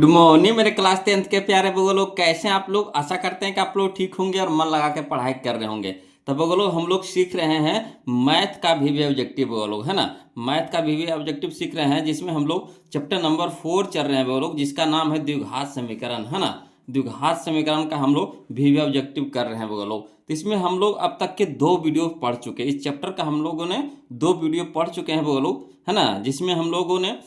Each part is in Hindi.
गुड मॉर्निंग मेरे क्लास 10th के प्यारे बगो लोग, कैसे हैं आप लोग। आशा करते हैं कि आप लोग ठीक होंगे और मन लगा के पढ़ाई कर रहे होंगे। तो बगो लोग हम लोग सीख रहे हैं मैथ का वीवी ऑब्जेक्टिव बगो लोग, है ना। मैथ का वीवी ऑब्जेक्टिव सीख रहे हैं, जिसमें हम लोग चैप्टर नंबर 4 चल रहे हैं बगो लोग, जिसका नाम है द्विघात समीकरण, है ना। द्विघात समीकरण का हम लोग वीवी ऑब्जेक्टिव कर रहे हैं बगो लोग। तो इसमें हम लोग अब तक के 2 वीडियो पढ़ चुके हैं। इस चैप्टर का हम लोगों ने 2 वीडियो पढ़ चुके हैं बगो लोग, है ना। जिसमें हम लोगों ने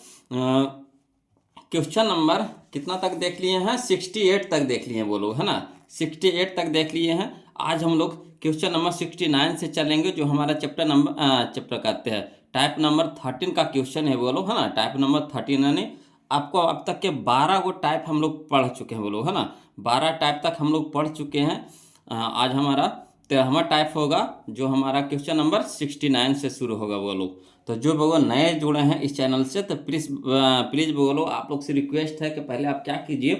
क्वेश्चन नंबर कितना तक देख लिए हैं, 68 तक देख लिए हैं वो लोग, है ना। 68 तक देख लिए हैं। आज हम लोग क्वेश्चन नंबर 69 से चलेंगे, जो हमारा चैप्टर कहते हैं टाइप नंबर 13 का क्वेश्चन है वो लोग, है ना। टाइप नंबर 13 यानी आपको अब तक के 12 गो टाइप हम लोग पढ़ चुके हैं वो लोग, है ना। 12 टाइप तक हम लोग पढ़ चुके हैं। आज हमारा 13वां टाइप होगा, जो हमारा क्वेश्चन नंबर 69 से शुरू होगा वो लोग। तो जो लोग नए जुड़े हैं इस चैनल से, तो प्लीज़ बोलो, आप लोग से रिक्वेस्ट है कि पहले आप क्या कीजिए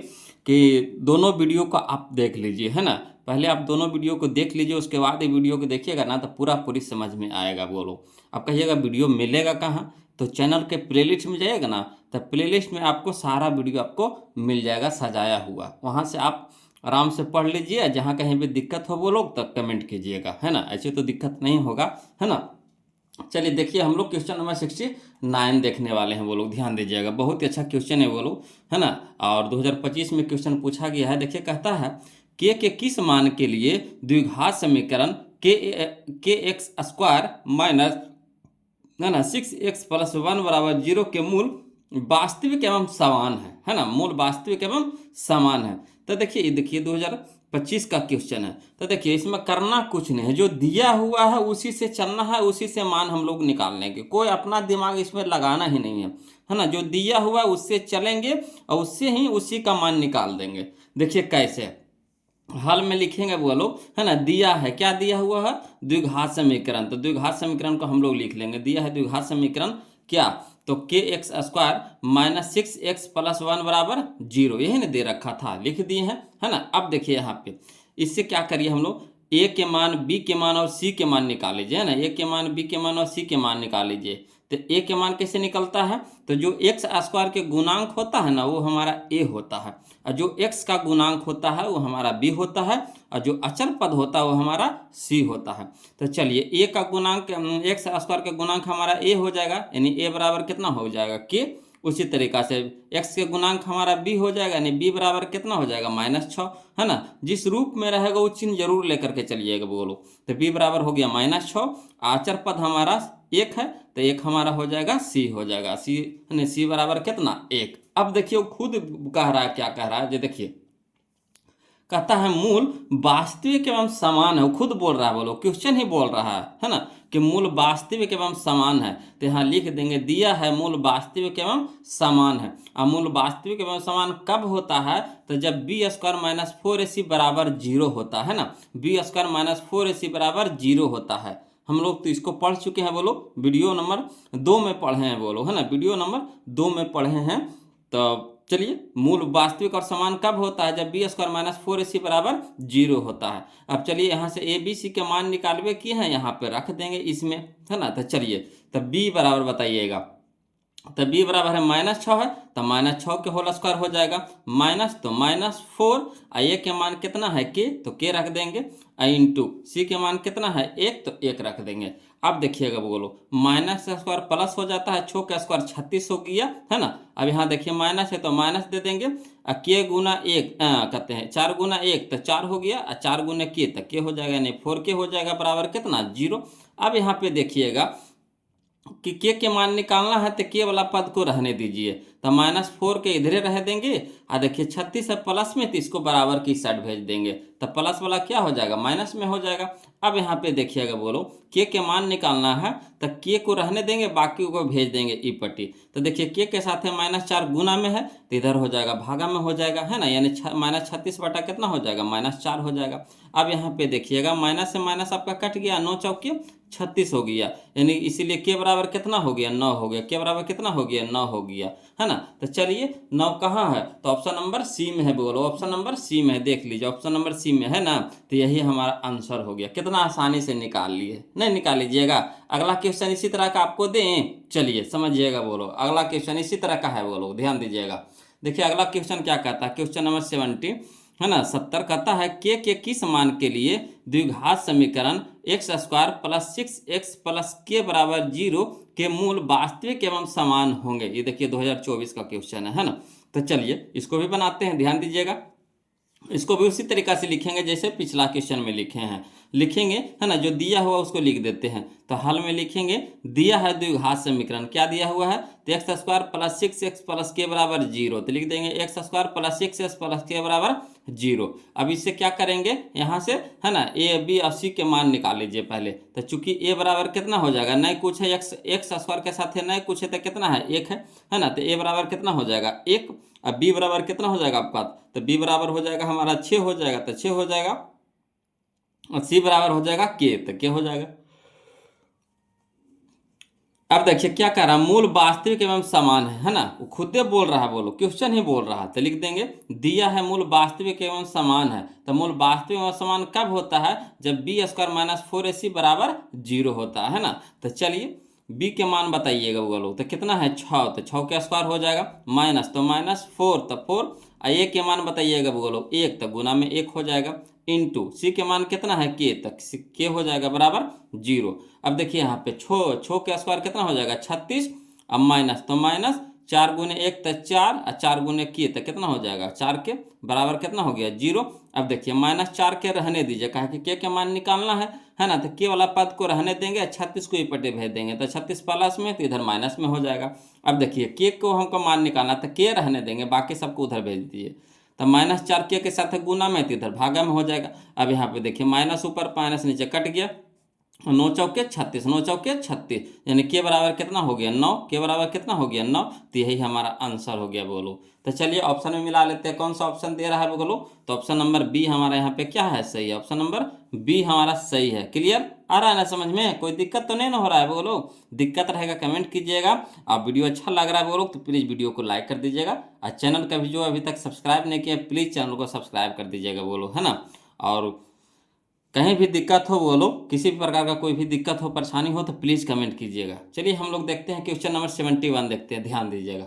कि दोनों वीडियो को आप देख लीजिए, है ना। पहले आप दोनों वीडियो को देख लीजिए, उसके बाद ये वीडियो को देखिएगा ना, तो पूरी समझ में आएगा। बोलो, आप कहिएगा वीडियो मिलेगा कहाँ, तो चैनल के प्लेलिस्ट में जाइएगा ना, तो प्लेलिस्ट में आपको सारा वीडियो आपको मिल जाएगा सजाया हुआ। वहाँ से आप आराम से पढ़ लीजिए। जहाँ कहीं भी दिक्कत हो वो लोग तब कमेंट कीजिएगा, है ना। ऐसे तो दिक्कत नहीं होगा, है ना। चलिए देखिए, हम लोग क्वेश्चन नंबर 69 देखने वाले हैं वो लोग, ध्यान दीजिएगा। बहुत ही अच्छा क्वेश्चन है वो लोग, है ना। और 2025 में क्वेश्चन पूछा गया है। देखिए, कहता है के किस मान के लिए द्विघात समीकरण के एक्स स्क्वायर माइनस, है ना, 6x प्लस 1 बराबर 0 के मूल वास्तविक एवं समान है ना। मूल वास्तविक एवं समान है। तो देखिए 2025 का क्वेश्चन है। तो देखिए, इसमें करना कुछ नहीं है, जो दिया हुआ है उसी से चलना है, उसी से मान हम लोग निकाल लेंगे। कोई अपना दिमाग इसमें लगाना ही नहीं है ना। जो दिया हुआ है उससे चलेंगे और उससे ही उसी का मान निकाल देंगे। देखिए कैसे हल में लिखेंगे वो लोग, है ना। दिया है, क्या दिया हुआ है, द्विघात समीकरण। तो द्विघात समीकरण को हम लोग लिख लेंगे। दिया है द्विघात समीकरण क्या, तो के x square minus 6x plus 1 बराबर 0, यही ना दे रखा था, लिख दिए हैं, है ना। अब देखिए यहाँ पे इससे क्या करिए, हम लोग ए के मान, बी के मान और सी के मान निकाल लीजिए, है ना। ए के मान, बी के मान और सी के मान निकाल लीजिए। तो ए के मान कैसे निकलता है, तो जो एक्स स्क्वायर के गुणांक होता है ना, वो हमारा ए होता है, और जो एक्स का गुणांक होता है वो हमारा बी होता है, और जो अचर पद होता है वो हमारा सी होता है। तो चलिए, ए का गुणांक, एक्स स्क्वायर का गुणांक हमारा ए हो जाएगा, यानी ए बराबर कितना हो जाएगा, के। उसी तरीका से एक्स के गुणांक हमारा बी हो जाएगा, यानी बी बराबर कितना हो जाएगा, -6, है ना। जिस रूप में रहेगा वो चिन्ह जरूर लेकर के चलिएगा बोलो। तो बी बराबर हो गया -6, आचर पद हमारा एक है, तो एक हमारा हो जाएगा सी, हो जाएगा सी, यानी सी बराबर कितना, 1। अब देखिए वो खुद कह रहा है, क्या कह रहा है, जो देखिए कहता है मूल वास्तविक एवं समान है। वो खुद बोल रहा है, बोलो, क्वेश्चन ही बोल रहा है ना, कि मूल वास्तविक एवं समान है। तो यहाँ लिख देंगे, दिया है मूल वास्तविक एवं समान है। और मूल वास्तविक एवं समान कब होता है, तो जब बी स्क्वायर माइनस 4ac बराबर 0 होता है ना। बी स्क्वायर माइनस 4ac बराबर 0 होता है। हम लोग तो इसको पढ़ चुके हैं बोलो, वीडियो नंबर 2 में पढ़े हैं बोलो, है ना। वीडियो नंबर 2 में पढ़े हैं। तो चलिए, मूल वास्तविक और समान कब होता है, जब बी स्क्वायर माइनस 4ac बराबर 0 होता है। अब चलिए यहाँ से ए बी सी के मान निकालवे किए हैं, यहाँ पे रख देंगे इसमें, है ना। तो चलिए, तब बी बराबर बताइएगा, तो बी बराबर है -6 है, तो -6 के होल स्क्वायर हो जाएगा, माइनस तो -4, और ए के मान कितना है के, तो के रख देंगे, इंटू सी के मान कितना है 1, तो 1 रख देंगे। अब देखिएगा बोलो, माइनस स्क्वायर प्लस हो जाता है, 6 का स्क्वायर 36 हो गया, है ना। अब यहाँ देखिए माइनस है तो माइनस दे देंगे, और के गुना 1 कहते हैं 4 गुना 1 तो 4 हो गया, और 4 गुना के तो के हो जाएगा, यानी 4 हो जाएगा बराबर कितना, 0। अब यहाँ पे देखिएगा कि के मान निकालना है, तो के वाला पद को रहने दीजिए, तो -4 के इधरे रह देंगे। और देखिए 36 है प्लस में, तो इसको बराबर की साइड भेज देंगे, तो प्लस वाला क्या हो जाएगा, माइनस में हो जाएगा। अब यहाँ पे देखिएगा बोलो, के मान निकालना है, तो के को रहने देंगे, बाकी को भेज देंगे ई पट्टी। तो देखिए के साथ है -4 गुना में है, तो इधर हो जाएगा भागा में हो जाएगा, है ना। यानी -36 बटा कितना हो जाएगा, -4 हो जाएगा। अब यहाँ पे देखिएगा माइनस से माइनस आपका कट गया, 9 चौके 36 हो गया, यानी इसीलिए के बराबर कितना हो गया, 9 हो गया। के बराबर कितना हो गया, 9 हो गया, है ना। तो चलिए 9 कहाँ है, तो ऑप्शन नंबर सी में है बोलो, ऑप्शन नंबर सी में है, देख लीजिए ऑप्शन नंबर सी में है ना। तो यही हमारा आंसर हो गया। कितना आसानी से निकाल लिए, नहीं निकाल लीजिएगा। अगला क्वेश्चन इसी तरह का आपको दें, चलिए समझिएगा बोलो, अगला क्वेश्चन इसी तरह का है बोलो, ध्यान दीजिएगा। देखिए अगला क्वेश्चन क्या कहता है, क्वेश्चन नंबर 70 है ना 70 कहता है के किस मान के लिए द्विघात समीकरण x square plus 6x plus के बराबर 0 के मूल वास्तविक एवं समान होंगे। ये देखिए 2024 का क्वेश्चन है ना। तो चलिए इसको भी बनाते हैं, ध्यान दीजिएगा। इसको भी उसी तरीका से लिखेंगे जैसे पिछला क्वेश्चन में लिखे हैं, लिखेंगे है ना, जो दिया हुआ उसको लिख देते हैं। तो हल में लिखेंगे दिया है द्विघात समीकरण, क्या दिया हुआ है, तो x square plus 6x plus के बराबर 0, तो लिख देंगे x square plus 6x plus के बराबर 0। अब इससे क्या करेंगे, यहाँ से है ना ए बी और सी के मान निकाल लीजिए पहले। तो चूंकि ए बराबर कितना हो जाएगा, नहीं कुछ है, एक्स स्क्वायर के साथ है नहीं कुछ है, तो कितना है 1 है ना। तो ए बराबर कितना हो जाएगा 1। अब बी बराबर कितना हो जाएगा आपका, तो बी बराबर हो जाएगा हमारा 6 हो जाएगा, तो 6 हो जाएगा। और सी बराबर हो जाएगा के, तो के हो जाएगा। अब देखिए क्या कह रहा है, मूल वास्तविक एवं समान है ना, वो खुद बोल रहा है, बोलो क्वेश्चन ही बोल रहा है। तो लिख देंगे दिया है मूल वास्तविक एवं समान है। तो मूल वास्तविक एवं समान कब होता है, जब बी स्क्वायर माइनस 4ac बराबर 0 होता है ना। तो चलिए बी के मान बताइएगा बोलो, तो कितना है 6, तो 6 का स्क्वायर हो जाएगा, माइनस तो माइनस 4 तो 4, ए के मान बताइएगा बोलो 1, तो गुना में 1 हो जाएगा, इंटू सी के मान कितना है के, तक के हो जाएगा बराबर 0। अब देखिए यहाँ पे छो के स्क्वायर कितना हो जाएगा 36, अब माइनस तो माइनस 4 गुने 1 तो 4 और 4 गुने के तो कितना हो जाएगा 4 के बराबर कितना हो गया 0। अब देखिए माइनस 4 के रहने दीजिए, कहा कि के मान निकालना है ना। तो के वाला पद को रहने देंगे, 36 को इपटे भेज देंगे, तो 36 प्लस में तो इधर माइनस में हो जाएगा। अब देखिए के को हमको मान निकालना, तो के रहने देंगे, बाकी सबको उधर भेज दीजिए। तो माइनस 4 के साथ गुना में, तो इधर भागा में हो जाएगा। अब यहाँ पे देखिए माइनस ऊपर माइनस नीचे कट गया, 9 चौके 36, 9 चौके 36, यानी के बराबर कितना हो गया 9, के बराबर कितना हो गया 9। तो यही हमारा आंसर हो गया बोलो। तो चलिए ऑप्शन में मिला लेते हैं, कौन सा ऑप्शन दे रहा है बोलो, तो ऑप्शन नंबर बी हमारा यहाँ पे क्या है, सही है, ऑप्शन नंबर बी हमारा सही है। क्लियर आ रहा है ना समझ में, कोई दिक्कत तो नहीं ना हो रहा है बोलो, दिक्कत रहेगा कमेंट कीजिएगा। आप वीडियो अच्छा लग रहा है बोलो तो प्लीज़ वीडियो को लाइक कर दीजिएगा, और चैनल का भी जो अभी तक सब्सक्राइब नहीं किया प्लीज़ चैनल को सब्सक्राइब कर दीजिएगा बोलो, है ना। और कहीं भी दिक्कत हो बोलो, किसी भी प्रकार का कोई भी दिक्कत हो परेशानी हो तो प्लीज़ कमेंट कीजिएगा। चलिए हम लोग देखते हैं क्वेश्चन नंबर 71 देखते हैं, ध्यान दीजिएगा,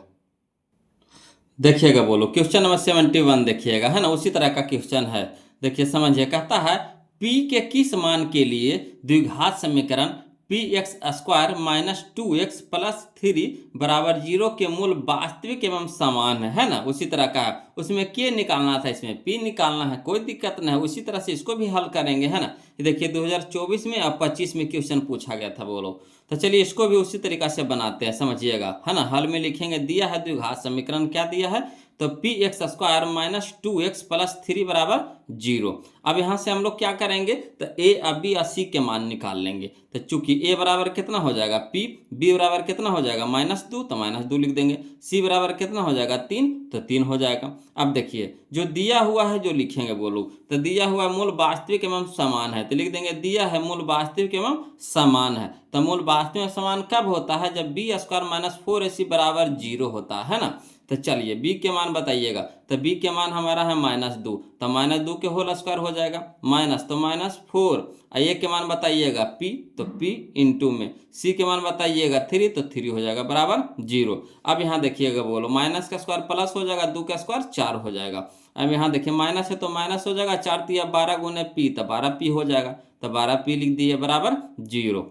देखिएगा बोलो क्वेश्चन नंबर 71 देखिएगा, है ना, उसी तरह का क्वेश्चन है। देखिए समझिए, कहता है p के किस मान के लिए द्विघात समीकरण P x square minus 2x plus 3 बराबर 0 के मूल वास्तविक एवं समान है ना। उसी तरह का उसमें के निकालना था, इसमें p निकालना है, कोई दिक्कत नहीं है। उसी तरह से इसको भी हल करेंगे, है ना। ये देखिए 2024 में और 25 में क्वेश्चन पूछा गया था बोलो। तो चलिए इसको भी उसी तरीका से बनाते हैं, समझिएगा, है ना। हल में लिखेंगे दिया है द्विघात समीकरण, क्या दिया है, तो P x square minus 2x plus 3 बराबर 0। अब यहाँ से हम लोग क्या करेंगे, तो ए और बी और सी के मान निकाल लेंगे। तो चूंकि ए बराबर कितना हो जाएगा p, बी बराबर कितना हो जाएगा -2, तो -2 लिख देंगे, सी बराबर कितना हो जाएगा 3, तो 3 हो जाएगा। अब देखिए जो दिया हुआ है जो लिखेंगे बोलो, तो दिया हुआ मूल वास्तविक एवं समान है, तो लिख देंगे दिया है मूल वास्तविक एवं समान है। तो मूल वास्तविक समान कब होता है, जब बी स्क्वायर माइनस 4ac बराबर 0 होता है ना। तो चलिए बी के मान बताइएगा, तो बी के मान हमारा है -2, तो -2 के होल स्क्वायर हो जाएगा, माइनस तो -4, ए के मान बताइएगा p, तो p इंटू में, सी के मान बताइएगा 3, तो 3 हो जाएगा बराबर 0। अब यहाँ देखिएगा बोलो माइनस का स्क्वायर प्लस हो जाएगा, 2 का स्क्वायर 4 हो जाएगा। अब यहाँ देखिए माइनस है तो माइनस हो जाएगा, 4 तिया 12 गुने p, तो 12p हो जाएगा, तो 12p लिख दिए बराबर 0।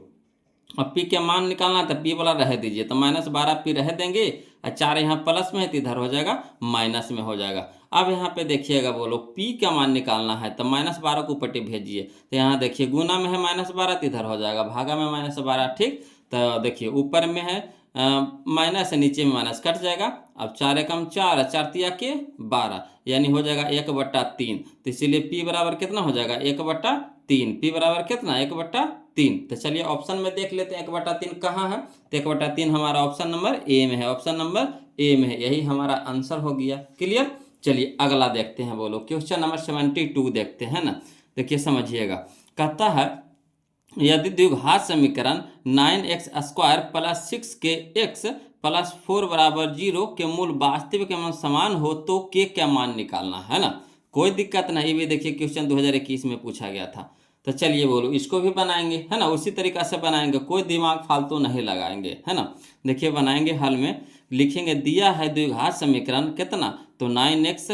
अब p के मान निकालना तो p वाला रह दीजिए, तो -12p रह देंगे, और 4 यहाँ प्लस में है तो इधर हो जाएगा माइनस में हो जाएगा। अब यहाँ पे देखिएगा बोलो p का मान निकालना है, तो -12 को ऊपर भेजिए, तो यहाँ देखिए गुना में है -12 तो इधर हो जाएगा भागा में -12, ठीक। तो देखिए ऊपर में है माइनस है, नीचे में माइनस कट जाएगा। अब 4 एकम 4, 4 तिया के 12, यानी हो जाएगा 1/3। तो इसीलिए p बराबर कितना हो जाएगा 1/3, p बराबर कितना 1/3। तो चलिए ऑप्शन में देख लेते हैं 1/3 कहाँ है, तो 1/3 हमारा ऑप्शन नंबर ए में है, ऑप्शन नंबर ए में है, यही हमारा आंसर हो गया। क्लियर, चलिए अगला देखते हैं बोलो, क्वेश्चन नंबर 72 देखते हैं ना। देखिए समझिएगा, कहता है यदि द्विघात समीकरण 9x स्क्वायर प्लस 6 के x प्लस 4 बराबर 0 के मूल वास्तविक एवं समान हो तो के क्या मान निकालना है ना। कोई दिक्कत नहीं, भी देखिए क्वेश्चन 2021 में पूछा गया था। तो चलिए बोलो इसको भी बनाएंगे, है ना, उसी तरीका से बनाएंगे, कोई दिमाग फालतू नहीं लगाएंगे, है ना। देखिए बनाएंगे हल में, लिखेंगे दिया है द्विघात समीकरण कितना, तो 9x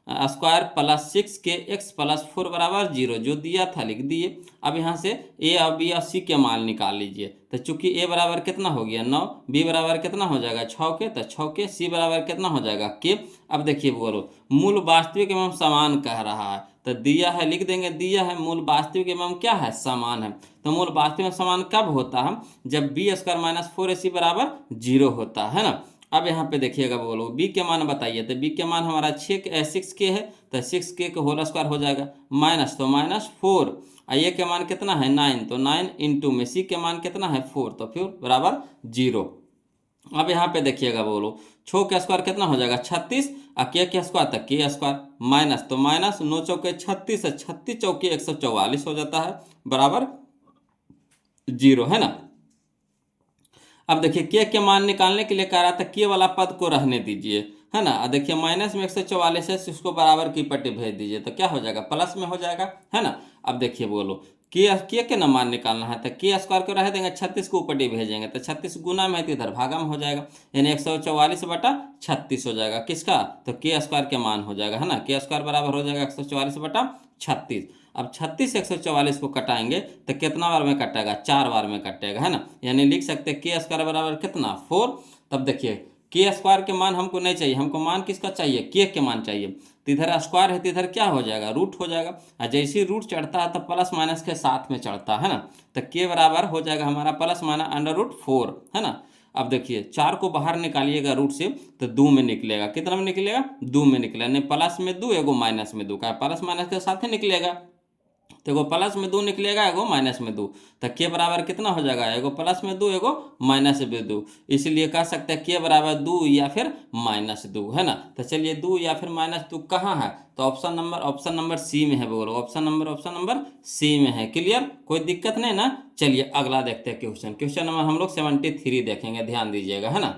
square plus 6kx plus 4 बराबर 0, जो दिया था लिख दिए। अब यहाँ से ए और बी और सी के मान निकाल लीजिए। तो चूंकि ए बराबर कितना हो गया 9, बी बराबर कितना हो जाएगा 6 के, तो 6 के, सी बराबर कितना हो जाएगा के। अब देखिए बोलो मूल वास्तविक एवं समान कह रहा है, तो दिया है लिख देंगे, दिया है मूल वास्तविक एवं क्या है समान है। तो मूल वास्तविक एवं समान कब होता है, जब बी स्क्वायर माइनस 4ac बराबर 0 होता है ना। अब यहाँ पे देखिएगा बोलो बी के मान बताइए, तो बी के मान हमारा 6k है, तो 6k का होल स्क्वायर हो जाएगा, माइनस तो माइनस 4, और ये के मान कितना है 9, तो 9 इंटू में सी के मान कितना है 4, तो फिर बराबर 0। अब यहाँ पे देखिएगा बोलो 6 का स्क्वायर कितना हो जाएगा 36, और के स्क्वायर तक के स्क्वायर, माइनस तो माइनस 9 चौके 36, 36 चौके 144 हो जाता है, बराबर 0 है ना। अब देखिए के मान निकालने के लिए कह रहा था के वाला पद को रहने दीजिए, है ना। देखिए माइनस में 144 है, उसको बराबर की पट्टी भेज दीजिए, तो क्या हो जाएगा प्लस में हो जाएगा, है ना। अब देखिए बोलो के ना मान निकालना है, तो के स्क्वायर को रह देंगे, 36 को ऊपर भेजेंगे, तो 36 गुना में है तो इधर भागा में हो जाएगा, यानी 144/36 हो जाएगा किसका, तो के स्क्वायर के मान हो जाएगा, है ना। के स्क्वायर बराबर हो जाएगा 144/36। अब 36 144 को कटाएंगे तो कितना बार में कटेगा, 4 बार में कटेगा, है ना। यानी लिख सकते हैं के स्क्वायर बराबर कितना 4। तब देखिए के स्क्वायर के मान हमको नहीं चाहिए, हमको मान किसका चाहिए, के मान चाहिए, तो इधर स्क्वायर है तो इधर क्या हो जाएगा रूट हो जाएगा, और जैसे ही रूट चढ़ता है तो प्लस माइनस के साथ में चढ़ता है ना, तो के बराबर हो जाएगा हमारा प्लस माइनस √4, है ना। अब देखिए 4 को बाहर निकालिएगा रूट से तो 2 में निकलेगा, कितना में निकलेगा 2 में निकलेगा, नहीं प्लस में 2 एगो माइनस में 2 का, प्लस माइनस के साथ ही निकलेगा, तो एगो प्लस में 2 निकलेगा, एगो माइनस में 2, तो के बराबर कितना हो जाएगा, एगो प्लस में 2 एगो माइनस में 2, इसलिए कह सकते हैं के बराबर 2 या फिर -2, है ना। तो चलिए 2 या फिर -2 कहाँ है, तो ऑप्शन नंबर सी में है, बोलो ऑप्शन नंबर सी में है। क्लियर, कोई दिक्कत नहीं ना। चलिए अगला देखते हैं क्वेश्चन नंबर हम लोग 73 देखेंगे, ध्यान दीजिएगा, है ना।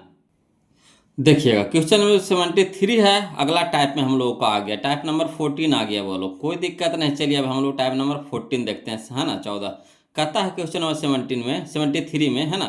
देखिएगा क्वेश्चन नंबर 73 है, अगला टाइप में हम लोगों का आ गया, टाइप नंबर 14 आ गया, बोलो कोई दिक्कत नहीं। चलिए अब हम लोग टाइप नंबर 14 देखते हैं, है ना। 14 कहता है क्वेश्चन नंबर 73 में, है ना,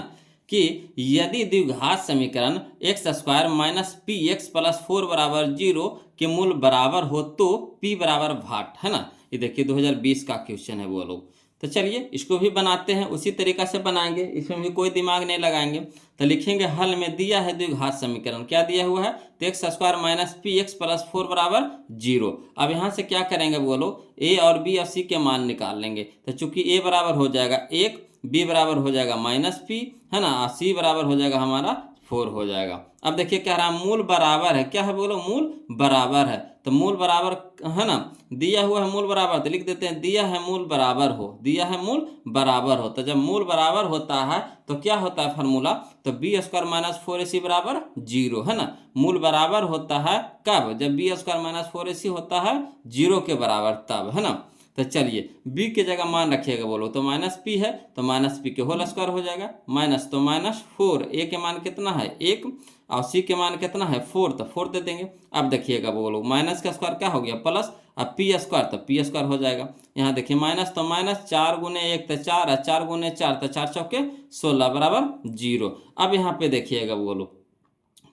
कि यदि द्विघात समीकरण x² माइनस px प्लस 4 बराबर 0 के मूल बराबर हो तो p बराबर भाट, है ना। ये देखिए 2020 का क्वेश्चन है बोलो। तो चलिए इसको भी बनाते हैं, उसी तरीका से बनाएंगे, इसमें भी कोई दिमाग नहीं लगाएंगे। तो लिखेंगे हल में दिया है द्विघात समीकरण, क्या दिया हुआ है, तो x² माइनस px प्लस 4 बराबर 0। अब यहाँ से क्या करेंगे बोलो, a और b और c के मान निकाल लेंगे। तो चूंकि a बराबर हो जाएगा 1, b बराबर हो जाएगा -p, है ना, और c बराबर हो जाएगा हमारा 4 हो जाएगा। अब देखिए कह रहा है मूल बराबर है, क्या है बोलो, मूल बराबर है, तो मूल बराबर है ना, दिया हुआ है मूल बराबर, तो लिख देते हैं दिया है मूल बराबर हो, दिया है मूल बराबर हो। तो जब मूल बराबर होता है तो क्या होता है फार्मूला, तो b² माइनस 4ac बराबर 0, है ना। मूल बराबर होता है कब, जब b² माइनस 4ac होता है 0 के बराबर, तब, है ना। तो चलिए b के जगह मान रखिएगा बोलो, तो -p है तो -p के होल स्क्वायर हो जाएगा, माइनस तो -4, a के मान कितना है 1 और c के मान कितना है 4, तो 4 दे देंगे। अब देखिएगा बोलो माइनस का स्क्वायर क्या हो गया प्लस, अब p² तो p² हो जाएगा। यहाँ देखिए माइनस तो माइनस, 4 गुने 1 तो 4, और 4 गुने 4 तो 4 चौके 16 बराबर 0। अब यहाँ पे देखिएगा बोलो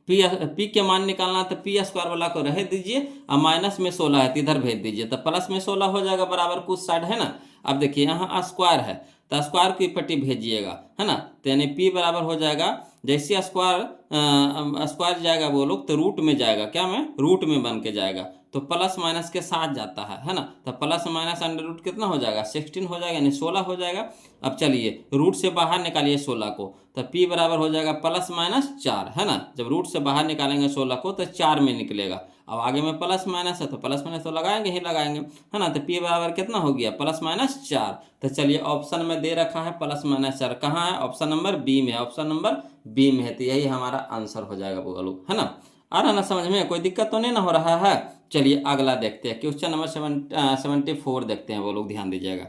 पी के मान निकालना, तो p² वाला को रह दीजिए, और माइनस में 16 है तो इधर भेज दीजिए, तो प्लस में 16 हो जाएगा बराबर कुछ साइड, है ना। अब देखिए यहाँ स्क्वायर है तो स्क्वायर की पट्टी भेजिएगा, है ना, तो यानी p बराबर हो जाएगा, जैसे स्क्वायर जाएगा वो लोग तो रूट में जाएगा, क्या में रूट में बन के जाएगा, तो प्लस माइनस के साथ जाता है ना, तो प्लस माइनस अंडर रूट कितना हो जाएगा 16 हो जाएगा, यानी 16 हो जाएगा। अब चलिए रूट से बाहर निकालिए 16 को, तो p बराबर हो जाएगा +-4, है ना। जब रूट से बाहर निकालेंगे 16 को तो 4 में निकलेगा, अब आगे में प्लस माइनस है तो प्लस माइनस तो लगाएंगे ही लगाएंगे, है ना। तो p बराबर कितना हो गया +-4। तो चलिए ऑप्शन में दे रखा है +-4, कहाँ है, ऑप्शन नंबर बी में है, ऑप्शन नंबर बी में है, तो यही हमारा आंसर हो जाएगा बोलो, है ना। आ रहा ना समझ में, कोई दिक्कत तो नहीं ना हो रहा है। चलिए अगला देखते हैं, क्वेश्चन नंबर 74 देखते हैं, वो लोग ध्यान दीजिएगा।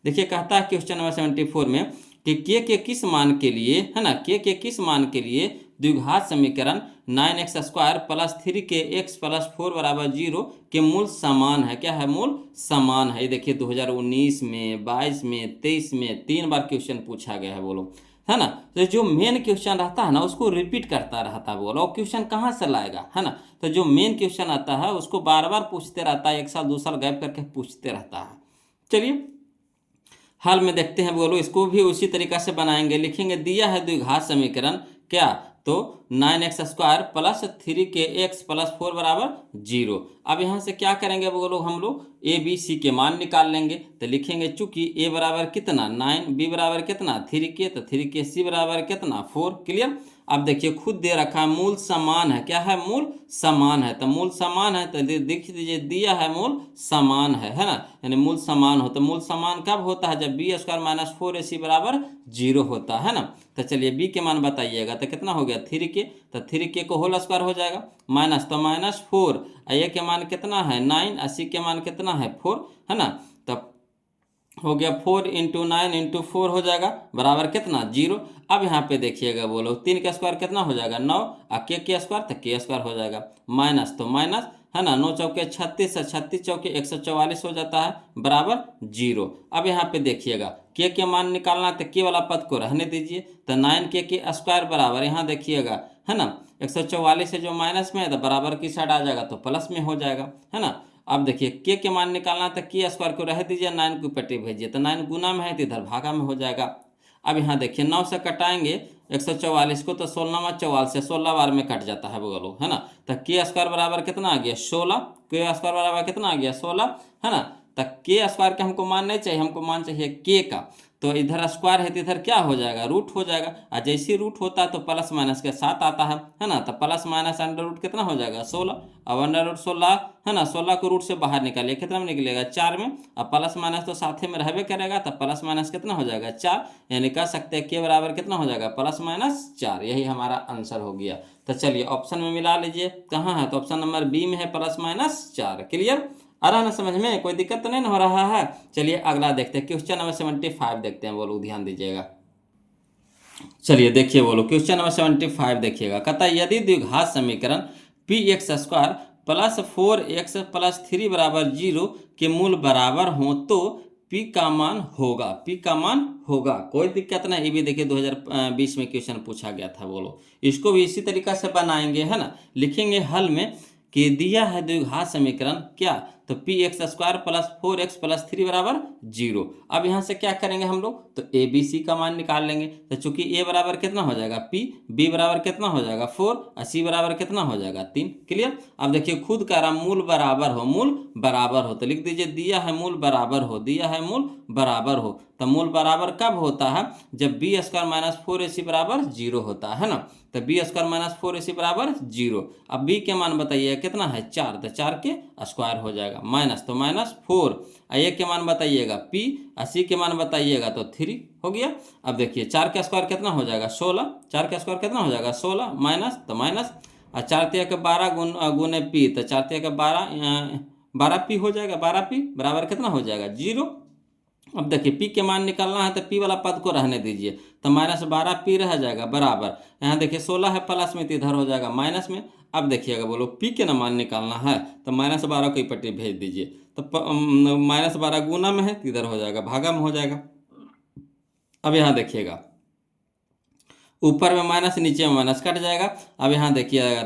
देखिए कहता है क्वेश्चन नंबर 74 में कि के किस मान के लिए, है ना, के किस मान के लिए द्विघात समीकरण 9x² प्लस 3kx प्लस 4 बराबर 0 के मूल समान है, क्या है, मूल समान है। ये देखिए 2019 में, 22 में, 23 में 3 बार क्वेश्चन पूछा गया है बोलो। है ना। तो जो मेन क्वेश्चन रहता है ना उसको रिपीट करता रहता है बोलो, और क्वेश्चन कहाँ से लाएगा, है ना। तो जो मेन क्वेश्चन आता है उसको बार बार पूछते रहता है, 1 साल 2 साल गैप करके पूछते रहता है। चलिए हाल में देखते हैं बोलो, इसको भी उसी तरीका से बनाएंगे। लिखेंगे दिया है द्विघात समीकरण क्या, तो 9x² प्लस 3kx प्लस 4 बराबर 0। अब यहाँ से क्या करेंगे बोलो, हम लोग ए बी सी के मान निकाल लेंगे। तो लिखेंगे चूंकि ए बराबर कितना 9, बी बराबर कितना 3k, तो 3k, सी बराबर कितना 4। क्लियर। अब देखिए खुद दे रखा है मूल समान है, क्या है मूल समान है, तो मूल समान है तो देख दीजिए दिया है मूल समान है ना, यानी मूल समान हो। तो मूल समान कब होता है, जब b² माइनस 4ac बराबर 0 होता है ना। तो चलिए b के मान बताइएगा, तो कितना हो गया 3k, तो 3k को होल स्क्वायर हो जाएगा, माइनस तो -4, a के मान कितना है 9, और c के मान कितना है 4, है ना। तब हो गया 4 × 9 × 4 हो जाएगा बराबर कितना 0। अब यहाँ पे देखिएगा बोलो 3 का स्क्वायर कितना हो जाएगा 9, और k स्क्वायर तो k² हो जाएगा, माइनस तो माइनस, है ना। 9 चौके 36, 36 चौके 144 हो जाता है बराबर 0। अब यहाँ पे देखिएगा k के मान निकालना, तो k वाला पद को रहने दीजिए, तो 9k² बराबर यहाँ देखिएगा, है ना 144 से जो माइनस में है तो बराबर की साइड आ जाएगा तो प्लस में हो जाएगा, है ना। अब देखिए k के मान निकालना, तो k² को रह दीजिए, 9 को पट्टी भेजिए, तो 9 गुना में है तो इधर भागा में हो जाएगा। अब यहाँ देखिए 9 से कटाएंगे 144 को, तो 16 44 से 16 बार में कट जाता है बोलो, है ना। तो k² बराबर कितना आ गया 16, k² बराबर कितना आ गया 16, है ना। तो k² का हमको मान नहीं चाहिए, हमको मान चाहिए k का, तो इधर स्क्वायर है तो इधर क्या हो जाएगा रूट हो जाएगा, और जैसे रूट होता है तो प्लस माइनस के साथ आता है ना। तो प्लस माइनस अंडर रूट कितना हो जाएगा 16, अब अंडर रूट 16, है ना। 16 को रूट से बाहर निकालिए, कितना में निकलेगा 4 में, अब प्लस माइनस तो साथ में रहबे करेगा, तो प्लस माइनस कितना हो जाएगा 4, यानी कह सकते हैं के बराबर कितना हो जाएगा +-4। यही हमारा आंसर हो गया। तो चलिए ऑप्शन में मिला लीजिए, कहाँ है, तो ऑप्शन नंबर बी में है +-4। क्लियर, आ रहा ना समझ में, कोई दिक्कत तो नहीं हो रहा है। चलिए अगला देखते हैं, क्वेश्चन नंबर 75 देखते हैं बोलो, ध्यान दीजिएगा। चलिए देखिए बोलो क्वेश्चन नंबर 75 देखिएगा, कहता है यदि द्विघात समीकरण px² प्लस 4x प्लस 3 बराबर 0 के मूल बराबर हो तो p का मान होगा, p का मान होगा। कोई दिक्कत नहीं, ये भी देखिए 2020 में क्वेश्चन पूछा गया था बोलो, इसको भी इसी तरीका से बनाएंगे, है ना। लिखेंगे हल में कि दिया है द्विघात समीकरण क्या, तो px² प्लस 4x प्लस 3 बराबर 0। अब यहाँ से क्या करेंगे हम लोग, तो a b c का मान निकाल लेंगे। तो चूंकि a बराबर कितना हो जाएगा p, b बराबर कितना हो जाएगा 4, और c बराबर कितना हो जाएगा 3। क्लियर। अब देखिए खुद कह रहा मूल बराबर हो, मूल बराबर हो, तो लिख दीजिए दिया है मूल बराबर हो, दिया है मूल बराबर हो। तो मूल बराबर कब होता है, जब b² माइनस 4ac बराबर 0 होता है ना। तो b² माइनस 4ac बराबर 0। अब b के मान बताइए कितना है 4, तो 4 के स्क्वायर हो जाएगा, माइनस तो -4, a के मान बताइएगा p, और c के मान बताइएगा तो 3 हो गया। अब देखिए 4 का स्क्वायर कितना हो जाएगा 16, 4 का स्क्वायर कितना हो जाएगा 16, माइनस तो माइनस, और 4 × 12 गुने p, तो 4 × 12 p हो जाएगा, 12p बराबर कितना हो जाएगा 0। अब देखिए p के मान निकालना है, तो p वाला पद को रहने दीजिए, तो -12p रह जाएगा बराबर, यहाँ देखिए 16 है प्लस में, तो इधर हो जाएगा माइनस में। अब देखिएगा बोलो p के ना मान निकालना है, तो -12 को पट्टी भेज दीजिए, तो -12 गुना में है तो इधर हो जाएगा भागा में हो जाएगा। अब यहाँ देखिएगा ऊपर में माइनस नीचे में माइनस कट जाएगा। अब यहाँ देखिएगा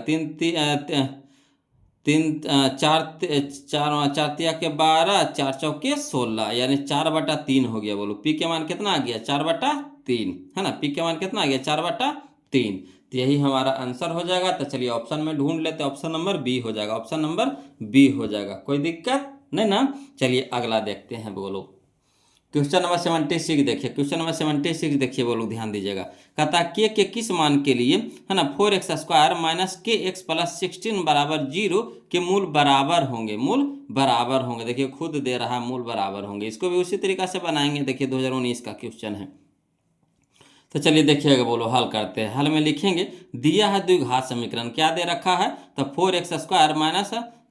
4 के 12, 4 चौके 16, यानी 4/3 हो गया। बोलो p के मान कितना आ गया 4/3, है ना। p के मान कितना आ गया 4/3, तो यही हमारा आंसर हो जाएगा। तो चलिए ऑप्शन में ढूंढ लेते, ऑप्शन नंबर बी हो जाएगा, ऑप्शन नंबर बी हो जाएगा, कोई दिक्कत नहीं ना। चलिए अगला देखते हैं बोलो, क्वेश्चन नंबर 76 देखिए, क्वेश्चन नंबर 76 देखिए बोलो, ध्यान दीजिएगा। कहता है k के किस मान के लिए, है ना, 4x² माइनस kx प्लस 16 बराबर 0 के मूल बराबर होंगे, मूल बराबर होंगे। देखिए खुद दे रहा है मूल बराबर होंगे, इसको भी उसी तरीका से बनाएंगे। देखिए 2019 का क्वेश्चन है। तो चलिए देखिएगा बोलो हल करते हैं। हल में लिखेंगे दिया है द्विघात समीकरण, क्या दे रखा है, तो 4x² माइनस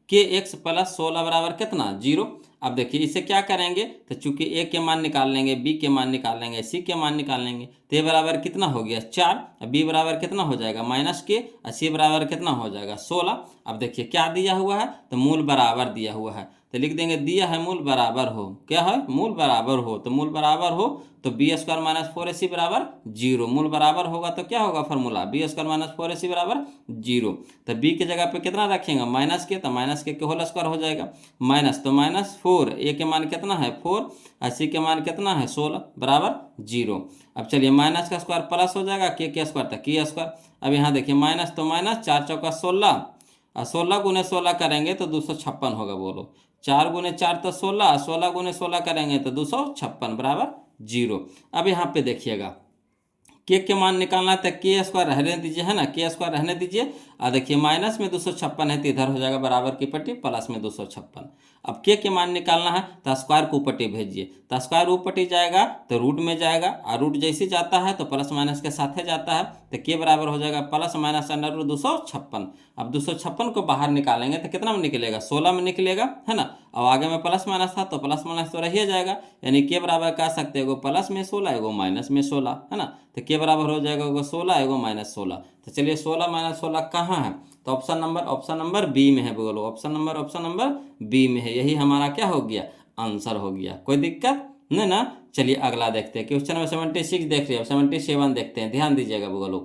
kx प्लस 16 बराबर कितना 0। अब देखिए इसे क्या करेंगे, तो चूंकि ए के मान निकाल लेंगे, बी के मान निकाल लेंगे, सी के मान निकाल लेंगे, तो ए बराबर कितना हो गया 4, बी बराबर कितना हो जाएगा -k, और सी बराबर कितना हो जाएगा 16। अब देखिए क्या दिया हुआ है, तो मूल बराबर दिया हुआ है, तो लिख देंगे दिया है मूल बराबर हो, क्या है मूल बराबर हो, तो मूल बराबर हो तो बी स्क्वायर माइनस 4ac बराबर 0, मूल बराबर होगा तो क्या होगा formula, B square minus 4ac बराबर 0। तो बी के जगह पे कितना रखेंगे -k, तो -k के होल स्क्वायर हो जाएगा, माइनस तो -4, ए के मान कितना है 4, और सी के मान कितना है 16 बराबर 0। अब चलिए माइनस का स्क्वायर प्लस हो जाएगा, के स्क्वायर था के स्क्वायर। अब यहाँ देखिए माइनस तो माइनस, 4 चौका 16, और 16 गुने 16 करेंगे तो 256 होगा, बोलो 4 गुने 4 तो 16, 16 गुने 16 करेंगे तो 256 बराबर 0। अब यहाँ पे देखिएगा के मान निकालना है, तो के स्क्वायर रहने दीजिए, है ना, के स्क्वायर रहने दीजिए, और देखिए माइनस में 256 है तो इधर हो जाएगा बराबर की पट्टी प्लस में 256। अब के मान निकालना है तो स्क्वायर को ऊपर भेजिए, तो स्क्वायर ऊपर जाएगा तो रूट में जाएगा, और रूट जैसे जाता है तो प्लस माइनस के साथ जाता है, तो के बराबर हो जाएगा प्लस माइनस अंडर रूट 256। अब 256 को बाहर निकालेंगे तो कितना में निकलेगा 16 में निकलेगा, है ना। अब आगे में प्लस माइनस था तो प्लस माइनस तो रहिए जाएगा, यानी के बराबर कह सकते हैं एगो प्लस में 16 एगो माइनस में 16, है ना। तो के बराबर हो जाएगा एगो 16 एगो -16। तो चलिए 16 - 16 कहाँ है, तो ऑप्शन नंबर बी में है, बोलो ऑप्शन नंबर बी में है, यही हमारा क्या हो गया आंसर हो गया, कोई दिक्कत नहीं ना। चलिए अगला देखते हैं, क्वेश्चन नंबर 76 देख रहे हैं, 77 देखते हैं, ध्यान दीजिएगा बोलो।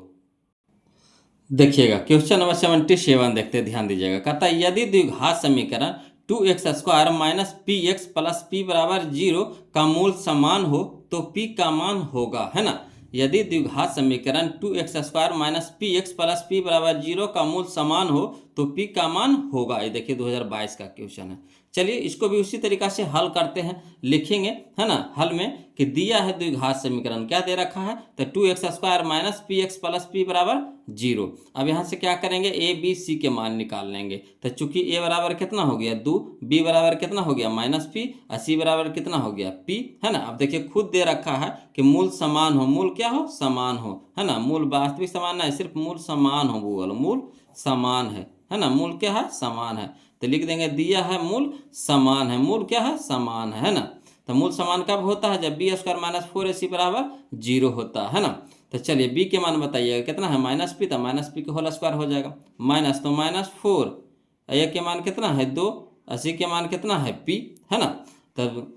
देखिएगा क्वेश्चन नंबर 77 देखते हैं, ध्यान दीजिएगा। कहता है यदि द्विघात समीकरण 2x² minus px plus p बराबर 0 का मूल समान हो तो p का मान होगा, है ना। यदि द्विघात समीकरण 2x² minus px plus p बराबर 0 का मूल समान हो तो p का मान होगा। ये देखिए 2022 का क्वेश्चन है। चलिए इसको भी उसी तरीका से हल करते हैं, लिखेंगे, है ना। हल में कि दिया है द्विघात समीकरण, क्या दे रखा है, तो 2x² minus px plus p बराबर 0। अब यहाँ से क्या करेंगे, a b c के मान निकाल लेंगे, तो चूंकि a बराबर कितना हो गया 2, b बराबर कितना हो गया -p, और c बराबर कितना हो गया p, है ना। अब देखिए खुद दे रखा है कि मूल समान हो, मूल क्या हो समान हो, है ना। मूल वास्तविक समान नहीं, सिर्फ मूल समान हो, बोलो मूल समान है ना, मूल क्या है समान है, तो लिख देंगे दिया है मूल समान है, मूल क्या है समान है ना। तो मूल समान कब होता है, जब b² माइनस 4ac बराबर 0 होता है ना। तो चलिए b के मान बताइएगा कितना है -p, तो -p के होल स्क्वायर हो जाएगा, माइनस तो -4, a के मान कितना है 2, c के मान कितना है p, है ना, तब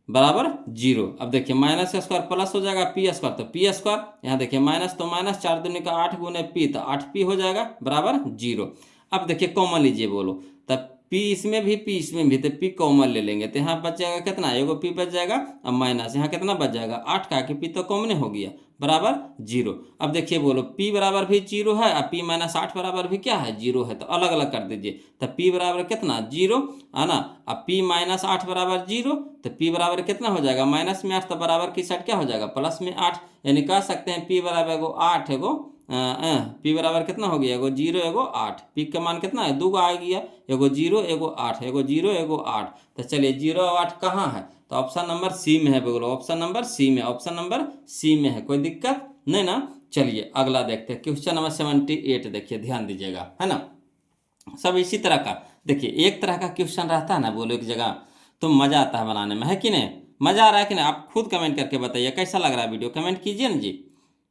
बराबर 0। अब देखिए माइनस का स्क्वायर प्लस हो जाएगा p², तो p², यहाँ देखिए माइनस तो माइनस, 4 दूनी का 8 गुने p, तो 8p हो जाएगा बराबर 0। अब देखिए कॉमन लीजिए, बोलो तब p इसमें भी p इसमें भी, तो p कॉमन ले लेंगे, तो यहाँ बच जाएगा कितना, एगो p बच जाएगा, अब माइनस यहाँ कितना बच जाएगा 8 का, कि p तो कॉमन हो गया बराबर 0। अब देखिए बोलो p बराबर भी 0 है, और p - 8 बराबर भी क्या है 0 है, तो अलग अलग कर दीजिए, तो p बराबर कितना 0, है ना। अब p - 8 बराबर 0, तो p बराबर कितना हो जाएगा माइनस में 8, तो बराबर की साइड क्या हो जाएगा प्लस में 8, यानी कह सकते हैं p बराबर एगो 8 एगो p बराबर कितना हो गया एगो 0 एगो 8, p का मान कितना है 2 आ गया, एगो 0 एगो 8, एगो 0 एगो 8। तो चलिए 0 और 8 कहाँ है, तो ऑप्शन नंबर सी में है, बोलो ऑप्शन नंबर सी में, ऑप्शन नंबर सी में है, कोई दिक्कत नहीं ना। चलिए अगला देखते हैं, क्वेश्चन नंबर 78 देखिए, ध्यान दीजिएगा, है ना। सब इसी तरह का देखिए, एक तरह का क्वेश्चन रहता है ना, बोलो एक जगह, तो मज़ा आता है बनाने में, है कि नहीं, मज़ा आ रहा है कि नहीं, आप खुद कमेंट करके बताइए कैसा लग रहा है वीडियो, कमेंट कीजिए ना जी,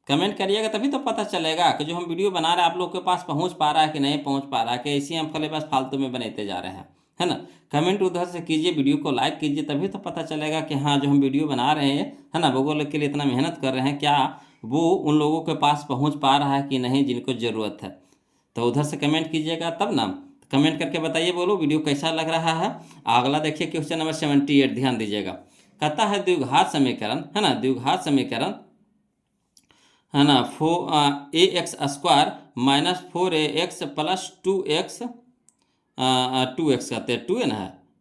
कमेंट करिएगा तभी तो पता चलेगा कि जो हम वीडियो बना रहे हैं आप लोग के पास पहुंच पा रहा है कि नहीं पहुंच पा रहा है, कि ऐसे ही हम खाली बस फालतू में बनाते जा रहे हैं, है ना। कमेंट उधर से कीजिए, वीडियो को लाइक कीजिए, तभी तो पता चलेगा कि हाँ जो हम वीडियो बना रहे हैं, है ना, वो लोग के लिए इतना मेहनत कर रहे हैं, क्या वो उन लोगों के पास पहुँच पा रहा है कि नहीं जिनको ज़रूरत है। तो उधर से कमेंट कीजिएगा तब ना, कमेंट करके बताइए, बोलो वीडियो कैसा लग रहा है। अगला देखिए क्वेश्चन नंबर 78, ध्यान दीजिएगा। कहता है द्विघात समीकरण, है ना, द्विघात समीकरण, है ना, ax² minus 4ax plus 2x, 2x कहते हैं 2 है ना,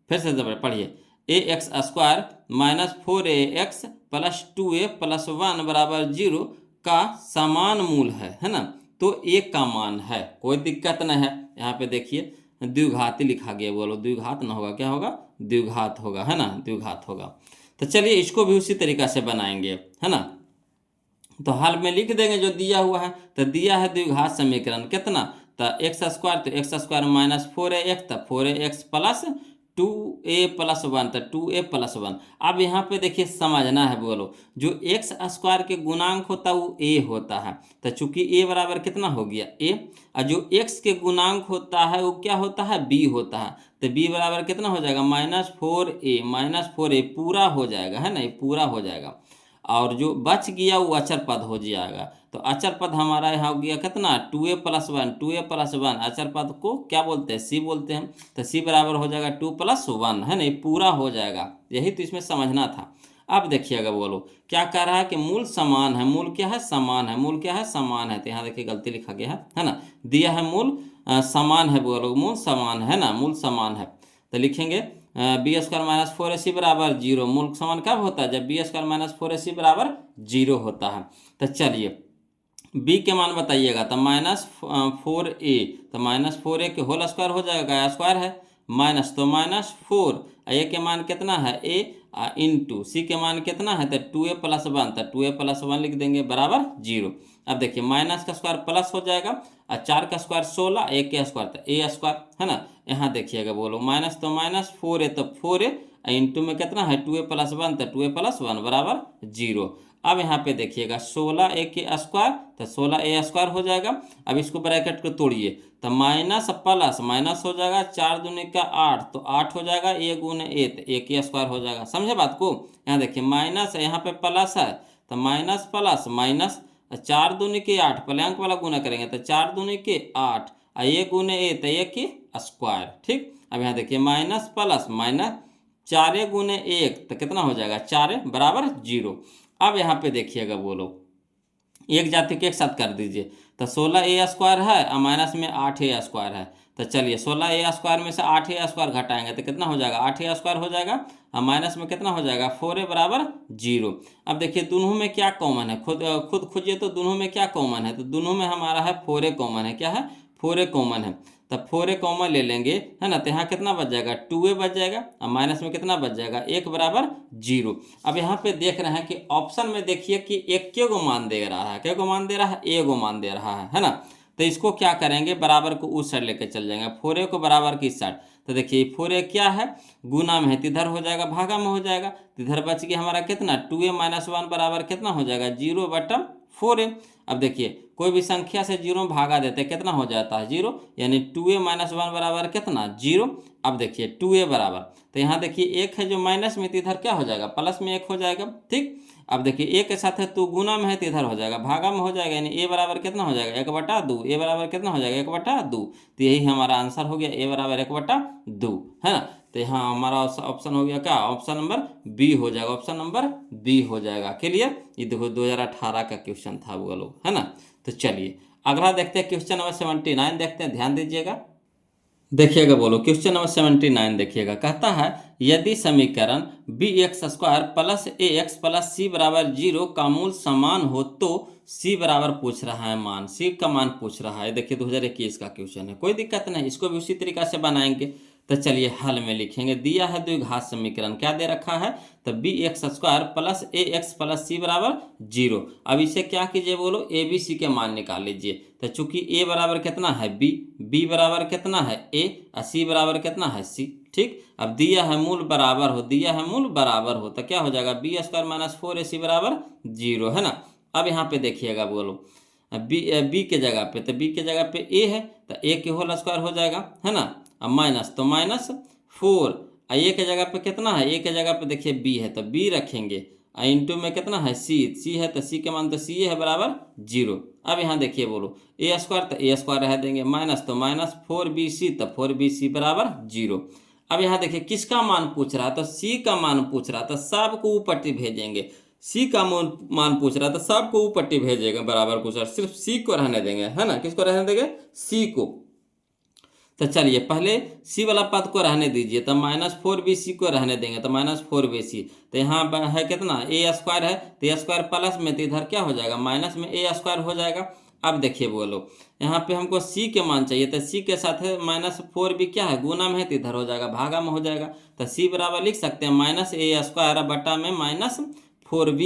फिर से पढ़िए, ax² minus 4ax plus 2a plus 1 बराबर 0 का समान मूल है ना, तो a का मान है, कोई दिक्कत नहीं है। यहाँ पे देखिए द्विघाती लिखा गया, बोलो द्विघात ना होगा, क्या होगा द्विघात होगा, है ना, द्विघात होगा। तो चलिए इसको भी उसी तरीका से बनाएंगे, है ना। तो हाल में लिख देंगे जो दिया हुआ है, तो दिया है द्विघात समीकरण कितना, तो x² तो x² माइनस 4ax, तो 4ax प्लस 2a+1, तो 2a+1। अब यहाँ पे देखिए समझना है बोलो, जो एक्स स्क्वायर के गुणांक होता है वो a होता है, तो चूंकि a बराबर कितना हो गया a, और जो x के गुणांक होता है वो क्या होता है b होता है, तो b बराबर कितना हो जाएगा -4a पूरा हो जाएगा, है ना, ये पूरा हो जाएगा। और जो बच गया वो अचर पद हो जाएगा, तो अचर पद हमारा यहाँ हो गया कितना 2a+1 अचर पद को क्या बोलते हैं c बोलते हैं, तो c बराबर हो जाएगा 2+1, है ना, ये पूरा हो जाएगा। यही तो इसमें समझना था। अब देखिएगा बोलो क्या कह रहा है कि मूल समान है, मूल क्या है समान है, मूल क्या है समान है, तो यहाँ देखिए गलती लिखा गया है ना, दिया है मूल समान है, बोलो मूल समान है ना, मूल समान है, तो लिखेंगे b² - 4ac बराबर 0। मूल समान कब होता है, जब b² - 4ac बराबर 0 होता है। तो चलिए b के मान बताइएगा, तो -4a, तो -4a के होल स्क्वायर हो जाएगा, स्क्वायर है माइनस, तो -4, a के मान कितना है a इंटू c के मान कितना है, तो 2a+1, तो 2a+1 लिख देंगे बराबर 0। अब देखिए माइनस का स्क्वायर प्लस हो जाएगा, और 4 का स्क्वायर 16, a के स्क्वायर तो a स्क्वायर, है ना। यहाँ देखिएगा बोलो माइनस, तो -4a, तो 4a इंटू में कितना है 2a+1, तो 2a+1 बराबर 0। अब यहाँ पे देखिएगा 16a के स्क्वायर, तो 16a² हो जाएगा। अब इसको ब्रैकेट को तोड़िए, तो माइनस प्लस माइनस हो जाएगा, 4 दूनी का 8, तो 8 हो जाएगा, a गुने a, तो a के स्क्वायर हो जाएगा। समझे बात को, यहाँ देखिए माइनस यहाँ पे प्लस है, तो माइनस प्लस माइनस, 4 दूनी के 8, प्लैंक वाला गुना करेंगे तो 4 दूनी के 8, a गुने a, तो a के स्क्वायर, ठीक। अब यहाँ देखिए माइनस प्लस माइनस, 4a गुने 1, तो कितना हो जाएगा 4a बराबर 0। अब यहाँ पे देखिएगा बोलो एक जाति के एक साथ कर दीजिए, तो 16a² है और माइनस में 8a² है, तो चलिए 16a² में से 8a² घटाएंगे तो कितना हो जाएगा 8a² हो जाएगा, और माइनस में कितना हो जाएगा 4a बराबर 0। अब देखिए दोनों में क्या कॉमन है, खुद खोजिए, तो दोनों में क्या कॉमन है, तो दोनों में हमारा है 4a कॉमन है, क्या है 4a कॉमन है, तब 4a कॉमन ले लेंगे, है ना, तो यहाँ कितना बच जाएगा 2a बच जाएगा, और माइनस में कितना बच जाएगा 1 बराबर 0। अब यहाँ पे देख रहे हैं कि ऑप्शन में देखिए कि एक के गो मान दे रहा है, क्या गो मान दे रहा है, ए गो मान दे रहा है ना, तो इसको क्या करेंगे बराबर को उस साइड लेके चल जाएंगे, 4a को बराबर की साइड, तो देखिए 4a क्या है गुना में है, तो इधर हो जाएगा भागा में हो जाएगा, तो इधर बच गया हमारा कितना 2a-1 बराबर कितना हो जाएगा 0/4a। अब देखिए कोई भी संख्या से 0 में भागा देते कितना हो जाता है 0, यानी 2a-1 बराबर कितना 0। अब देखिए 2a बराबर, तो यहाँ देखिए एक है जो माइनस में, तो इधर क्या हो जाएगा प्लस में 1 हो जाएगा, ठीक। अब देखिए ए के साथ है तो गुना में है, तो इधर हो जाएगा भागा में हो जाएगा, यानी a बराबर कितना हो जाएगा 1/2, a बराबर कितना हो जाएगा 1/2, तो यही हमारा आंसर हो गया, a बराबर 1/2, है ना। तो यहाँ हमारा ऑप्शन हो गया क्या, ऑप्शन नंबर बी हो जाएगा, ऑप्शन नंबर बी हो जाएगा। क्लियर, ये देखो 2018 का क्वेश्चन था वो लोग, है ना। तो चलिए अगला देखते हैं क्वेश्चन नंबर 79 देखते हैं, ध्यान दीजिएगा। देखिएगा बोलो क्वेश्चन नंबर 79 देखिएगा, कहता है यदि समीकरण bx² plus ax plus c बराबर 0 का मूल समान हो तो c बराबर पूछ रहा है मान, c का मान पूछ रहा है। देखिए 2021 का क्वेश्चन है, कोई दिक्कत नहीं, इसको भी उसी तरीका से बनाएंगे। तो चलिए हल में लिखेंगे, दिया है द्विघात समीकरण, क्या दे रखा है, तो bx² plus ax plus c बराबर 0। अब इसे क्या कीजिए बोलो a b c के मान निकाल लीजिए, तो चूंकि a बराबर कितना है b बराबर कितना है a और c बराबर कितना है c, ठीक। अब दिया है मूल बराबर हो, दिया है मूल बराबर हो, तो क्या हो जाएगा b² - 4ac बराबर 0, है ना। अब यहाँ पे देखिएगा बोलो b के जगह पे, तो b के जगह पे a है, तो a के होल स्क्वायर हो जाएगा, है ना, अब माइनस, तो -4, a के जगह पे कितना है, a के जगह पे देखिए b है तो b रखेंगे, इंटू में कितना है c है, तो c के मान तो c है बराबर 0। अब यहाँ देखिए बोलो a² तो a² रह देंगे, माइनस तो -4bc, तो 4bc बराबर 0। अब यहाँ देखिए किसका मान पूछ रहा है, तो c का मान पूछ रहा है, तो सबको ऊपर भेजेंगे, c का मान पूछ रहा है तो सबको ऊपर भेजेगा बराबर को, सर सिर्फ c को रहने देंगे, है ना, किसको रहने देंगे c को। तो चलिए पहले c वाला पद को रहने दीजिए, तो -4bc को रहने देंगे, तो -4bc, तो यहाँ है कितना a² है, तो a² प्लस में, तो इधर क्या हो जाएगा माइनस में a² हो जाएगा। अब देखिए बोलो यहाँ पे हमको c के मान चाहिए, तो c के साथ है -4b क्या है गुना में है, तो इधर हो जाएगा भागा में हो जाएगा, तो c बराबर लिख सकते हैं -a² बटा में -4b,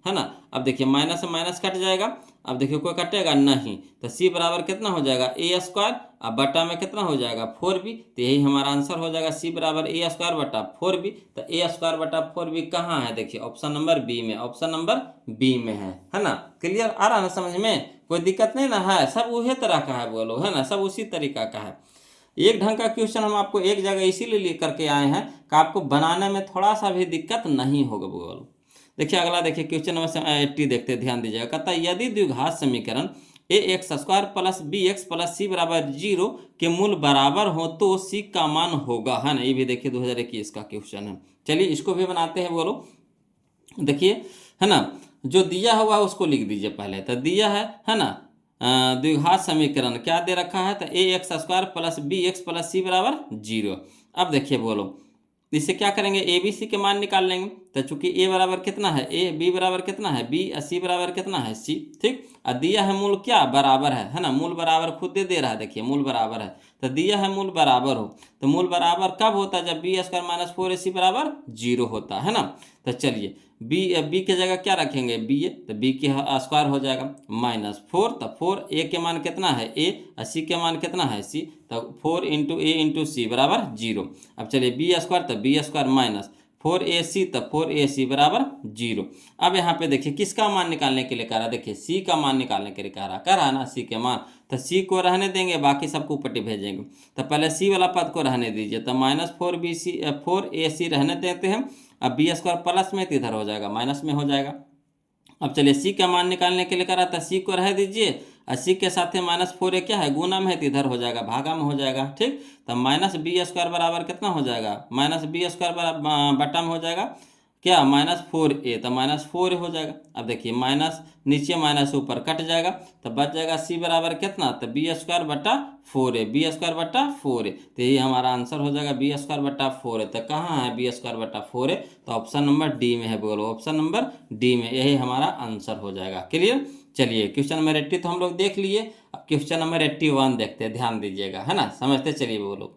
है ना। अब देखिए माइनस से माइनस कट जाएगा, अब देखिए कोई कटेगा नहीं, तो सी बराबर कितना हो जाएगा ए स्क्वायर, अब बटा में कितना हो जाएगा 4b, तो यही हमारा आंसर हो जाएगा सी बराबर ए स्क्वायर बटा 4b। तो ए स्क्वायर बटा 4b कहाँ है, देखिए ऑप्शन नंबर बी में, ऑप्शन नंबर बी में है ना। क्लियर आ रहा ना समझ में, कोई दिक्कत नहीं ना है, सब उसी तरह का है बोलो, है ना, सब उसी तरीका का है। एक ढंग का क्वेश्चन हम आपको एक जगह इसीलिए ले करके आए हैं कि आपको बनाने में थोड़ा सा भी दिक्कत नहीं होगा बोलो। देखिए अगला देखिए क्वेश्चन नंबर 80 देखते हैं, ध्यान दीजिएगा। कहता है यदि द्विघात समीकरण a x square plus b x plus c बराबर 0 के मूल बराबर हो तो सी का मान होगा, है ना। ये भी देखिए 2021 का क्वेश्चन है। चलिए इसको भी बनाते हैं बोलो। देखिए है ना, जो दिया हुआ है उसको लिख दीजिए पहले। तो दिया है ना द्विघात समीकरण क्या दे रखा है, तो a x square plus b x plus c बराबर 0। अब देखिए बोलो इससे क्या करेंगे, ए बी सी के मान निकाल लेंगे। तो चूंकि ए बराबर कितना है ए, बी बराबर कितना है बी, और सी बराबर कितना है सी, ठीक। और दिया है मूल क्या बराबर है ना, मूल बराबर खुद दे रहा है, देखिए मूल बराबर है। तो दिया है मूल बराबर हो, तो मूल बराबर कब होता है, जब बी स्क्वायर माइनस 4ac बराबर 0 होता है ना। तो चलिए बी के जगह क्या रखेंगे बी ए, तो बी के स्क्वायर हो जाएगा माइनस 4, तो 4 ए के मान कितना है ए, और सी के मान कितना है सी, तो 4 इंटू ए इंटू सी बराबर 0। अब चलिए बी स्क्वायर, तो बी स्क्वायर माइनस 4ac, तो 4ac बराबर 0। अब यहाँ पे देखिए किसका मान निकालने के लिए कह रहा है, देखिए सी का मान निकालने के लिए कह रहा है ना, सी के मान। तो सी को रहने देंगे, बाकी सबको ऊपर भेजेंगे। तो पहले सी वाला पद को रहने दीजिए, तो माइनस 4ac रहने देते हैं। अब बी स्क्वायर प्लस में तो इधर हो जाएगा माइनस में हो जाएगा। अब चलिए सी का मान निकालने के लिए कह रहा था, सी को रह दीजिए, और सी के साथ में माइनस 4 क्या है गुना में है, तो इधर हो जाएगा भागा में हो जाएगा, ठीक। तो माइनस बी स्क्वायर बराबर कितना हो जाएगा, माइनस बी स्क्वायर बराबर बटा में हो जाएगा क्या माइनस 4a, तो माइनस 4 हो जाएगा। अब देखिए माइनस नीचे माइनस ऊपर कट जाएगा, तो बच जाएगा सी बराबर कितना, तो बी स्क्वायर बटा 4a, बी स्क्वायर बटा 4a। तो यही हमारा आंसर हो जाएगा बी स्क्वायर बटा 4a। तो कहाँ है बी स्क्वायर बटा 4a, तो ऑप्शन नंबर डी में है बोलो, ऑप्शन नंबर डी में, यही हमारा आंसर हो जाएगा। क्लियर। चलिए क्वेश्चन नंबर 80 तो हम लोग देख लिए। अब क्वेश्चन नंबर 81 देखते हैं, ध्यान दीजिएगा, है ना, समझते चलिए बोलो।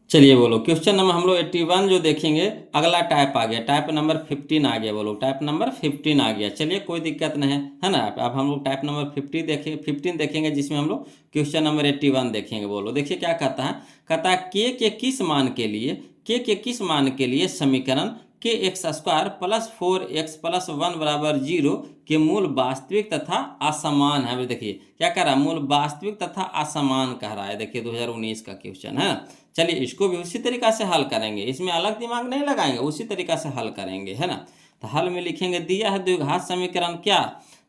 चलिए बोलो क्वेश्चन नंबर हम लोग 81 जो देखेंगे, अगला टाइप आ गया, टाइप नंबर 15 आ गया बोलो, टाइप नंबर 15 आ गया। चलिए कोई दिक्कत नहीं है ना। अब हम लोग टाइप नंबर 15 देखेंगे, जिसमें हम लोग क्वेश्चन नंबर 81 देखेंगे बोलो। देखिए क्या कहता है के किस मान के लिए, के किस मान के लिए समीकरण के x square plus 4x plus 1 बराबर 0 के मूल वास्तविक तथा असमान है। देखिए क्या कह रहा है, मूल वास्तविक तथा असमान कह रहा है। देखिए 2019 का क्वेश्चन है। चलिए इसको भी उसी तरीका से हल करेंगे, इसमें अलग दिमाग नहीं लगाएंगे, उसी तरीका से हल करेंगे, है ना। तो हल में लिखेंगे दिया है द्विघात समीकरण क्या,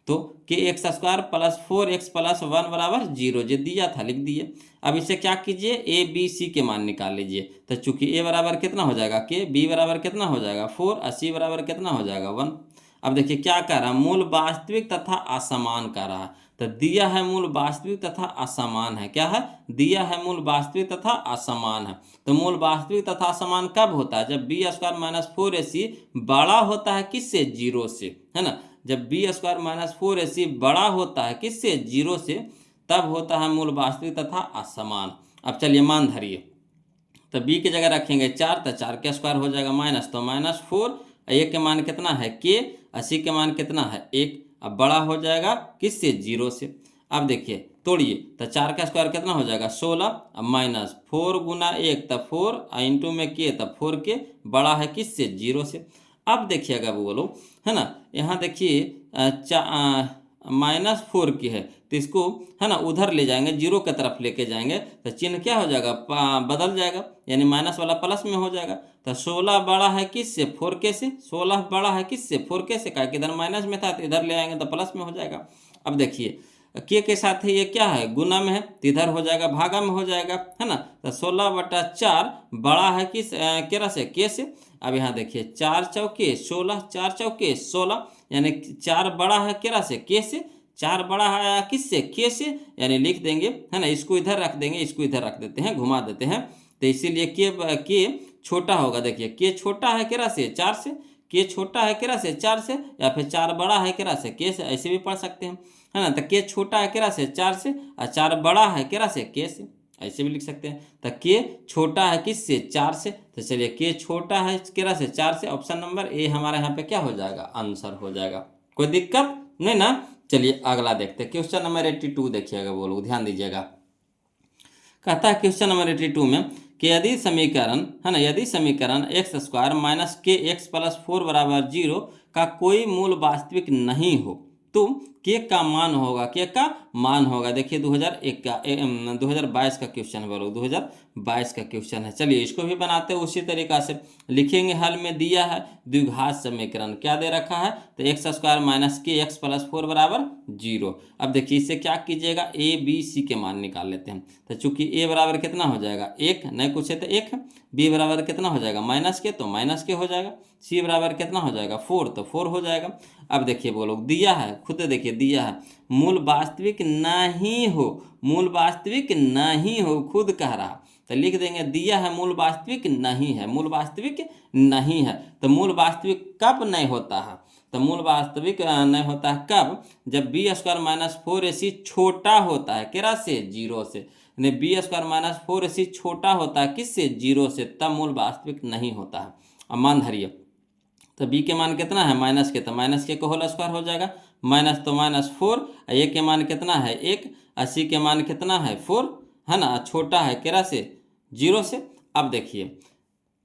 तो के x square plus 4x plus 1 बराबर 0 जो दिया था लिख दिए। अब इसे क्या कीजिए, ए बी सी के मान निकाल लीजिए। तो चूंकि ए बराबर कितना हो जाएगा के, बी बराबर कितना हो जाएगा 4, और सी बराबर कितना हो जाएगा 1। अब देखिए क्या कह रहा है, मूल वास्तविक तथा असमान कह रहा है। तो दिया है मूल वास्तविक तथा असमान है, क्या है, दिया है मूल वास्तविक तथा असमान है। तो मूल वास्तविक तथा असमान कब होता है, जब बी स्क्वायर माइनस 4ac बड़ा होता है किससे, 0 से, है ना। जब बी स्क्वायर माइनस 4ac बड़ा होता है किससे, 0 से, तब होता है मूल वास्तविक तथा असमान। अब चलिए मान धरिए, तो बी की जगह रखेंगे 4, तो 4 का स्क्वायर हो जाएगा माइनस, तो माइनस 4, ए के मान कितना है के, 80 के मान कितना है 1। अब बड़ा हो जाएगा किससे, 0 से। अब देखिए तोड़िए, तो 4 का स्क्वायर कितना हो जाएगा 16, अब माइनस 4 गुना 1, तब 4 इंटू में के, तब 4 के, बड़ा है किससे, 0 से। अब देखिएगा बोलो, है ना, यहाँ देखिए -4 की है, तो इसको है ना उधर ले जाएंगे, 0 की तरफ लेके जाएंगे, तो चिन्ह क्या हो जाएगा, बदल जाएगा, यानी माइनस वाला प्लस में हो जाएगा। तो 16 बड़ा है किससे, 4k से, 16 बड़ा है किससे, 4k से, का इधर माइनस में था तो इधर ले आएंगे तो प्लस में हो जाएगा। अब देखिए के साथ है ये क्या है, गुना में है, तो इधर हो जाएगा भागा में हो जाएगा, है ना। तो 16/4 बड़ा है किस केरा से, के से। अब यहाँ देखिए 4 चौके 16, 4 चौके 16, यानी 4 बड़ा है केरा से, के से, 4 बड़ा है किससे, के से, यानी लिख देंगे, है ना, इसको इधर रख देंगे, इसको इधर रख देते हैं, घुमा देते हैं, तो इसीलिए के छोटा होगा। देखिए के छोटा है केरा से, 4 से, के छोटा है केरा से 4 से, या फिर 4 बड़ा है केरा से, के से, ऐसे भी पढ़ सकते हैं, है ना। तो के छोटा है केरा से 4 से, और 4 बड़ा है केरा से, के से, ऐसे भी लिख सकते हैं। तो के छोटा है किससे, 4 से, तो चलिए के छोटा है केरा से 4 से, ऑप्शन नंबर ए हमारा यहाँ पे क्या हो जाएगा, आंसर हो जाएगा। कोई दिक्कत नहीं ना। चलिए अगला देखते हैं, क्वेश्चन नंबर 82 देखिएगा बोलो, ध्यान दीजिएगा। कहता है क्वेश्चन नंबर 82 में कि यदि समीकरण है ना, यदि समीकरण एक्स स्क्वायर माइनस के एक्स प्लस 4 बराबर 0 का कोई मूल वास्तविक नहीं हो तो के का मान होगा, के का मान होगा। देखिए 2022 का क्वेश्चन है बोलो, 2022 का क्वेश्चन है। चलिए इसको भी बनाते हैं उसी तरीका से, लिखेंगे। हल में दिया है द्विघात समीकरण, क्या दे रखा है, तो एक्स स्क्वायर माइनस के एक्स प्लस 4 बराबर 0। अब देखिए इससे क्या कीजिएगा, ए बी सी के मान निकाल लेते हैं। तो चूंकि ए बराबर कितना हो जाएगा 1, नहीं कुछ है तो 1, बी बराबर कितना हो जाएगा माइनस के, तो माइनस के हो जाएगा, सी बराबर कितना हो जाएगा 4, तो 4 हो जाएगा। अब देखिए बोलो, दिया है, खुद देखिए दिया है मूल वास्तविक नहीं हो, मूल वास्तविक नहीं हो, खुद कह रहा, तो लिख देंगे दिया है मूल वास्तविक नहीं है, मूल वास्तविक नहीं है। तो मूल वास्तविक कब नहीं होता है, तो मूल वास्तविक नहीं होता है कब, जब बी स्क्वायर माइनस 4ac छोटा होता है केरा से, 0 से, यानी बी स्क्वायर माइनस 4ac छोटा होता है किससे, 0 से, तब मूल वास्तविक नहीं होता है। अब मान धरिए, तो b के मान कितना है माइनस के, तो माइनस के होल स्क्वायर हो जाएगा, माइनस तो माइनस 4, a के मान कितना है 1, c के मान कितना है 4, है ना, छोटा है केरा से 0 से। अब देखिए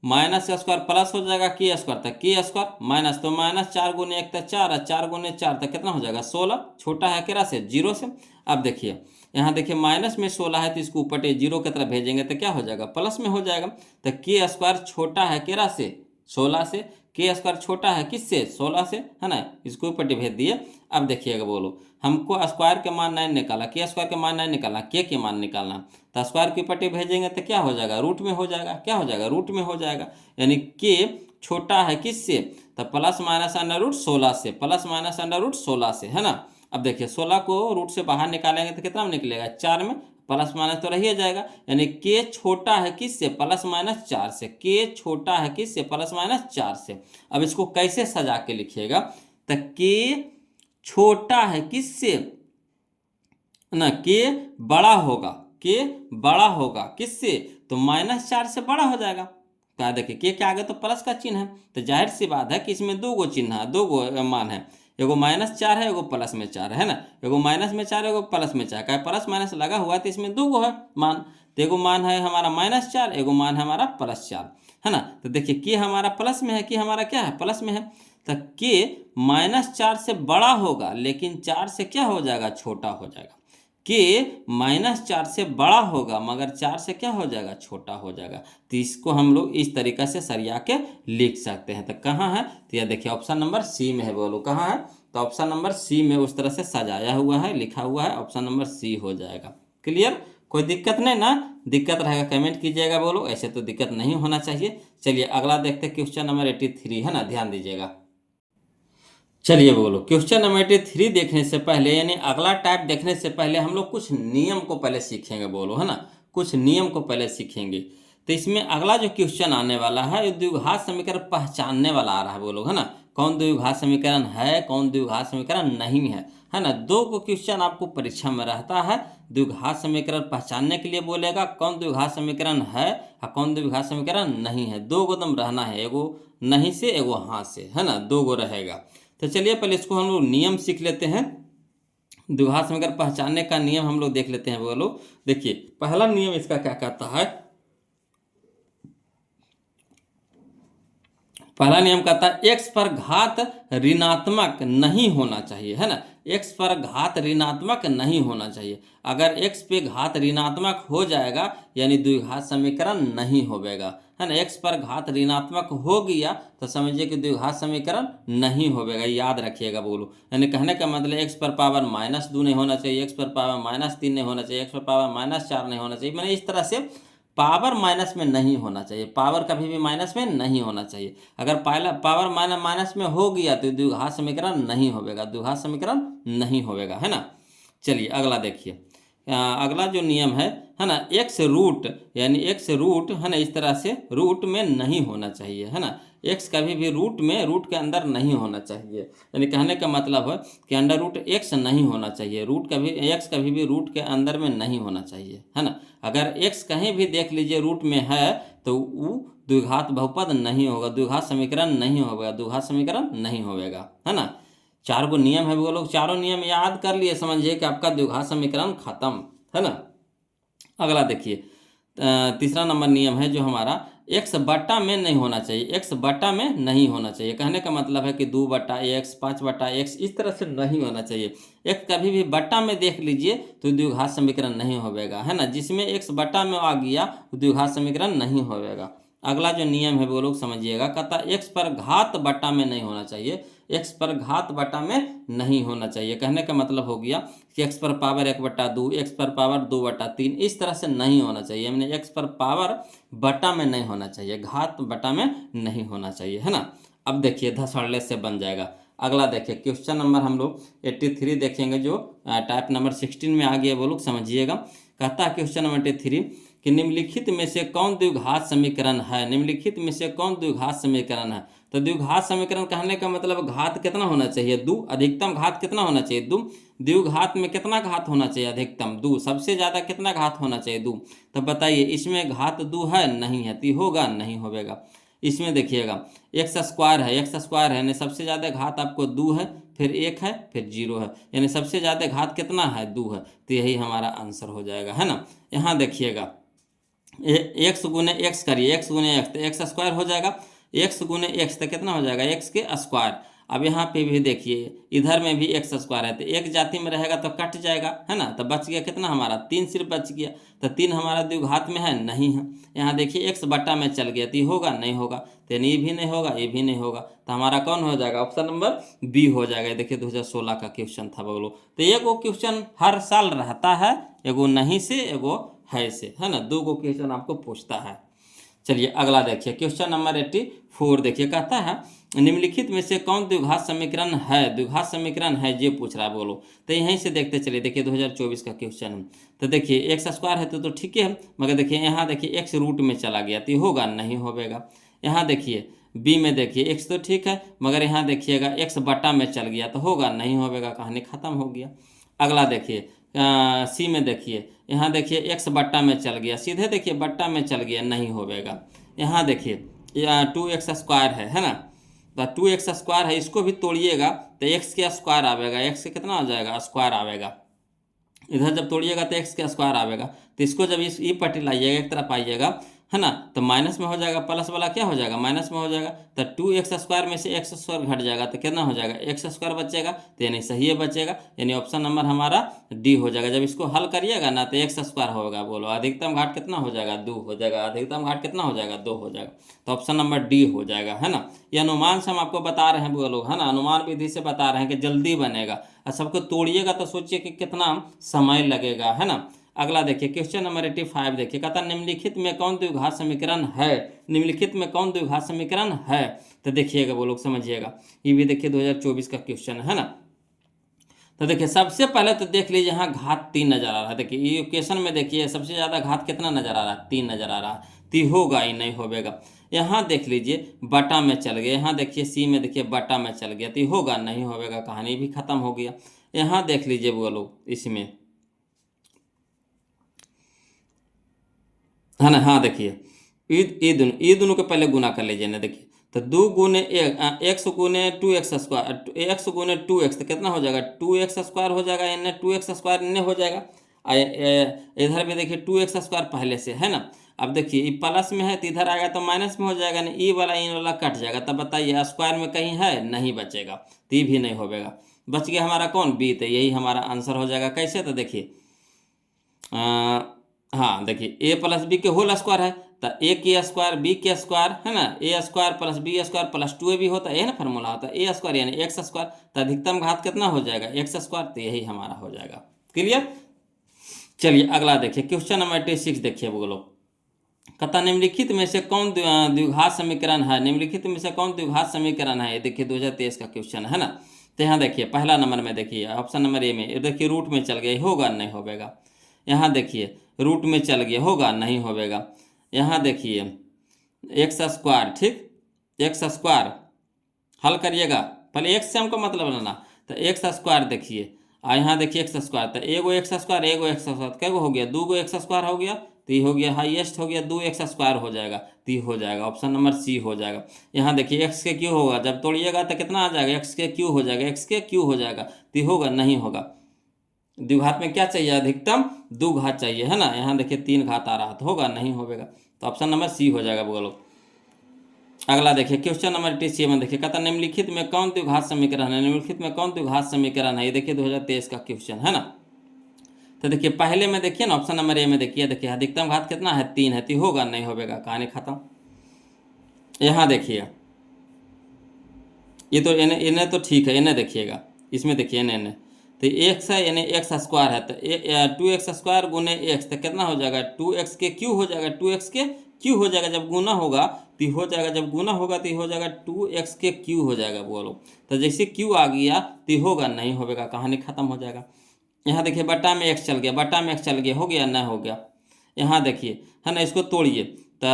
माइनस का स्क्वायर प्लस हो जाएगा के स्क्वायर, तक के स्क्वायर माइनस तो माइनस 4 गुने 1 तक 4, 4 गुने 4 तक कितना हो जाएगा 16, छोटा है केरा से 0 से। अब देखिए यहाँ देखिए माइनस में 16 है तो इसको ऊपर 0 की तरफ भेजेंगे तो क्या हो जाएगा प्लस में हो जाएगा। तो के स्क्वायर छोटा है केरा से 16 से, के स्क्वायर छोटा है किससे 16 से, है ना, इसको ऊपर भेज दिए। अब देखिएगा बोलो, हमको स्क्वायर के मान नहीं निकाला, के स्क्वायर के मान नहीं निकालना, के मान निकालना, तो स्क्वायर की पट्टी भेजेंगे तो क्या हो जाएगा रूट में हो जाएगा, क्या हो जाएगा रूट में हो जाएगा, यानी के छोटा है किससे, तो प्लस माइनस अंडर रूट 16 से, प्लस माइनस अंडर रूट 16 से, है ना। अब देखिए 16 को रूट से बाहर निकालेंगे तो कितना में निकलेगा 4 में, प्लस माइनस तो रहिए जाएगा, यानी के छोटा है किससे, प्लस माइनस 4 से, के छोटा है किससे, प्लस माइनस 4 से। अब इसको कैसे सजा के लिखिएगा, तो के छोटा है किससे ना, के बड़ा होगा, के बड़ा होगा किससे, तो माइनस 4 से बड़ा हो जाएगा। क्या देखिए के आगे तो प्लस का चिन्ह है, तो जाहिर सी बात है कि इसमें दो गो चिन्ह है, दो गो मान है, एगो माइनस 4 है, एगो प्लस में 4 है ना, एगो माइनस में 4 एगो प्लस में 4, क्या प्लस माइनस लगा हुआ है तो इसमें दो गो है मान, तो एगो मान है हमारा माइनस 4, एगो मान है हमारा प्लस 4, है ना। तो देखिए के हमारा प्लस में है, कि हमारा क्या है प्लस में है, तो के माइनस 4 से बड़ा होगा लेकिन 4 से क्या हो जाएगा छोटा हो जाएगा, के माइनस 4 से बड़ा होगा मगर 4 से क्या हो जाएगा छोटा हो जाएगा। तो इसको हम लोग इस तरीका से सरिया के लिख सकते हैं। तो कहाँ है, तो यह देखिए ऑप्शन नंबर सी में है, बोलो कहाँ है, तो ऑप्शन नंबर सी में उस तरह से सजाया हुआ है, लिखा हुआ है, ऑप्शन नंबर सी हो जाएगा। क्लियर, कोई दिक्कत नहीं ना, दिक्कत रहेगा कमेंट कीजिएगा बोलो, ऐसे तो दिक्कत नहीं होना चाहिए। चलिए अगला देखते हैं क्वेश्चन नंबर 83 है ना, ध्यान दीजिएगा। चलिए बोलो, क्वेश्चन नंबर 83 देखने से पहले यानी अगला टाइप देखने से पहले हम लोग कुछ नियम को पहले सीखेंगे बोलो, है ना, कुछ नियम को पहले सीखेंगे। तो इसमें अगला जो क्वेश्चन आने वाला है ये द्विघात समीकरण पहचानने वाला आ रहा है बोलो, है ना, कौन द्विघात समीकरण है कौन द्विघात समीकरण नहीं है ना। दो को क्वेश्चन आपको परीक्षा में रहता है, द्विघात समीकरण पहचानने के लिए बोलेगा कौन द्विघात समीकरण है और कौन द्विघात समीकरण नहीं है, दो गो दम रहना है, एगो नहीं से एगो हाँ से, है ना, दो गो रहेगा। तो चलिए पहले इसको हम लोग नियम सीख लेते हैं, द्विघात समीकरण पहचानने का नियम हम लोग देख लेते हैं बोलो। देखिए पहला नियम इसका क्या कहता है, पहला नियम कहता है एक्स पर घात ऋणात्मक नहीं होना चाहिए, है ना, एक्स पर घात ऋणात्मक नहीं होना चाहिए। अगर एक्स पे घात ऋणात्मक हो जाएगा यानी द्विघात समीकरण नहीं होगा, है ना, एक्स पर घात ऋणात्मक हो गया तो समझिए कि द्विघात समीकरण नहीं होगा, याद रखिएगा बोलो। यानी कहने का मतलब एक्स पर पावर -2 नहीं होना चाहिए, एक्स पर पावर -3 नहीं होना चाहिए, एक्स पर पावर -4 नहीं होना चाहिए, मैंने इस तरह से पावर माइनस में नहीं होना चाहिए, पावर कभी भी माइनस में नहीं होना चाहिए। अगर पावर माइनस में हो गया तो द्विघात समीकरण नहीं होगा, द्विघात समीकरण नहीं होगा, है ना। चलिए अगला देखिए, अगला जो नियम है ना, एक्स रूट यानी एक्स रूट, है ना, इस तरह से रूट में नहीं होना चाहिए, है ना, एक्स कभी भी रूट के अंदर नहीं होना चाहिए। यानी कहने का मतलब है कि अंडर रूट एक्स नहीं होना चाहिए, एक्स कभी भी रूट के अंदर में नहीं होना चाहिए, है ना। अगर एक्स कहीं भी देख लीजिए रूट में है तो वो द्विघात बहुपद नहीं होगा, द्विघात समीकरण नहीं होगा, द्विघात समीकरण नहीं होगा, है ना। 4 गो नियम है वो लोग, चारों नियम याद कर लिए, समझिए कि आपका द्विघात समीकरण खत्म है ना। अगला देखिए तीसरा नंबर नियम है जो हमारा x बट्टा में नहीं होना चाहिए, x बट्टा में नहीं होना चाहिए। कहने का मतलब है कि 2/x 5/x इस तरह से नहीं होना चाहिए। x कभी भी बट्टा में देख लीजिए तो द्विघात समीकरण नहीं होगा, है ना। जिसमें x बट्टा में आ गया तो द्विघात समीकरण नहीं होगा। अगला जो नियम है वो लोग समझिएगा, कहता x पर घात बट्टा में नहीं होना चाहिए, x पर घात बट्टा में नहीं होना चाहिए। कहने का मतलब हो गया कि x पर पावर 1/2, x पर पावर 2/3 इस तरह से नहीं होना चाहिए। हमने x पर पावर बट्टा में नहीं होना चाहिए, घात बट्टा में नहीं होना चाहिए, है ना। अब देखिए धसड़ले से बन जाएगा। अगला देखिए क्वेश्चन नंबर हम लोग 83 देखेंगे, जो टाइप नंबर 16 में आ गया वो लोग समझिएगा। कहता है क्वेश्चन नंबर 83 कि निम्नलिखित में से कौन द्विघात समीकरण है, निम्नलिखित में से कौन द्विघात समीकरण है। तो द्विघात समीकरण कहने का मतलब घात कितना होना चाहिए, 2। अधिकतम घात कितना होना चाहिए, 2। द्विघात में कितना घात होना चाहिए, अधिकतम 2। सबसे ज़्यादा कितना घात होना चाहिए, 2। तो बताइए इसमें घात 2 है, नहीं है, तो होगा नहीं होगा। इसमें देखिएगा एक्स स्क्वायर है, एक्स स्क्वायर है यानी सबसे ज़्यादा घात आपको 2 है, फिर 1 है, फिर 0 है, यानी सबसे ज़्यादा घात कितना है, 2 है। तो यही हमारा आंसर हो जाएगा, है ना। यहाँ देखिएगा एक्स गुने एक्स करिए, एक्स गुने एक्स तो एक्स स्क्वायर हो जाएगा, एक्स गुने एक्स तो कितना हो जाएगा, एक्स के स्क्वायर। अब यहाँ पे भी देखिए इधर में भी एक्स स्क्वायर है, तो एक जाति में रहेगा तो कट जाएगा, है ना। तो बच गया कितना हमारा, 3 सिर्फ बच गया। तो 3 हमारा द्विघात में है, नहीं है। यहाँ देखिए एक्स बट्टा में चल गया, तो ये होगा नहीं होगा, तो यानी ये भी नहीं होगा, ये भी नहीं होगा। तो हमारा कौन हो जाएगा, ऑप्शन नंबर बी हो जाएगा। देखिए 2016 का क्वेश्चन था बोलो। तो एगो क्वेश्चन हर साल रहता है, एगो नहीं से एगो है से, है ना। 2 गो क्वेश्चन आपको पूछता है। चलिए अगला देखिए क्वेश्चन नंबर 84 देखिए, कहता है निम्नलिखित में से कौन द्विघात समीकरण है, द्विघात समीकरण है ये पूछ रहा है बोलो। तो यहीं से देखते चलिए, देखिए 2024 का क्वेश्चन है। तो देखिए एक्स स्क्वायर है तो ठीक है, मगर देखिए यहाँ देखिए एक्स रूट में चला गया तो होगा नहीं होगा। यहाँ देखिए बी में देखिए एक्स तो ठीक है, मगर यहाँ देखिएगा एक्स बट्टा में चल गया तो होगा नहीं होगा, कहानी खत्म हो गया। अगला देखिए सी में देखिए, यहाँ देखिए एक्स बट्टा में चल गया, सीधे देखिए बट्टा में चल गया नहीं होगा। यहाँ देखिए 2x स्क्वायर है ना। तो 2x स्क्वायर है, इसको भी तोड़िएगा तो x के स्क्वायर आवेगा, x के कितना आ जाएगा, स्क्वायर आवेगा। इधर जब तोड़िएगा तो x के स्क्वायर आवेगा, तो इसको जब इस ई पट्टी लाइएगा एक तरफ आइएगा, है ना, तो माइनस में हो जाएगा, प्लस वाला क्या हो जाएगा, माइनस में हो जाएगा। तो 2x स्क्वायर में से x स्क्वायर घट जाएगा तो कितना हो जाएगा, x स्क्वायर बचेगा, तो यानी सही है बचेगा, यानी ऑप्शन नंबर हमारा डी हो जाएगा। जब इसको हल करिएगा ना तो x स्क्वायर होगा, बोलो अधिकतम घाट कितना हो जाएगा, 2 हो जाएगा, अधिकतम घाट कितना हो जाएगा, 2 हो जाएगा। तो ऑप्शन नंबर डी हो जाएगा, है ना। ये अनुमान से हम आपको बता रहे हैं बोलो, है ना, अनुमान विधि से बता रहे हैं कि जल्दी बनेगा, और सबको तोड़िएगा तो सोचिए कि कितना समय लगेगा, है ना। अगला देखिए क्वेश्चन नंबर 85 देखिए, कहता निम्नलिखित में कौन द्विघात समीकरण है, निम्नलिखित में कौन द्विघात समीकरण है। तो देखिएगा वो लोग समझिएगा, ये भी देखिए 2024 का क्वेश्चन है ना। तो देखिए सबसे पहले तो देख लीजिए यहाँ घात 3 नजर आ रहा है। देखिए ये क्वेश्चन में देखिए सबसे ज़्यादा घात कितना नजर आ रहा है, 3 नजर आ रहा है, तो होगा ही नहीं होगा। यहाँ देख लीजिए बटा में चल गया, यहाँ देखिए सी में देखिए बटा में चल गया, तो होगा नहीं होगा, कहानी भी खत्म हो गया। यहाँ देख लीजिए वो लोग इसमें, है ना। हाँ देखिए ये दोनों के पहले गुना कर लीजिए ना। देखिए तो 2 गुने एक्स गुने 2x स्क्वायर, एक्स गुने 2x तो कितना हो जाएगा, 2x स्क्वायर हो जाएगा, यानी 2x स्क्वायर इन्हें हो जाएगा। इधर भी देखिए 2x स्क्वायर पहले से है ना। अब देखिए ये प्लस में है तो इधर आएगा तो माइनस में हो जाएगा, ना ई वाला इन वाला कट जाएगा। तब बताइए स्क्वायर में कहीं है, नहीं बचेगा, तो ये भी नहीं होगा। बच गया हमारा कौन, बी, तो यही हमारा आंसर हो जाएगा। कैसे, तो देखिए हाँ देखिए ए प्लस बी के होल स्क्वायर है, तो ए के स्क्वायर बी के स्क्वायर, है ना, a square plus b square plus 2 भी होता है, ना फार्मूला होता है ए स्क्वायर यानी एक्स स्क्वायर, तो अधिकतम घात कितना हो जाएगा, एक्स स्क्वायर, तो यही हमारा हो जाएगा। क्लियर। चलिए अगला देखिए क्वेश्चन नंबर 86 देखिए बोलो, कहता निम्नलिखित में से कौन द्विघात समीकरण है, निम्नलिखित में से कौन द्विघात समीकरण है। ये देखिए 2023 का क्वेश्चन है ना। तो यहाँ देखिए पहला नंबर में देखिए ऑप्शन नंबर ए में देखिए रूट में चल गया, होगा नहीं होगा। यहाँ देखिए रूट में चल गया, होगा नहीं होगा। यहाँ देखिए एक्स स्क्वायर, ठीक, एक्स स्क्वायर हल करिएगा, पहले एक्स से हमको मतलब लेना, तो एक्स स्क्वायर देखिए, यहाँ देखिए एक्स स्क्वायर, तो एगो एक्स स्क्वायर एगो एक्स स्क्वायर, क्या हो गया, 2 गो एक्स स्क्वायर हो गया, तो ये हो गया हाईएस्ट हो गया 2x² हो जाएगा, तो ये हो जाएगा ऑप्शन नंबर सी हो जाएगा। यहाँ देखिए एक्स के क्यू होगा, जब तोड़िएगा तो कितना आ जाएगा, एक्स के क्यू हो जाएगा, एक्स के क्यू हो जाएगा, तो ये होगा नहीं होगा। द्विघात में क्या चाहिए, अधिकतम 2 घात चाहिए, है ना। यहाँ देखिए 3 घात आ रहा तो होगा नहीं होगा, तो ऑप्शन नंबर सी हो जाएगा बोलो। अगला देखिए क्वेश्चन नंबर 87 देखिए, कहता निम्नलिखित में कौन द्विघात समीकरण है, निम्नलिखित में कौन द्विघात समीकरण है, ये देखिए 2023 का क्वेश्चन है ना। तो देखिए पहले में देखिए ना ऑप्शन नंबर ए में देखिए अधिकतम घात कितना है 3 है, तो होगा नहीं होगा, कहानी खत्म। यहाँ देखिए ये तो इन्हें तो ठीक है, इन्हें देखिएगा, इसमें देखिए इन्हें तो एक्स है यानी x² है, तो 2x² गुने एक्स तो कितना हो जाएगा 2x के क्यू हो जाएगा, 2x के क्यू हो जाएगा, जब गुना होगा तो हो जाएगा, जब गुना होगा तो हो जाएगा 2x के क्यू हो जाएगा बोलो। तो जैसे क्यू आ गया तो होगा नहीं होगा, कहानी खत्म हो जाएगा। यहाँ देखिए बटा में x चल गया, बटा में x चल गया, हो गया ना हो गया। यहाँ देखिए है ना, इसको तोड़िए तो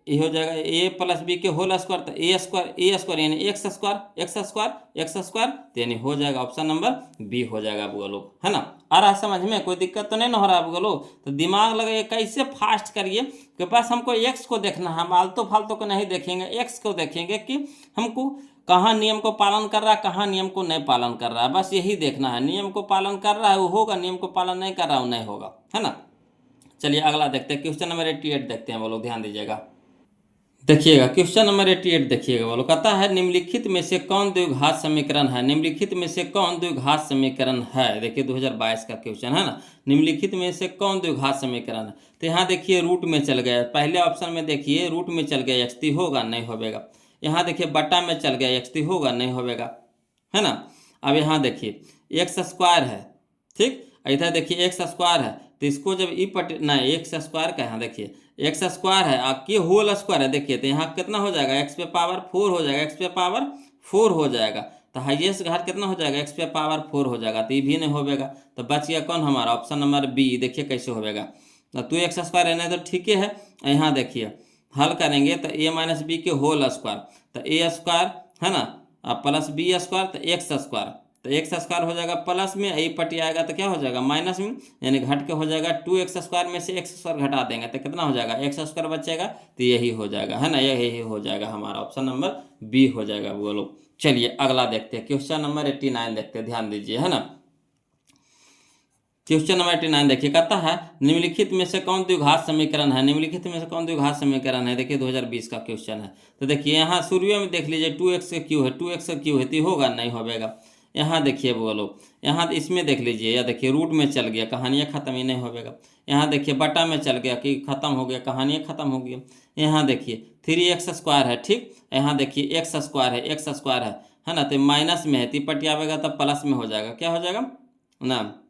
ये हो जाएगा a प्लस बी के होल स्क्वायर, तो ए स्क्वायर यानी एक्स स्क्वायर यानी हो जाएगा ऑप्शन नंबर बी हो जाएगा बोलो, है ना। आ रहा समझ में, कोई दिक्कत तो नहीं ना हो रहा बोलो। तो दिमाग लगाइए, कैसे फास्ट करिए कि बस हमको एक्स को देखना है, हम आलतू फालतू को नहीं देखेंगे, एक्स को देखेंगे कि हमको कहाँ नियम को पालन कर रहा है, कहाँ नियम को नहीं पालन कर रहा है, बस यही देखना है। नियम को पालन कर रहा है वो होगा, नियम को पालन नहीं कर रहा वो नहीं होगा, है ना। चलिए अगला देखते हैं, क्वेश्चन नंबर 88 देखते हैं बोलो, ध्यान दीजिएगा। देखिएगा क्वेश्चन नंबर 88 देखिएगा बोलो, कहता है निम्नलिखित में से कौन द्विघात समीकरण है, निम्नलिखित में से कौन द्विघात समीकरण है। देखिए 2022 का क्वेश्चन है ना, निम्नलिखित में से कौन द्विघात समीकरण है। तो यहाँ देखिए रूट में चल गया, पहले ऑप्शन में देखिए रूट में चल गया एक्स, होगा नहीं होगा। यहाँ देखिए बटा में चल गया एक्स, होगा नहीं होगा, है ना। अब यहाँ देखिए x² है, ठीक, इधर देखिए x² है, तो इसको जब ई पट ना x² का, यहाँ देखिए x² है आपकी होल स्क्वायर है, देखिए तो यहाँ कितना हो जाएगा x पे पावर 4 हो जाएगा, x पे पावर 4 हो जाएगा, तो हाईएस्ट घात कितना हो जाएगा x पे पावर 4 हो जाएगा, तो ये भी नहीं होगा। तो बच गया कौन हमारा ऑप्शन नंबर बी, देखिए कैसे होगा। तो 2x² रहना तो ठीक है। यहाँ देखिए हल करेंगे तो a माइनस बी के होल स्क्वायर, तो a² है ना, प्लस b² तो x², तो x² हो जाएगा प्लस में, a पटी आएगा तो क्या हो जाएगा माइनस में, यानी घट के हो जाएगा 2x² में से x² घटा देंगे तो कितना हो जाएगा x² बचेगा, तो यही हो जाएगा, है ना, यही हो जाएगा हमारा ऑप्शन नंबर बी हो जाएगा बोलो। चलिए अगला देखते हैं, क्वेश्चन नंबर 89 देखते हैं, ध्यान दीजिए, है ना। क्वेश्चन नंबर 89 देखिए, कहता है निम्नलिखित में से कौन द्विघात समीकरण है, निम्नलिखित में से कौन द्विघात समीकरण है। देखिए 2020 का क्वेश्चन है। तो देखिए यहाँ शुरू में देख लीजिए 2x का क्यू है, 2x का क्यू है, तो होगा नहीं होगा। यहाँ देखिए बोलो, यहाँ इसमें देख लीजिए, या देखिए रूट में चल गया, कहानियाँ खत्म ही नहीं होगा। यहाँ देखिए बटा में चल गया कि खत्म हो गया, कहानियाँ खत्म हो गई। यहाँ देखिए 3x² है, ठीक, यहाँ देखिए x² है ना, तो माइनस में है, तिपट आवेगा तब प्लस में हो जाएगा, क्या हो जाएगा ना,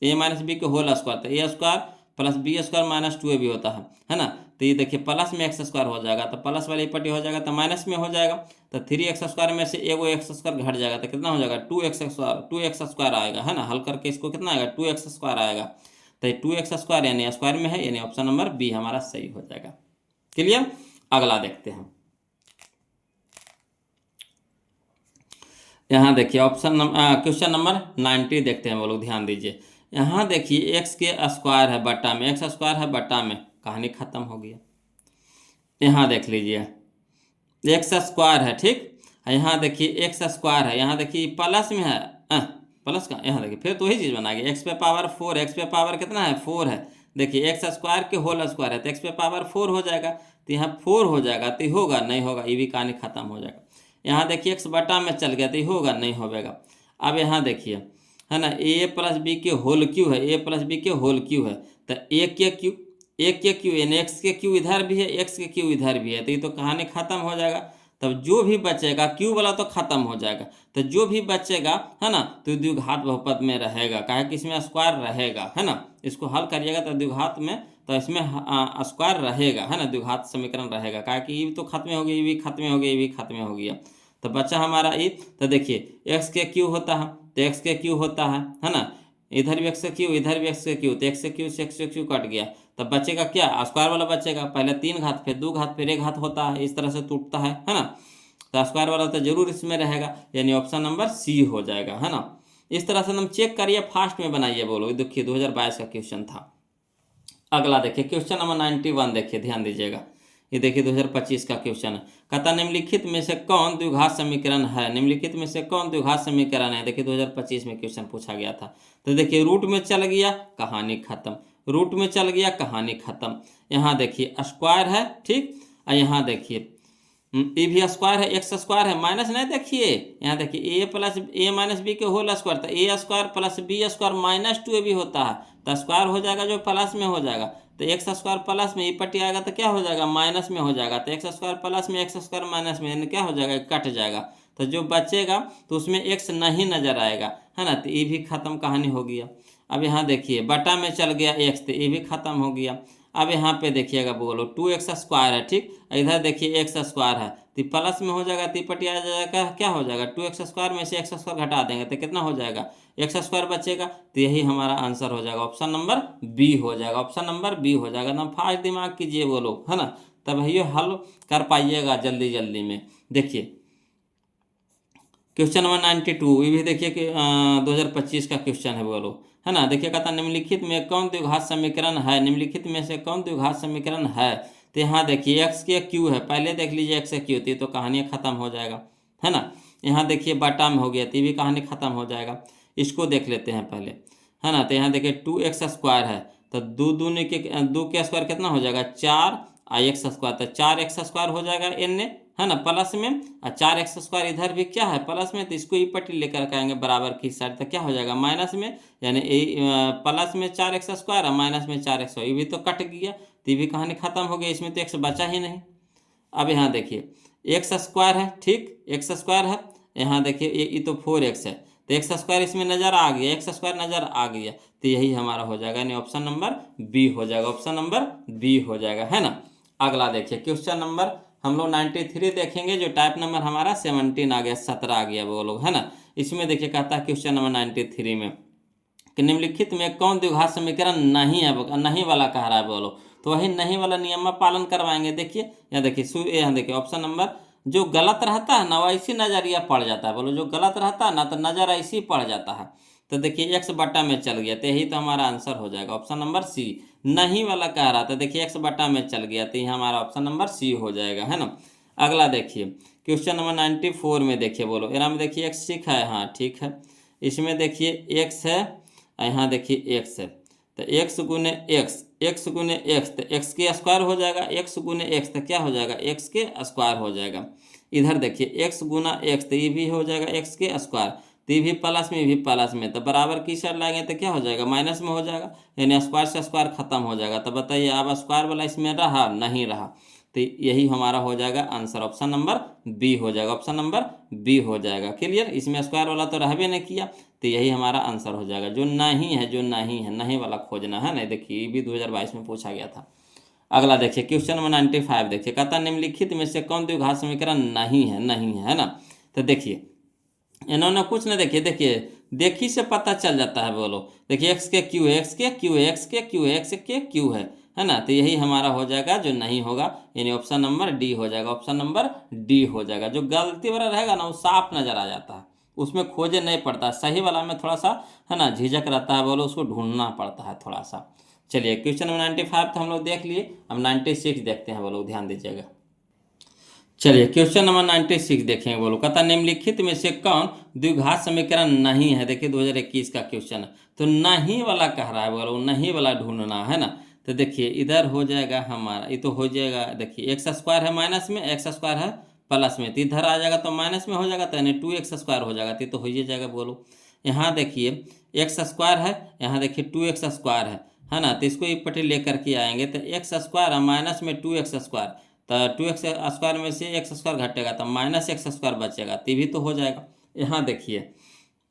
a माइनस बी के होल स्क्वायर, तो a² plus b² minus 2a भी होता है ना। तो ये देखिए प्लस में x² हो जाएगा, तो प्लस वाली पट्टी हो जाएगा तो माइनस में हो जाएगा, तो 3x² में से एगो x² घट जाएगा तो कितना हो जाएगा 2x² आएगा, है ना। हल करके इसको कितना आएगा 2x² आएगा, तो 2x² यानी स्क्वायर में है, यानी ऑप्शन नंबर बी हमारा सही हो जाएगा। क्लियर। अगला देखते हैं, यहाँ देखिए क्वेश्चन नंबर 90 देखते हैं वो लोग, ध्यान दीजिए। यहाँ देखिए x के स्क्वायर है बटा में, x² है बटा में, कहानी खत्म हो गया। यहाँ देख लीजिए x² है, ठीक, यहाँ देखिए x² है, यहाँ देखिए प्लस में है, प्लस का, यहाँ देखिए फिर तो वही चीज़ बना गया, x पे पावर 4, x पे पावर कितना है 4 है, देखिए x² के होल स्क्वायर है तो x पे पावर 4 हो जाएगा, तो यहाँ 4 हो जाएगा, तो होगा नहीं होगा, ये भी कहानी खत्म हो जाएगा। यहाँ देखिए x बटा में चल गया तो होगा नहीं होगा। अब यहाँ देखिए है ना, a प्लस बी के होल क्यू है, a प्लस बी के होल क्यू है, तो एक के क्यू यानी x के क्यू इधर भी है, x के क्यू इधर भी है, तो ये तो कहानी खत्म हो जाएगा। तब जो भी बचेगा क्यू वाला तो खत्म हो जाएगा, तो जो भी बचेगा है ना, तो द्विघात बहुपद में रहेगा, काहे कि इसमें स्क्वायर रहेगा, है ना। इसको हल करिएगा तो द्विघात में, तो इसमें स्क्वायर रहेगा, है ना, द्विघात समीकरण रहेगा, काहे कि ये तो खत्म हो गया, ये भी खत्म हो गया, ये भी खत्म हो गया, तो बचा हमारा ये। तो देखिए x के क्यू होता है तो x के क्यू होता है ना, इधर भी x के क्यू, इधर भी x के क्यू, तो x के क्यू से x के क्यू कट गया, तब बचेगा क्या स्क्वायर वाला बचेगा, पहले 3 घात फिर 2 घात फिर 1 घात होता है, इस तरह से टूटता है ना। तो स्क्वायर वाला तो जरूर इसमें रहेगा, यानी ऑप्शन नंबर सी हो जाएगा, है ना। इस तरह से हम चेक करिए, फास्ट में बनाइए बोलो। देखिए 2022 का क्वेश्चन था। अगला देखिए क्वेश्चन नंबर 91 देखिए, ध्यान दीजिएगा। ये देखिए 2025 का क्वेश्चन है। कहता निम्नलिखित में से कौन द्विघात समीकरण है, निम्नलिखित में से कौन द्विघात समीकरण है। देखिए 2025 में क्वेश्चन पूछा गया था। तो देखिए रूट में चल गया, कहानी खत्म, रूट में चल गया, कहानी खत्म। यहाँ देखिए स्क्वायर है, ठीक, और यहाँ देखिए ए भी स्क्वायर है, एक्स स्क्वायर है, माइनस नहीं, देखिए यहाँ देखिए a plus a minus b के होल स्क्वायर, तो a square plus b square minus 2 भी होता है, तो स्क्वायर हो जाएगा जो प्लस में हो जाएगा। तो एक्स स्क्वायर प्लस में ये पट्टी आएगा तो क्या हो जाएगा, माइनस में हो जाएगा। तो एक्स स्क्वायर प्लस में एक्स स्क्वायर माइनस में, यानी क्या हो जाएगा, कट जाएगा। तो जो बचेगा तो उसमें एक्स नहीं नजर आएगा, है ना। तो ये भी खत्म, कहानी हो गया। अब यहाँ देखिए बटा में चल गया एक्स, तो ये भी खत्म हो गया। अब यहाँ पे देखिएगा, बोलो 2x स्क्वायर है, ठीक, इधर देखिए एक्स स्क्वायर है, तो प्लस में हो जाएगा, तिपटी आ जाएगा, क्या हो जाएगा, 2x स्क्वायर में से एक्स स्क्वायर घटा देंगे तो कितना हो जाएगा, एक्स स्क्वायर बचेगा। तो यही हमारा आंसर हो जाएगा, ऑप्शन नंबर बी हो जाएगा, ऑप्शन नंबर बी हो जाएगा। एकदम फास्ट दिमाग कीजिए बोलो, है ना, तब ये हल कर पाइएगा जल्दी जल्दी में। देखिए क्वेश्चन नंबर 92, ये भी देखिए कि 2025 का क्वेश्चन है, बोलो, है ना। देखिए कहता निम्नलिखित में कौन द्विघात समीकरण है, निम्नलिखित में से कौन द्विघात समीकरण है। तो यहाँ देखिए एक्स के क्यू है, पहले देख लीजिए एक्स क्यू थी तो कहानी खत्म हो जाएगा, है ना। यहाँ देखिए बटा में हो गया तो भी कहानी खत्म हो जाएगा। इसको देख लेते हैं पहले, है ना। तो यहाँ देखिए 2x स्क्वायर है, तो दो के स्क्वायर कितना हो जाएगा, 4 और एक्स स्क्वायर, तो 4x स्क्वायर हो जाएगा एन, है ना, प्लस में, और 4x स्क्वायर इधर भी क्या है, प्लस में, तो इसको ही पट्टी लेकर के आएंगे बराबर की साइड, तो क्या हो जाएगा, माइनस में, यानी प्लस में 4x स्क्वायर और माइनस में 4x, ये भी तो कट गया, तो ये भी कहानी खत्म हो गई, इसमें तो x बचा ही नहीं। अब यहाँ देखिए एक्स स्क्वायर है, ठीक, एक्स स्क्वायर है, यहाँ देखिए ये तो 4x है, तो एक्स स्क्वायर इसमें नज़र आ गया, एक्स स्क्वायर नज़र आ गया, तो यही हमारा हो जाएगा, यानी ऑप्शन नंबर बी हो जाएगा, ऑप्शन नंबर बी हो जाएगा, है ना। अगला देखिए क्वेश्चन नंबर हम लोग 93 देखेंगे, जो टाइप नंबर हमारा 17 आ गया, 17 आ गया वो लोग, है ना। इसमें देखिए कहता है क्वेश्चन नंबर 93 में कि निम्नलिखित में कौन द्विघात समीकरण नहीं है, नहीं वाला कह रहा है, बोलो। तो वही नहीं वाला नियम में पालन करवाएंगे। देखिए यहाँ देखिए, यहाँ देखिए ऑप्शन नंबर, जो गलत रहता है ना वो ऐसी नजरिया पड़ जाता है, बोलो, जो गलत रहता है ना तो नजर ऐसी पड़ जाता है। तो देखिए एक्स बटा में चल गया, तो यही तो हमारा आंसर हो जाएगा, ऑप्शन नंबर सी। नहीं वाला कह रहा था, देखिए एक्स बटा में चल गया, तो ये हमारा ऑप्शन नंबर सी हो जाएगा, है ना। अगला देखिए क्वेश्चन नंबर 94 में देखिए, बोलो, यहाँ में देखिए एक्स ठीक है, हाँ ठीक है, इसमें देखिए एक्स है, यहाँ देखिए एक्स है, तो एक्स गुने एक्स, एक्स गुने एक्स, तो एक्स के स्क्वायर हो जाएगा, एक्स गुने एक्स, तो क्या हो जाएगा, एक्स के स्क्वायर हो जाएगा। इधर देखिए एक्स गुना एक्स, तो ये भी हो जाएगा एक्स के स्क्वायर, तो ये भी प्लस में, भी प्लस में, तो बराबर की साइड लाएंगे तो क्या हो जाएगा, माइनस में हो जाएगा, यानी स्क्वायर से स्क्वायर खत्म हो जाएगा। तो बताइए अब स्क्वायर वाला इसमें रहा, नहीं रहा, तो यही हमारा हो जाएगा आंसर, ऑप्शन नंबर बी हो जाएगा, ऑप्शन नंबर बी हो जाएगा। क्लियर, इसमें स्क्वायर वाला तो रहबे नहीं किया, तो यही हमारा आंसर हो जाएगा। जो नहीं है, जो नहीं है, नहीं वाला खोजना है ना। देखिए ये भी 2022 में पूछा गया था। अगला देखिए क्वेश्चन नंबर 95 देखिए, कहता निम्नलिखित में से कौन द्विघात समीकरण नहीं है, नहीं है ना। तो देखिए इन्होंने कुछ ना, देखिए देखी से पता चल जाता है, बोलो, देखिए एक्स के क्यू है, एक्स के क्यू है, एक्स के क्यू है, एक्स के क्यू है ना। तो यही हमारा हो जाएगा, जो नहीं होगा, यानी ऑप्शन नंबर डी हो जाएगा, ऑप्शन नंबर डी हो जाएगा। जो गलती वाला रहेगा ना वो साफ नजर आ जाता है, उसमें खोजे नहीं पड़ता, सही वाला में थोड़ा सा, है ना, झिझक रहता है, बोलो, उसको ढूंढना पड़ता है थोड़ा सा। चलिए क्वेश्चन नंबर 95 तो हम लोग देख लिए, अब 96 देखते हैं, बोलो, ध्यान दीजिएगा। चलिए क्वेश्चन नंबर 96 देखेंगे, बोलो, कहता निम्नलिखित में से कौन द्विघात समीकरण नहीं है। देखिए 2021 का क्वेश्चन है, तो नहीं वाला कह रहा है, बोलो, नहीं वाला ढूंढना है ना। तो देखिए इधर हो जाएगा हमारा, ये तो हो जाएगा, देखिए एक्स स्क्वायर है माइनस में, एक्स स्क्वायर है प्लस में, तो इधर आ जाएगा तो माइनस में हो जाएगा, तो यानी 2x स्क्वायर हो जाएगा, तो हो ही जाएगा, बोलो। यहाँ देखिए एक्स स्क्वायर है, यहाँ देखिए 2x स्क्वायर है ना, तो इसको एक पट्टी लेकर के आएंगे, तो एक्स स्क्वायर है माइनस में 2x स्क्वायर, तो 2x स्क्वायर में से एक्स स्क्वायर घटेगा तो माइनस एक्स स्क्वायर बचेगा, तो भी तो हो जाएगा। यहाँ देखिए,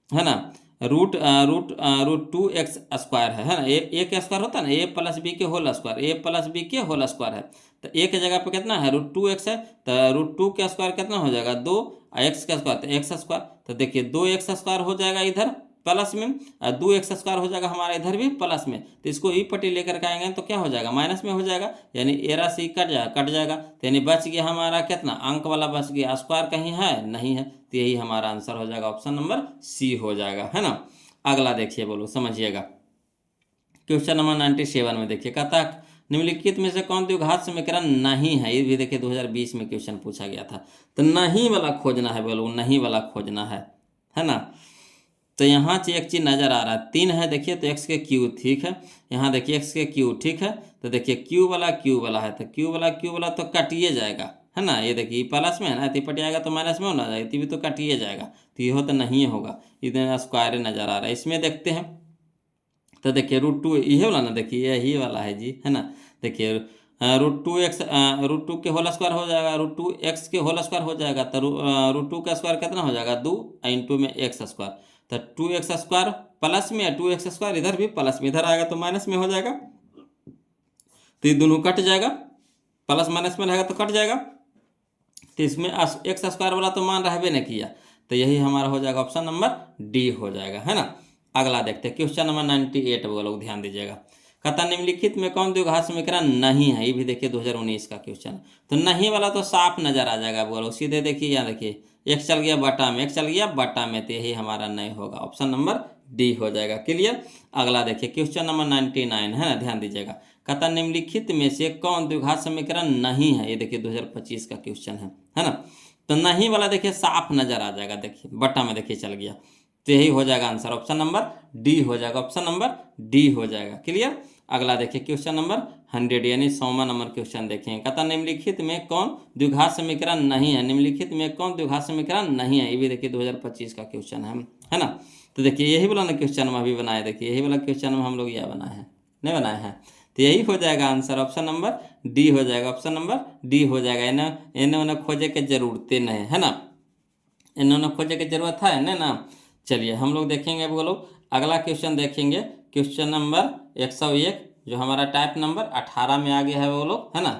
है ना, root root root 2x square है ना, ए के स्क्वायर होता है ना, ए प्लस बी के होल स्क्वायर, ए प्लस बी के होल स्क्वायर है, तो ए के जगह पे कितना है, रूट 2x है, तो रूट 2 का स्क्वायर कितना हो जाएगा, 2, एक्स का स्क्वायर, तो एक्स स्क्वायर, तो देखिए 2x स्क्वायर हो जाएगा इधर प्लस में, 2x स्क्वायर हो जाएगा हमारा इधर भी प्लस में, तो इसको ई पट्टी लेकर के आएंगे तो क्या हो जाएगा, माइनस में हो जाएगा, यानी ए राशि कट जाएगा, तो यानी बच गया हमारा कितना, अंक वाला बच गया, स्क्वायर कहीं है नहीं है, तो यही हमारा आंसर हो जाएगा, ऑप्शन नंबर सी हो जाएगा, है ना। अगला देखिए, बोलो, समझिएगा। क्वेश्चन नंबर 97 में देखिए, कहता है निम्नलिखित में से कौन द्विघात समीकरण नहीं है। ये भी देखिए 2020 में क्वेश्चन पूछा गया था। तो नहीं वाला खोजना है बोलो, नहीं वाला खोजना है ना। तो यहाँ से एक चीज़ नज़र आ रहा है, 3 है देखिए, तो x के क्यू ठीक है, यहाँ देखिए x के क्यू ठीक है। तो देखिए क्यू वाला है, तो क्यू वाला तो कटिए जाएगा, है ना। ये देखिए प्लस में है ना, पट जाएगा तो माइनस में होना जाएगा, भी तो कटिए जाएगा, तो ये तो नहीं होगा, इधर स्क्वायर नज़र आ रहा है। इसमें देखते हैं, तो देखिए √2 ये वाला ना, देखिए यही वाला है जी, है ना। देखिए √2 के होल स्क्वायर हो जाएगा, √2x के होल स्क्वायर हो जाएगा, तो √2 का स्क्वायर कितना हो जाएगा 2, इंटू में x स्क्वायर, तो 2x स्क्वायर प्लस में है, 2x स्क्वायर इधर भी प्लस में, इधर आएगा तो माइनस में हो जाएगा, तो ये दोनों कट जाएगा, प्लस माइनस में रहेगा तो कट जाएगा। तो इसमें x स्क्वायर वाला तो मान रहबे नहीं किया, तो यही हमारा हो जाएगा ऑप्शन नंबर डी हो जाएगा, है ना। अगला देखते हैं क्वेश्चन नंबर 98 वो लोग ध्यान दीजिएगा। कहता निम्नलिखित में कौन द्विघात समीकरण नहीं है। ये भी देखिए 2019 का क्वेश्चन। तो नहीं वाला तो साफ नजर आ जाएगा बोलो, सीधे देखिए यहाँ देखिए x चल गया बटा में, x चल गया बटा में, तो यही हमारा नहीं होगा, ऑप्शन नंबर डी हो जाएगा। क्लियर। अगला देखिए क्वेश्चन नंबर 99 है ना, ध्यान दीजिएगा। कहता निम्नलिखित में से कौन द्विघात समीकरण नहीं है। ये देखिए 2025 का क्वेश्चन है ना। तो नहीं वाला देखिए साफ नजर आ जाएगा, देखिए बटा में देखिए चल गया, तो यही हो जाएगा आंसर, ऑप्शन नंबर डी हो जाएगा, ऑप्शन नंबर डी हो जाएगा। क्लियर। अगला देखिए क्वेश्चन नंबर 100 यानी 100वां नंबर क्वेश्चन देखेंगे। कहता निम्नलिखित में कौन द्विघात समीकरण नहीं है। निम्नलिखित में कौन द्विघात समीकरण नहीं है। ये भी देखिए 2025 का क्वेश्चन है ना। तो देखिए यही वाला ना क्वेश्चन हम अभी बनाए, देखिए यही वाला क्वेश्चन हम लोग यह बनाए हैं, नहीं बनाए हैं, तो यही हो जाएगा आंसर, ऑप्शन नंबर डी हो जाएगा, ऑप्शन नंबर डी हो जाएगा। इन्हें उन्हें खोजे के जरूरतें नहीं, है ना, इन्होंने खोजे की जरूरत है ना। चलिए हम लोग देखेंगे बोलो, अगला क्वेश्चन देखेंगे, क्वेश्चन नंबर 101 जो हमारा टाइप नंबर 18 में आ गया है वो लोग, है ना।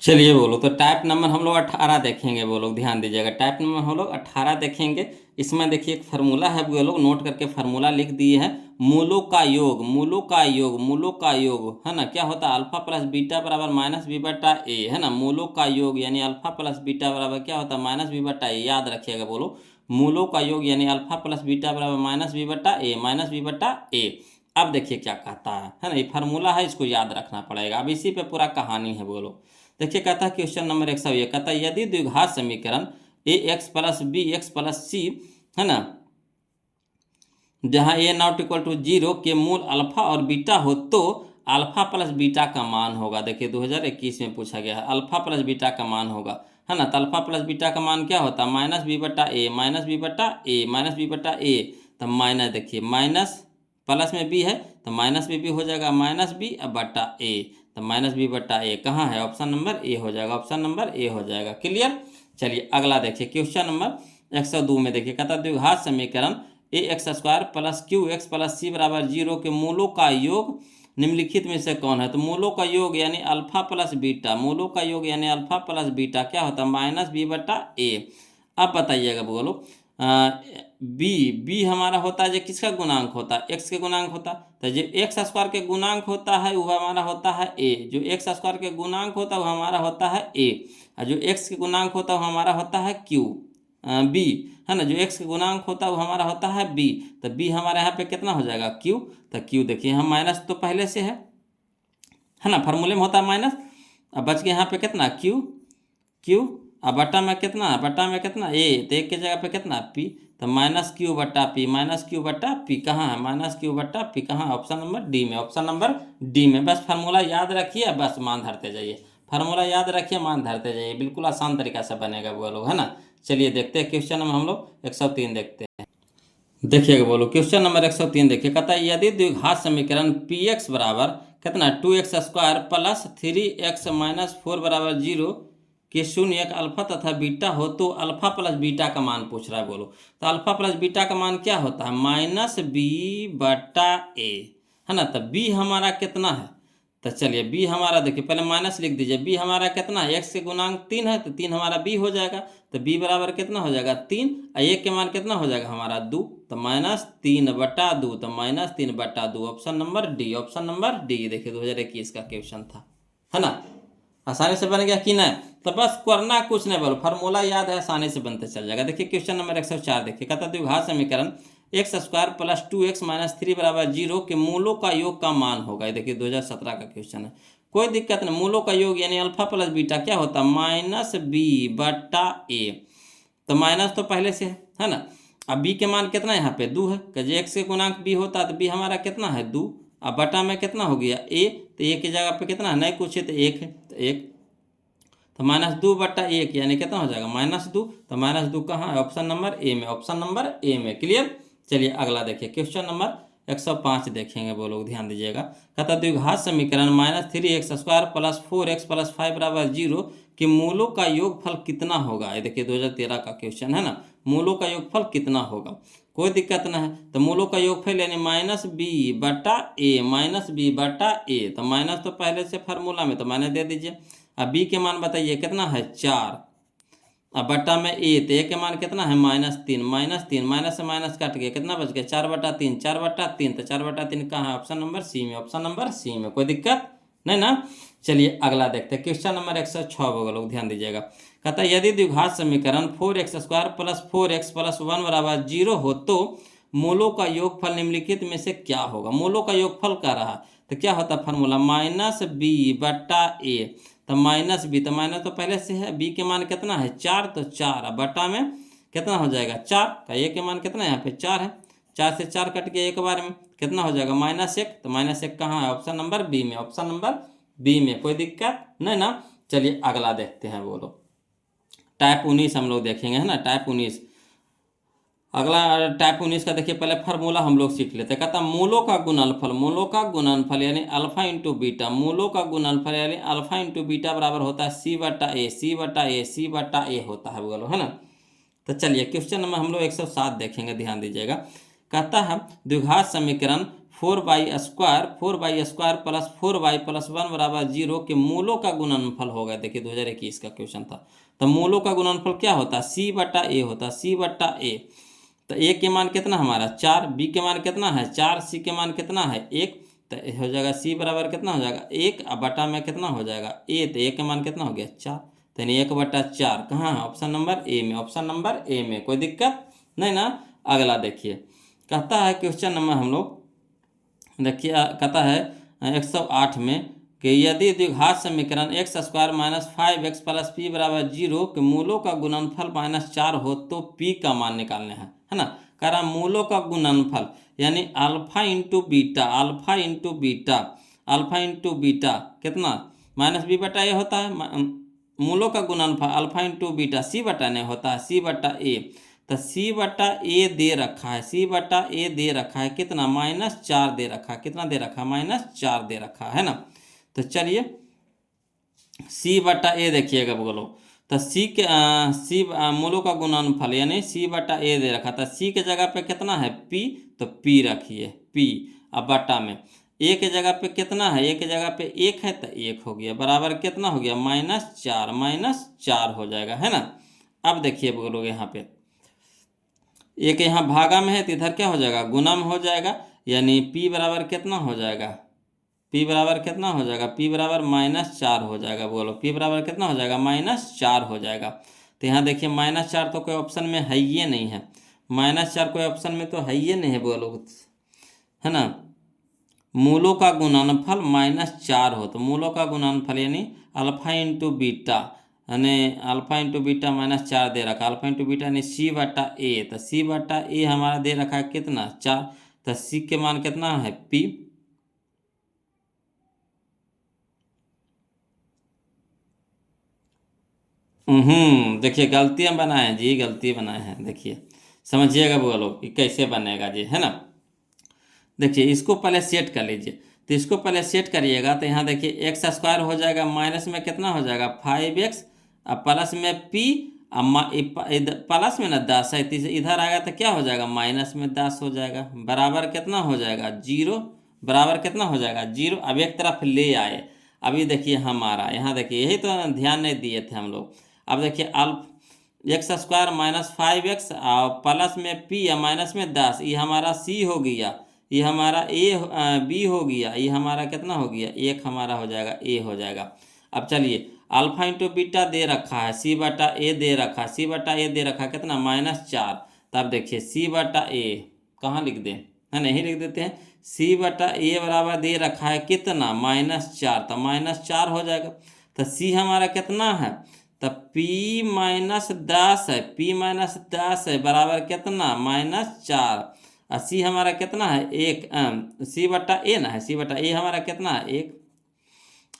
चलिए बोलो, तो टाइप नंबर हम लोग 18 देखेंगे वो लोग, ध्यान दीजिएगा, टाइप नंबर हम लोग 18 देखेंगे। इसमें देखिए एक फार्मूला है, वो लोग नोट करके फार्मूला लिख दिए हैं, मूलों का योग, मूलों का योग, मूलों का योग, है ना। क्या होता है अल्फा प्लस बीटा बराबर माइनस बी बटा ए, है ना। मूलों का योग यानी अल्फा प्लस बीटा बराबर क्या होता है माइनस बी बटा ए, याद रखिएगा बोलो, मूलों का योग यानी अल्फा प्लस बीटा बराबर माइनस बी बटा ए, माइनस बी बटा ए। अब देखिए क्या कहता है ना, ये फार्मूला है, इसको याद रखना पड़ेगा। अब इसी पे पूरा कहानी है बोलो। देखिए कहता है क्वेश्चन नंबर 101, कहता है यदि द्विघात समीकरण a x plus b x plus c, है ना, जहां ए नॉट इक्वल टू 0 के मूल अल्फा और बीटा हो, तो अल्फा प्लस बीटा का मान होगा। देखिए 2021 में पूछा गया है, अल्फा प्लस बीटा का मान होगा, है ना। तो अल्फा प्लस बीटा का मान क्या होता है माइनस बी बटा ए, माइनस बी बटा ए, माइनस बी बटा ए। तो माइनस देखिए माइनस प्लस में बी है तो माइनस भी हो जाएगा, माइनस बी अब बटा ए, तो माइनस बी बटा ए कहाँ है, ऑप्शन नंबर ए हो जाएगा, ऑप्शन नंबर ए हो जाएगा। क्लियर। चलिए अगला देखिए क्वेश्चन नंबर 102 में देखिए, कहता द्विघात समीकरण a x square plus q x plus c बराबर 0 के मूलों का योग निम्नलिखित में से कौन है। तो मूलों का योग यानी अल्फा प्लस बीटा, मूलों का योग यानी अल्फा प्लस बीटा क्या होता है माइनस बी बटा ए। अब बताइएगा बोलो, बी हमारा होता है जो किसका गुणांक होता है, एक्स के गुणांक होता है, तो जो एक्स स्क्वायर के गुणांक होता है वो हमारा होता है ए, जो एक्स स्क्वायर के गुणांक होता है वो हमारा होता है ए, और जो एक्स के गुणांक होता है वो हमारा होता है क्यू बी, है ना। जो एक्स के गुणांक होता है वो हमारा होता है बी, तो बी हमारे यहाँ पे कितना हो जाएगा क्यू, तो क्यू देखिए हम माइनस तो पहले से है ना, फार्मूले में होता है माइनस, अब बच के यहाँ पे कितना क्यू अब बटा में कितना, बटा में कितना ए, तो एक के जगह पे कितना पी, तो माइनस क्यू बटा पी, माइनस क्यू बटा पी कहाँ है, माइनस क्यू बटा पी कहाँ, ऑप्शन नंबर डी में, ऑप्शन नंबर डी में। बस फार्मूला याद रखिए, बस मान धरते जाइए, फार्मूला याद रखिए मान धरते जाइए, बिल्कुल आसान तरीका से बनेगा वो लोग, है ना। चलिए देखते हैं क्वेश्चन नंबर हम लोग 103 देखते हैं। देखिएगा बोलो क्वेश्चन नंबर 103 देखिए, कहता है यदि द्विघात समीकरण पी एक्स बराबर कितना 2x square plus 3x minus 4 बराबर 0 के शून्य एक अल्फा तथा बीटा हो, तो अल्फा प्लस बीटा का मान पूछ रहा है बोलो। तो अल्फा प्लस बीटा का मान क्या होता है माइनस बी बटा ए, है ना। तो बी हमारा कितना है, तो चलिए बी हमारा देखिए पहले माइनस लिख दीजिए, बी हमारा कितना है एक्स के गुणांक 3 है, तो 3 हमारा बी हो जाएगा, तो बी बराबर कितना हो जाएगा 3, और एक के मान कितना हो जाएगा हमारा 2, तो माइनस 3 बटा 2, तो माइनस 3 बटा 2, option number D, option number D. देखिए 2021 का क्वेश्चन था, है ना, आसानी से बन गया कि नहीं। तो बस करना कुछ नहीं बोलो, फार्मूला याद है आसानी से बनते चल जाएगा। देखिए क्वेश्चन नंबर 104 देखिए, कहता द्विघात समीकरण x square plus 2x minus 3 बराबर 0 के मूलों का योग का मान होगा। ये देखिए 2017 का क्वेश्चन है, कोई दिक्कत नहीं। मूलों का योग यानी अल्फा प्लस बीटा क्या होता है, माइनस बी बट्टा ए। तो माइनस तो पहले से है ना। अब बी के मान कितना यहाँ पे 2 है, कि एक्स के गुणांक बी होता है तो बी हमारा कितना है 2। अब बटा में कितना हो गया ए, तो ए की जगह पे कितना है, नहीं कुछ है तो 1 है, तो 1, तो -2/1 यानी कितना हो जाएगा -2। तो -2 कहाँ है, ऑप्शन नंबर ए में, ऑप्शन नंबर ए में। क्लियर। चलिए अगला देखिए क्वेश्चन नंबर 105 देखेंगे, वो लोग ध्यान दीजिएगा। कहता द्विघात समीकरण -3x² प्लस 4x प्लस 5 बराबर 0 के मूलों का योगफल कितना होगा। ये देखिए 2013 का क्वेश्चन है ना, मूलों का योगफल कितना होगा, कोई दिक्कत ना है। तो मूलों का योगफल यानी -b/a, -b/a। तो माइनस तो पहले से फार्मूला में, तो माइनस दे दीजिए। अब b के मान बताइए कितना है 4, अब बट्टा में ए, तो ए के मान कितना है -3, -3 माइनस से माइनस कट गया, कितना बच गया 4/3, 4/3, तो 4/3 कहाँ है, ऑप्शन नंबर सी में, ऑप्शन नंबर सी में, कोई दिक्कत नहीं ना। चलिए अगला देखते हैं क्वेश्चन नंबर 106 वो लोग ध्यान दीजिएगा। कहता है यदि द्विघात समीकरण 4x² प्लस 4x प्लस 1 बराबर 0 हो तो मूलों का योगफल निम्नलिखित में से क्या होगा। मूलों का योगफल क्या रहा, तो क्या होता फार्मूला -b/a। तो -b, तो माइनस तो पहले से है, b के मान कितना है 4, तो 4, अब बटा में कितना हो जाएगा 4, का a के मान कितना है यहाँ पे 4 है, 4 से 4 कट के एक बार में कितना हो जाएगा -1। तो -1 कहाँ है, ऑप्शन नंबर बी में, ऑप्शन नंबर बी में, कोई दिक्कत नहीं ना। चलिए अगला देखते हैं, बोलो टाइप 19 हम लोग देखेंगे, है ना, टाइप 19। अगला टाइप 19 का देखिए, पहले फार्मूला हम लोग सीख लेते हैं। कहता मूलों का गुणनफल, मूलों का गुणनफल यानी अल्फा इंटू बीटा, मूलों का गुणनफल यानी अल्फा इंटू बीटा बराबर होता है c/a, c/a, c/a होता है, बोलो है ना। तो चलिए क्वेश्चन नंबर हम लोग 107 देखेंगे, ध्यान दीजिएगा। कहता है द्विघात समीकरण 4y² प्लस 4y प्लस 1 बराबर 0 के मूलों का गुणनफल होगा। देखिए 2021 का क्वेश्चन था। तो मूलों का गुणनफल क्या होता है, c/a होता है, c/a। तो ए के मान कितना हमारा 4, बी के मान कितना है 4, सी के मान कितना है 1, तो हो जाएगा सी बराबर कितना हो जाएगा 1, अब बटा में कितना हो जाएगा ए, तो ए के मान कितना हो गया 4, तो यानी 1/4 कहाँ है, ऑप्शन नंबर ए में, ऑप्शन नंबर ए में, कोई दिक्कत नहीं ना। अगला देखिए, कहता है क्वेश्चन नंबर हम लोग देखिए, कहता है 108 में कि यदि द्विघात समीकरण x² minus 5x plus p बराबर 0 के मूलों का गुणनफल -4 हो तो p का मान निकालने है ना। कह रहा मूलों का गुणनफल यानी alpha into beta, alpha into beta, alpha into beta कितना -b/a होता है। मूलों का गुणनफल अल्फा इंटू बीटा c/a होता है, c/a। तो c/a दे रखा है, c/a दे रखा है कितना -4 दे रखा है, कितना दे रखा है -4 दे रखा है ना। तो चलिए c/a देखिएगा, बोलो तो c मूलों का गुणनफल यानी c/a दे रखा था, c के जगह पे कितना है p, तो p रखिए p। अब बटा में a के जगह पे कितना है, a के जगह पे 1 है तो 1 हो गया, बराबर कितना हो गया -4 हो जाएगा, है ना। अब देखिए बोलोगे यहाँ पे एक यहाँ भागा में है तो इधर क्या हो जाएगा गुना में हो जाएगा, यानी p बराबर कितना हो जाएगा, p बराबर कितना हो जाएगा, p बराबर -4 हो जाएगा। बोलो p बराबर कितना हो जाएगा -4 हो जाएगा। तो यहाँ देखिए -4 तो कोई ऑप्शन में है ही नहीं है, -4 कोई ऑप्शन में तो है ही नहीं है, बोलो है ना। मूलों का गुणनफल -4 हो तो मूलों का गुणनफल यानी अल्फा इंटू बीटा, यानी अल्फा इंटू बीटा -4 दे रखा, अल्फा इंटू बीटा यानी c/a। तो c/a हमारा दे रखा है कितना 4, तो c के मान कितना है p, देखिए गलतियां बनाए जी, गलती बनाए हैं, देखिए समझिएगा वो लोग कि कैसे बनेगा जी, है ना। देखिए इसको पहले सेट कर लीजिए, तो इसको पहले सेट करिएगा। तो यहाँ देखिए x² हो जाएगा, माइनस में कितना हो जाएगा 5x, अब प्लस में p, प्लस में ना 10 है, इधर आएगा तो क्या हो जाएगा माइनस में 10 हो जाएगा, बराबर कितना हो जाएगा 0, बराबर कितना हो जाएगा 0। अब एक तरफ ले आए, अभी देखिए हमारा यहाँ देखिए यही तो ध्यान नहीं दिए थे हम लोग। अब देखिए x² माइनस 5x और प्लस में p या माइनस में 10, ये हमारा c हो गया, ये हमारा b हो गया, ये हमारा कितना हो गया 1 हमारा हो जाएगा a हो जाएगा। अब चलिए अल्फा इंटू बीटा दे रखा है, c/a दे रखा है, c/a दे रखा है कितना -4। तब देखिए c/a कहाँ लिख दें, है नहीं लिख देते हैं। सी बटा ए बराबर दे रखा है कितना, -4, तो -4 हो जाएगा। तो सी हमारा कितना है, तो P -10 है, P -10 है बराबर कितना, -4। और सी हमारा कितना है, 1, सी बटा ए ना है, सी बटा ए हमारा कितना है, 1।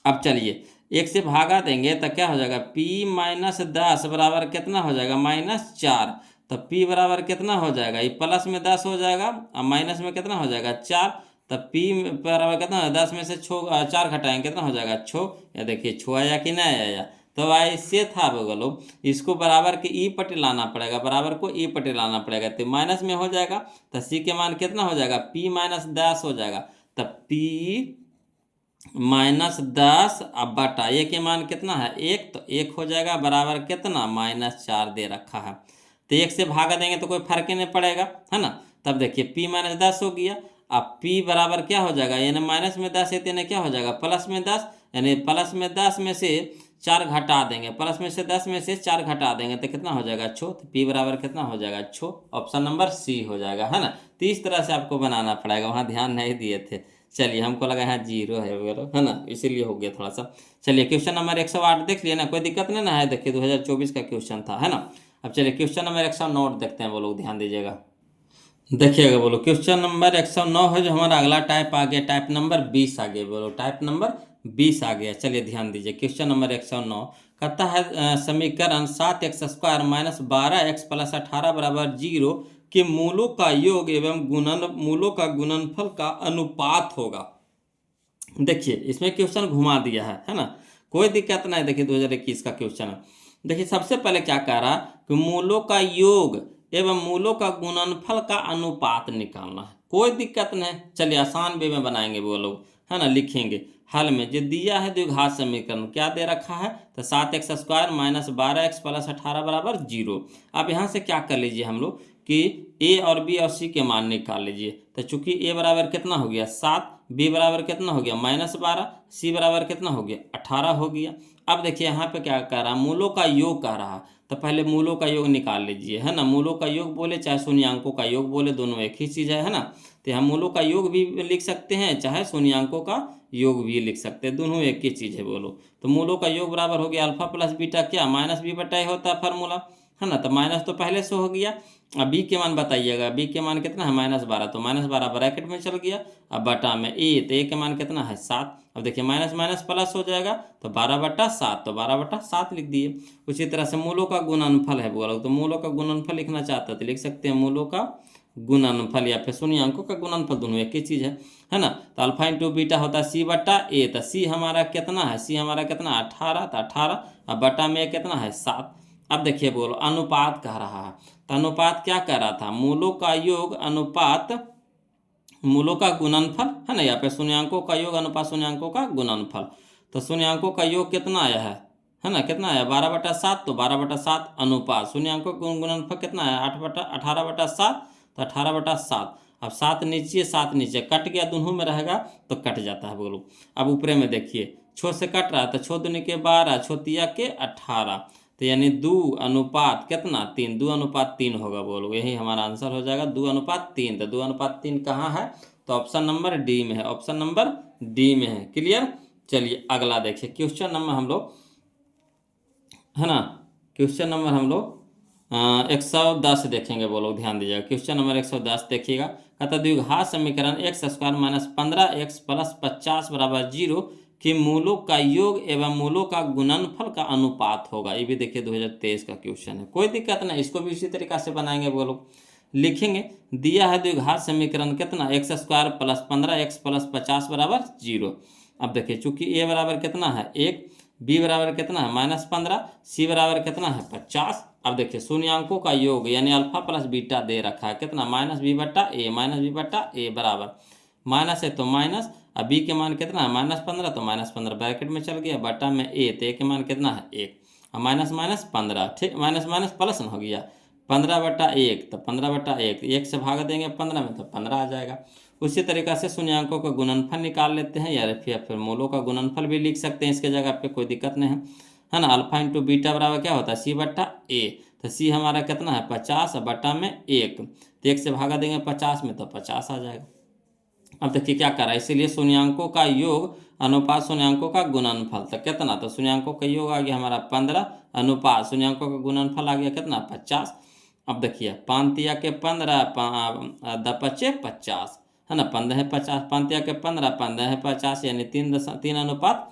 अब चलिए 1 से भागा देंगे तो क्या हो जाएगा, P -10 बराबर कितना हो जाएगा, -4। तो P बराबर कितना हो जाएगा, ये प्लस में 10 हो जाएगा और माइनस में कितना हो जाएगा, 4। तो P बराबर कितना है, 10 में से 4 घटाएंगे कितना हो जाएगा, 6। या देखिए 6 आया कि नहीं आया। तो ऐसे था बोलो, इसको बराबर के ई पट्टी लाना पड़ेगा, बराबर को ई पट्टी लाना पड़ेगा, तो माइनस में हो जाएगा। तो सी के मान कितना हो जाएगा, P -10 हो जाएगा। तो P -10 अब बटा ए के मान कितना है, 1, तो 1 हो जाएगा बराबर कितना, -4 दे रखा है। तो 1 से भागा देंगे तो कोई फर्क ही नहीं पड़ेगा, है ना। तब देखिए P -10 हो गया। अब P बराबर क्या हो जाएगा, यानी माइनस में 10 है तो क्या हो जाएगा, प्लस में 10, यानी प्लस में 10 में से 4 घटा देंगे, प्लस में से 10 में से 4 घटा देंगे तो कितना हो जाएगा, 6। तो P बराबर कितना हो जाएगा, 6। ऑप्शन नंबर सी हो जाएगा, है ना। तो इस तरह से आपको बनाना पड़ेगा, वहाँ ध्यान नहीं दिए थे। चलिए हमको लगा यहाँ 0 है वगैरह, है ना, इसीलिए हो गया थोड़ा सा। चलिए क्वेश्चन नंबर 108 देख लिए ना, कोई दिक्कत नहीं ना है। देखिए 2024 का क्वेश्चन था, है ना। अब चलिए क्वेश्चन नंबर 109 देखते हैं, बोलो ध्यान दीजिएगा, देखिएगा। बोलो क्वेश्चन नंबर 109 है जो हमारा अगला टाइप आ गया, टाइप नंबर 20 आ गया। बोलो टाइप नंबर 20 आ गया। चलिए ध्यान दीजिए, क्वेश्चन नंबर 109 कहता है समीकरण 7x² - 12x + 18 = 0 के मूलों का योग एवं मूलों का गुणनफल का अनुपात होगा। देखिए इसमें क्वेश्चन घुमा दिया है ना, कोई दिक्कत नहीं। देखिए 2021 का क्वेश्चन है। देखिए सबसे पहले क्या कह रहा कि मूलों का योग एवं मूलों का गुणनफल का अनुपात निकालना है। कोई दिक्कत नहीं, चलिए आसान वे में बनाएंगे वो लोग, है ना। लिखेंगे हल में जो दिया है द्विघात समीकरण क्या दे रखा है, तो 7x² - 12x + 18 = 0। अब यहाँ से क्या कर लीजिए हम लोग कि ए और बी और सी के मान निकाल लीजिए। तो चूंकि ए बराबर कितना हो गया, 7, बी बराबर कितना हो गया, -12, सी बराबर कितना हो गया, 18 हो गया। अब देखिए यहाँ पे क्या कह रहा है, मूलों का योग कह रहा है। तो पहले मूलों का योग निकाल लीजिए, है ना। मूलों का योग बोले चाहे शून्यांकों का योग बोले, दोनों एक ही चीज़ है ना। तो हम मूलों का योग भी लिख सकते हैं, चाहे शून्यांकों का योग भी लिख सकते हैं, दोनों एक ही चीज़ है। बोलो तो मूलों का योग बराबर हो गया अल्फा प्लस बीटा, क्या -b/a होता है फार्मूला, है ना। तो माइनस तो पहले से हो गया। अब बी के मान बताइएगा, बी के मान कितना है, -12, तो -12 ब्रैकेट में चल गया। अब बटा में ए, तो ए के मान कितना है, 7। अब देखिए माइनस माइनस प्लस हो जाएगा, तो 12/7, तो 12/7 लिख दिए। उसी तरह से मूलों का गुणनफल है बोला, तो मूलों का गुणनफल लिखना चाहते हो तो लिख सकते हैं मूलों का गुणनफल या फिर शून्यांकों का गुणनफल, दोनों एक ही चीज़ है ना। तो अल्फा इंटू बीटा होता है c/a, तो सी हमारा कितना है, सी हमारा कितना 18, तो 18 अब बटा में कितना है 7। अब देखिए बोलो अनुपात कह रहा है, तो अनुपात क्या कह रहा था, मूलों का योग अनुपात मूलों का गुणनफल, है ना, या फिर शून्यांकों का योग अनुपात शून्यांकों का गुणनफल। तो शून्यांकों का योग कितना आया है ना, कितना आया 12/7, तो 12/7 अनुपात शून्यांकों का गुणनफल कितना है 18/7, तो 18/7। अब 7 नीचे 7 नीचे कट गया, दोनों में रहेगा तो कट जाता है। बोलो अब ऊपरे में देखिए छो से कट रहा है, तो 6 दूनी के 12, 6 तिया के 18, तो यानी 2 अनुपात कितना 3, 2 अनुपात 3 होगा। बोलो यही हमारा आंसर हो जाएगा 2 अनुपात 3। तो 2 अनुपात 3 कहाँ है, तो ऑप्शन नंबर डी में है, ऑप्शन नंबर डी में है। क्लियर। चलिए अगला देखिए क्वेश्चन नंबर हम लोग, है ना, क्वेश्चन नंबर हम लोग 110 देखेंगे। बोलो ध्यान दीजिएगा, क्वेश्चन नंबर 110 देखिएगा। कहता द्विघात समीकरण x² - 15x + 50 = 0 कि मूलों का योग एवं मूलों का गुणनफल का अनुपात होगा। ये भी देखिए 2023 का क्वेश्चन है, कोई दिक्कत नहीं, इसको भी इसी तरीका से बनाएंगे। बोलो लिखेंगे दिया है द्विघात समीकरण कितना x² + 15x + 50 = 0। अब देखिए चूंकि ए बराबर कितना है 1, बी बराबर कितना है -15, सी बराबर कितना है 50। अब देखिए शून्यांकों का योग यानी अल्फा प्लस बीटा दे रखा है कितना -b/a बराबर माइनस है तो माइनस। अब बी के मान कितना है -15, तो -15 ब्रैकेट में चल गया, बटा में ए, तो ए के मान कितना है 1, अब माइनस माइनस 15, ठीक, माइनस माइनस प्लस हो गया 15/1, तो 15/1 1 से भाग देंगे 15 में, तो 15 आ जाएगा। उसी तरीक़ा से शून्यांकों का गुणनफल निकाल लेते हैं, या फिर मूलों का गुणनफल भी लिख सकते हैं इसके जगह पे, कोई दिक्कत नहीं है। है ना। अल्फा इंटू बीटा बराबर क्या होता है, सी बट्टा ए। तो सी हमारा कितना है 50 बटा में 1, तो 1 से भागा देंगे 50 में तो 50 आ जाएगा। अब देखिए क्या कर रहा है, इसीलिए शून्यांकों का योग अनुपात शून्यांकों का गुणनफल, तो कितना, तो शून्यांकों का योग आ गया हमारा 15 अनुपात शून्यांकों का गुणनफल आ गया कितना 50। अब देखिए 5 तिया के 15 द पचे 50, है ना, 15 है 50, 5 तिया के 15 15 है 50, यानी 3 अनुपात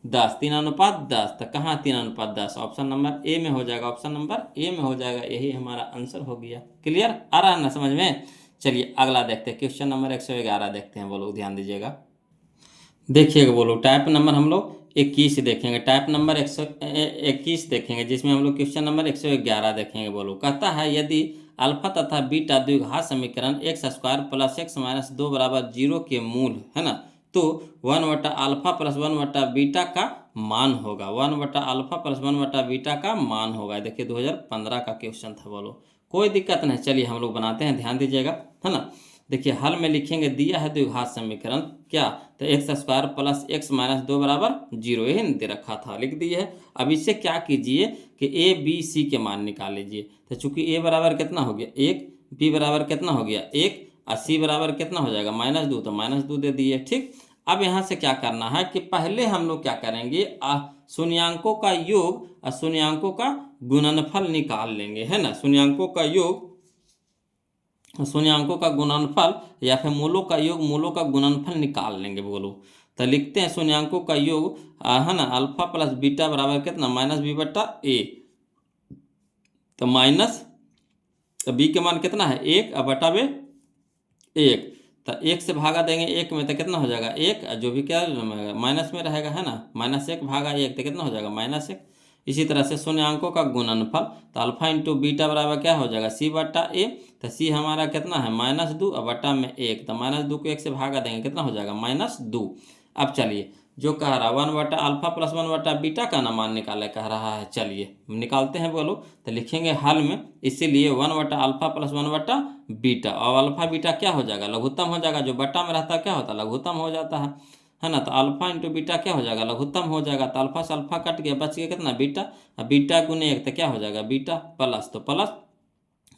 10, 3 अनुपात 10, तो कहाँ 3 अनुपात 10, ऑप्शन नंबर ए में हो जाएगा, ऑप्शन नंबर ए में हो जाएगा, यही हमारा आंसर हो गया। क्लियर आ रहा है ना समझ में। चलिए अगला देखते हैं, क्वेश्चन नंबर 111 देखते हैं, बोलो ध्यान दीजिएगा। देखिएगा बोलो टाइप नंबर हम लोग 21 देखेंगे, टाइप नंबर 121 देखेंगे, जिसमें हम लोग क्वेश्चन नंबर 111 देखेंगे। बोलो कहता है यदि अल्फा तथा बीटा द्विघात समीकरण x square plus x minus 2 बराबर 0 के मूल, है ना, तो 1 बटा अल्फा प्लस 1 बटा बीटा का मान होगा, 1 बटा अल्फा प्लस 1 बटा बीटा का मान होगा। देखिए 2015 का क्वेश्चन था। बोलो कोई दिक्कत नहीं, चलिए हम लोग बनाते हैं, ध्यान दीजिएगा, है ना। देखिए हल में लिखेंगे, दिया है द्विघात समीकरण क्या, तो x square plus x minus 2 बराबर 0, यही दे रखा था, लिख दिए है। अब इससे क्या कीजिए कि ए बी सी के मान निकाल लीजिए। तो चूंकि ए बराबर कितना हो गया 1, बी बराबर कितना हो गया 1, और सी बराबर कितना हो जाएगा -2, तो -2 दे दिए। ठीक, अब यहाँ से क्या करना है कि पहले हम लोग क्या करेंगे, शून्यांकों का योग और शून्यांकों का गुणनफल निकाल लेंगे, है ना। शून्यांकों का योग शून्यांकों का गुणनफल या फिर मूलों का योग मूलों का गुणनफल निकाल लेंगे। बोलो तो लिखते हैं शून्यांकों का योग, है ना, अल्फा प्लस बीटा बराबर कितना -b बट्टा ए, तो माइनस बी के मान कितना है 1 बटा में 1, तो 1 से भागा देंगे 1 में तो कितना हो जाएगा 1, जो भी क्या माइनस में रहेगा, है ना, -1 भागा 1 तो कितना हो जाएगा -1। इसी तरह से शून्यांकों का गुणनफल, तो अल्फा इंटू बीटा बराबर क्या हो जाएगा सी बट्टा ए, तो सी हमारा कितना है -2 और बट्टा में 1, तो -2 को 1 से भागा देंगे कितना हो जाएगा -2। अब चलिए जो कह रहा 1 बटा अल्फा प्लस 1 बटा बीटा का ना मान निकाले कह रहा है, चलिए निकालते हैं। बोलो तो लिखेंगे हल में, इसीलिए 1 बटा अल्फा प्लस 1 बटा बीटा, और अल्फा बीटा क्या हो जाएगा लघुत्तम हो जाएगा, जो बट्टा में रहता है क्या होता है लघुत्तम हो जाता है ना। तो अल्फा इंटू बीटा क्या हो जाएगा लघुत्तम हो जाएगा, तो अल्फा से अल्फा कट गया, बच गया कितना बीटा, और बीटा गुने 1 तो क्या हो जाएगा बीटा प्लस, तो प्लस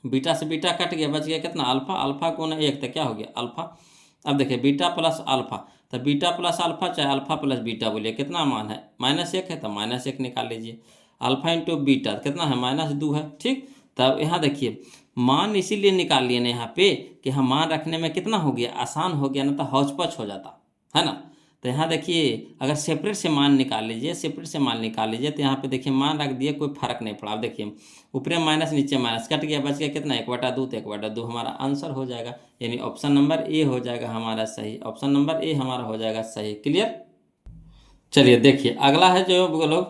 बीटा से बीटा कट गया, बच गया कितना अल्फा, अल्फा गुने 1 तो क्या हो गया अल्फा। अब देखिए बीटा प्लस अल्फा, तो बीटा प्लस अल्फा चाहे अल्फा प्लस बीटा बोलिए कितना मान है -1 है, तो -1 निकाल लीजिए। अल्फा इंटू बीटा कितना है -2 है। ठीक, तब यहाँ देखिए मान इसीलिए निकाल लिए ना यहाँ पे कि हम मान रखने में कितना हो गया आसान हो गया, ना तो हौच-पच हो जाता, है ना। तो यहाँ देखिए अगर सेपरेट से मान निकाल लीजिए, सेपरेट से मान निकाल लीजिए, तो यहाँ पे देखिए मान रख दिए कोई फर्क नहीं पड़ा। अब देखिए ऊपरे माइनस नीचे माइनस कट गया, बच गया कितना 1/2, तो 1/2 हमारा आंसर हो जाएगा, यानी ऑप्शन नंबर ए हो जाएगा हमारा सही, ऑप्शन नंबर ए हमारा हो जाएगा सही। क्लियर। चलिए देखिए अगला है जो बोलो,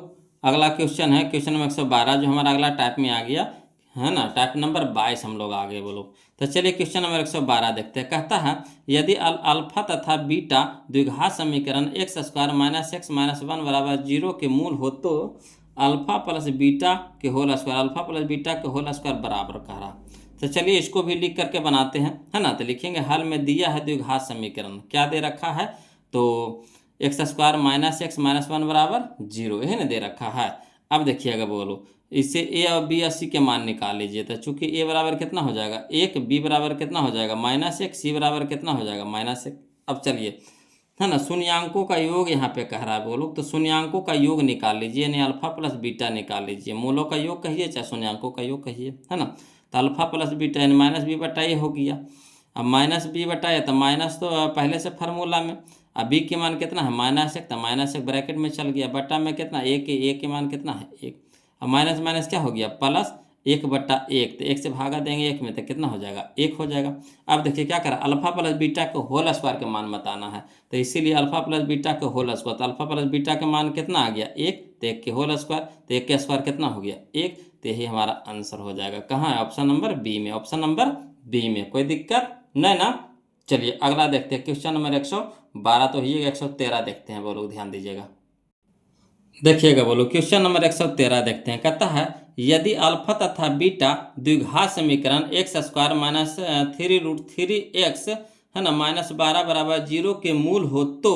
अगला क्वेश्चन है क्वेश्चन नंबर 112, जो हमारा अगला टाइप में आ गया, है ना, टाइप नंबर 22 हम लोग आगे। बोलो तो चलिए क्वेश्चन नंबर 112 देखते हैं। कहता है यदि अल्फा तथा बीटा द्विघात समीकरण x square minus x minus 1 बराबर 0 के मूल हो, तो अल्फा प्लस बीटा के whole square, alpha plus beta के होल स्क्वायर बराबर कह रहा। तो चलिए इसको भी लिख करके बनाते हैं, है ना। तो लिखेंगे हल में दिया है द्विघात समीकरण, क्या दे रखा है, तो x square minus x minus 1 बराबर 0, यही ना दे रखा है। अब देखिएगा बोलो इससे ए और बी और सी के मान निकाल लीजिए। तो चूंकि ए बराबर कितना हो जाएगा 1, बी बराबर कितना हो जाएगा -1, सी बराबर कितना हो जाएगा -1। अब चलिए, है ना, शून्यांकों का योग यहाँ पे कह रहा है। बोलो तो शून्यांकों का योग निकाल लीजिए, यानी अल्फा प्लस बीटा निकाल लीजिए, मूलों का योग कहिए चाहे शून्यांकों का योग कहिए, है ना। तो अल्फा प्लस बीटा यानी -b बटा ए हो गया। अब -b बटा ए, तो माइनस तो पहले से फार्मूला में, अब बी के मान कितना है -1, तो -1 ब्रैकेट में चल गया, बटा में कितना ए के मान कितना है 1, अब माइनस माइनस क्या हो गया प्लस 1/1, तो 1 से भागा देंगे 1 में तो कितना हो जाएगा 1 हो जाएगा। अब देखिए क्या करा, अल्फा प्लस बीटा के होल स्क्वायर के मान बताना है, तो इसीलिए अल्फा प्लस बीटा के होल स्क्वायर, तो अल्फा प्लस बीटा के मान कितना आ गया 1, तो 1 के होल स्क्वायर, तो 1 के स्क्वायर कितना हो गया 1, तो यही हमारा आंसर हो जाएगा। कहाँ है, ऑप्शन नंबर बी में, ऑप्शन नंबर बी में, कोई दिक्कत नहीं ना। चलिए अगला देखते हैं क्वेश्चन नंबर 112, तो ही 113 देखते हैं। बोलो ध्यान दीजिएगा, देखिएगा बोलो क्वेश्चन नंबर 113 देखते हैं। कहता है यदि अल्फा तथा बीटा द्विघात समीकरण एक्स स्क्वायर माइनस 3√3x, है ना, -12 बराबर 0 के मूल हो, तो